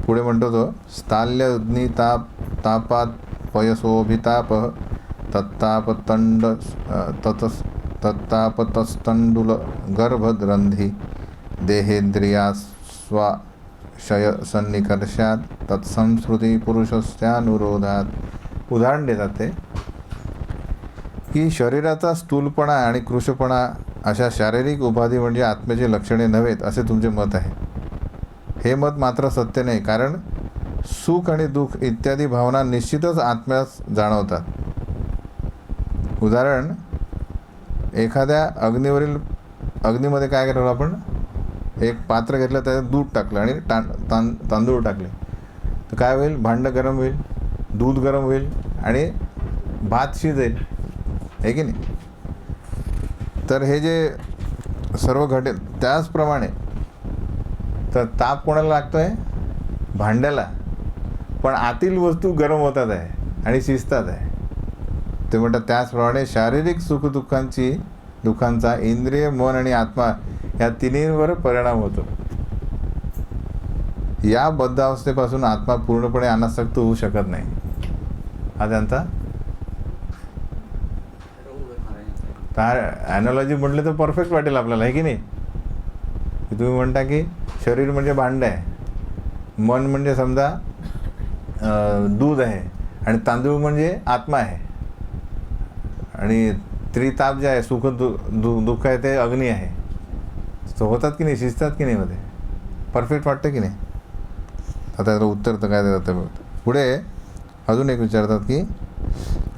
पुढे म्हणतो तो, स्थाल्य अग्नी तापात पयसोभिताप तत्तापतंड तत्तापतस्तंडुल गर्भद्रंधी देहेंद्रियास्वाशय सन्निकर्षात तत्संस्कृती पुरुषस्यानुरोधात. उदाहरण देतात ते की शरीराचा स्थूलपणा आणि कृशपणा अशा शारीरिक उपाधी म्हणजे आत्म्याची लक्षणे नव्हेत असे तुमचे मत आहे. हे मत मात्र सत्य नाही, कारण सुख आणि दुःख इत्यादी भावना निश्चितच आत्म्यास जाणवतात. उदाहरण, एखाद्या अग्नीमध्ये काय केलं, आपण एक पात्र घेतलं, त्याच्यात दूध टाकलं आणि तांदूळ टाकले तर काय होईल, भांडं गरम होईल, दूध गरम होईल आणि भात शिजेल, आहे की नाही. तर हे जे सर्व घटेल त्याचप्रमाणे तर ताप कोणाला लागतो आहे, भांड्याला, पण आतील वस्तू गरम होतात आहे आणि शिजतात आहे. ते म्हणतात त्याचप्रमाणे शारीरिक दुःखांचा इंद्रिय, मन आणि आत्मा या तिन्हीवर परिणाम होतो. या बद्ध अवस्थेपासून आत्मा पूर्णपणे अनासक्त होऊ शकत नाही. हा त्यांचा ॲनॉलॉजी म्हटलं तर परफेक्ट वाटेल आपल्याला, आहे की नाही. तुम्ही म्हणता की शरीर म्हणजे भांडं आहे, मन म्हणजे समजा दूध आहे आणि तांदूळ म्हणजे आत्मा आहे आणि त्रिताप जे आहे, सुख दुःख आहे ते अग्नी आहे. तर होतात की नाही, शिजतात की नाही मध्ये, परफेक्ट वाटतं की नाही. आता त्याचं उत्तर तर काय देतात. पुढे अजून एक विचारतात की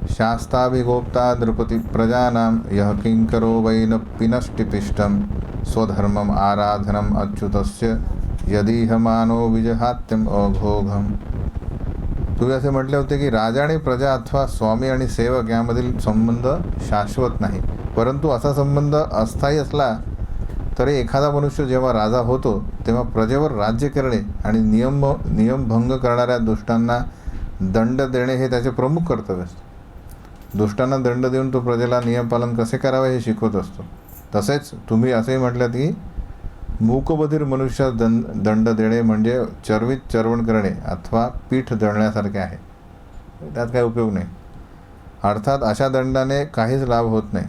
शास्ताभिगोप्ता द्रुपती प्रजानां यः किंकरो वैन पिनष्टिपिष्टं स्वधर्मम आराधनम अच्युतस्य यदीह मानो विजहात्यम अघोघम. तुम्ही असे म्हटले होते की राजा आणि प्रजा अथवा स्वामी आणि सेवक यामधील संबंध शाश्वत नाही, परंतु असा संबंध अस्थायी असला तरी एखादा मनुष्य जेव्हा राजा होतो तेव्हा प्रजेवर राज्य करणे आणि नियमभंग करणाऱ्या दुष्टांना दंड देणे हे त्याचे प्रमुख कर्तव्य असते. दुष्टांना दंड देऊन तो प्रजेला नियमपालन कसे करावे हे शिकवत असतो. तसेच तुम्ही असेही म्हटल्यात की मूकबधीर मनुष्यास दंड देणे म्हणजे चरवीत चरवण करणे अथवा पीठ दळण्यासारखे आहे, त्यात काही उपयोग नाही. अर्थात अशा दंडाने काहीच लाभ होत नाही.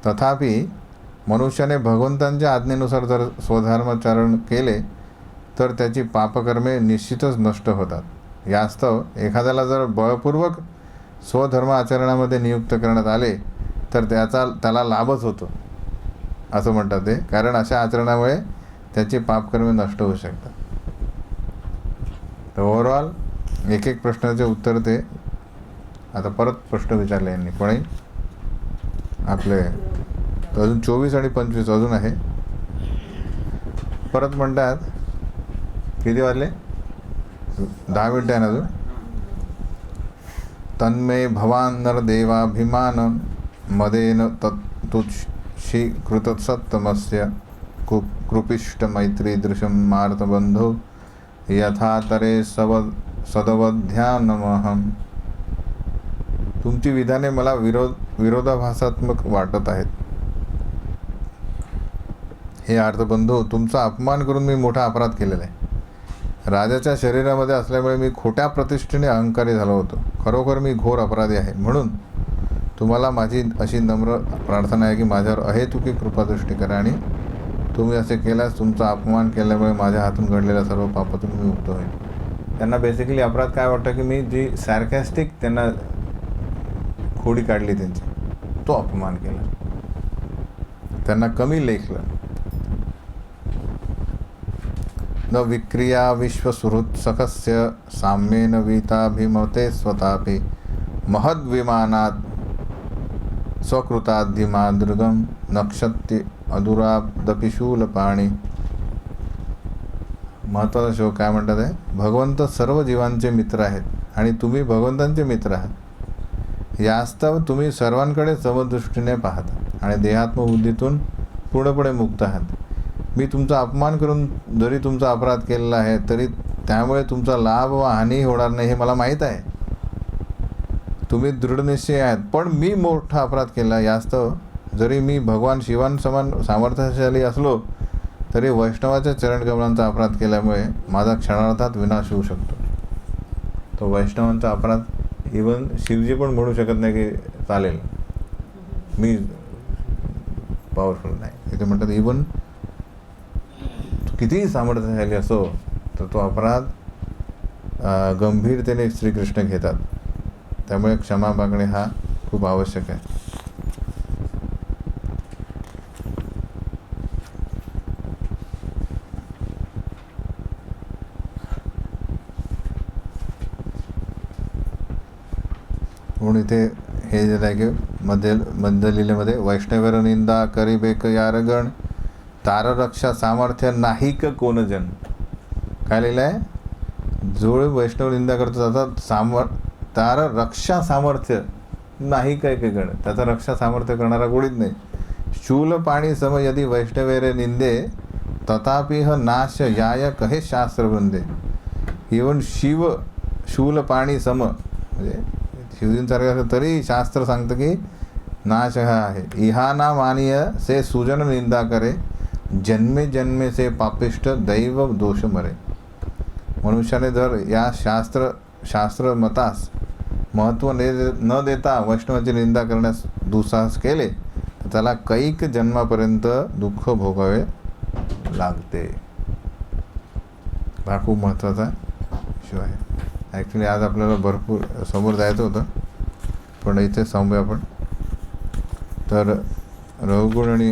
तथापि मनुष्याने भगवंतांच्या आज्ञेनुसार जर स्वधर्माचरण केले तर त्याची पापकर्मे निश्चितच नष्ट होतात. यास्तव एखाद्याला जर बळपूर्वक स्वधर्म आचरणामध्ये नियुक्त करण्यात आले तर त्याला लाभच होतो असं म्हणतात ते, कारण अशा आचरणामुळे त्याची पापकर्मे नष्ट होऊ शकतात. तर ओव्हरऑल एक एक प्रश्नाचे उत्तर ते आता परत प्रश्न विचारले यांनी. कोणी आपले अजून 24 आणि 25 अजून आहे. परत म्हणतात किती वाजले, 10 मिनिटं आहे ना अजून. तन्मे भवान नरदेवाभिमान मदेन तत्तुच्छी कृतसत्तमस्य कृपिष्ट मैत्री दृशं मार्तबंधो यथा तरे सदवध्यानमहम. तुमची विधाने मला विरोधाभासात्मक वाटत आहेत. हे अर्थबंधू, तुमचा अपमान करून मी मोठा अपराध केलेला आहे. राजाच्या शरीरामध्ये असल्यामुळे मी खोट्या प्रतिष्ठेने अहंकारी झालो होतो. खरोखर मी घोर अपराधी आहे. म्हणून तुम्हाला माझी अशी नम्र प्रार्थना आहे की माझ्यावर अहेतुकी कृपादृष्टी करा आणि तुम्ही असे केल्यास तुमचा अपमान केल्यामुळे माझ्या हातून घडलेल्या सर्व पापातून मी मुक्त होईल. त्यांना बेसिकली अपराध काय वाटतं की मी जी सॅर्कॅस्टिक त्यांना खोडी काढली त्यांची, तो अपमान केला, त्यांना कमी लेखलं. न विक्रिया विश्वसुहृत्सखस्य साम्येन वीताभिमते स्वतापि महद्विमानात् स्वकृताद्धिमादृगम नक्षत्य अधुराब्दपि शूलपाणी. महत्त्वाचा श्लोक काय म्हणतात आहे, भगवंत सर्व जीवांचे मित्र आहेत आणि तुम्ही भगवंतांचे मित्र आहात. यास्तव तुम्ही सर्वांकडे समदृष्टीने पाहता आणि देहात्मबुद्धीतून पूर्णपणे मुक्त आहात. मी तुमचा अपमान करून जरी तुमचा अपराध केलेला आहे तरी त्यामुळे तुमचा लाभ व हानी होणार नाही हे मला माहीत आहे. तुम्ही दृढनिश्चय आहात, पण मी मोठा अपराध केला. यास्तव जरी मी भगवान शिवांसमान सामर्थ्यशाली असलो तरी वैष्णवाच्या चरणकमलांचा अपराध केल्यामुळे माझा क्षणार्धात विनाश होऊ शकतो. तो वैष्णवांचा अपराध इवन शिवजी पण म्हणू शकत नाही की चालेल, मी पॉवरफुल नाही. इथे म्हणतात इवन कितीही सामर्थ्यशाली असो तर तो अपराध गंभीरतेने श्रीकृष्ण घेतात. त्यामुळे क्षमा मागणे हा खूप आवश्यक आहे. म्हणून इथे हे जे आहे की मध्य लिलेमध्ये वैष्णवेर निंदा करीबेक यारगण तार रक्षा सामर्थ्य नाही क कोण जन. काय लिहिलं आहे? जो वैष्णव निंदा करतो त्याचा तार रक्षा सामर्थ्य नाही काय के गण, त्याचा रक्षा सामर्थ्य करणारा कोणीच नाही. शूल पाणी सम यदि वैष्णवेरे निंदे तथापि ह नाश याय कहे शास्त्र वृंदे. इवन शिव शूल पाणी सम म्हणजे शिवजींसारखं असं तरी शास्त्र सांगतं की नाश हा आहे. इहाना मानीय से सुजन निंदा करे जन्मे जन्मे से पापिष्ट दैव दोष मरे. मनुष्याने जर या शास्त्र मतास महत्त्व न देता वैष्णवाची निंदा करण्यास दुस्साहस केले तर त्याला कैक जन्मापर्यंत दुःख भोगावे लागते. हा खूप महत्त्वाचा इश्यू आहे. ॲक्च्युली आज आपल्याला भरपूर समोर जायचं होतं पण इथे थांबूया आपण. तर रघुगुण आणि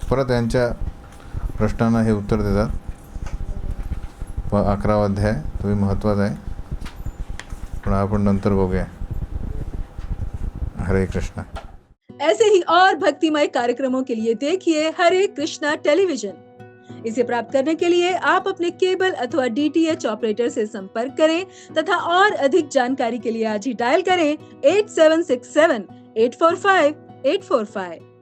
परत यांच्या प्रश्नांना हे उत्तर देतात. 11वा अध्याय तो महत्त्वाचा आहे पण आपण नंतर बघूया. हरे कृष्णा. ऐसे ही और भक्तिमय कार्यक्रमों के लिए देखिए हरे कृष्णा टेलीविजन. इसे प्राप्त करने के लिए आप अपने केबल अथवा DTH ऑपरेटर से संपर्क करें तथा और अधिक जानकारी के लिए आज ही डायल करें 8767 845 845.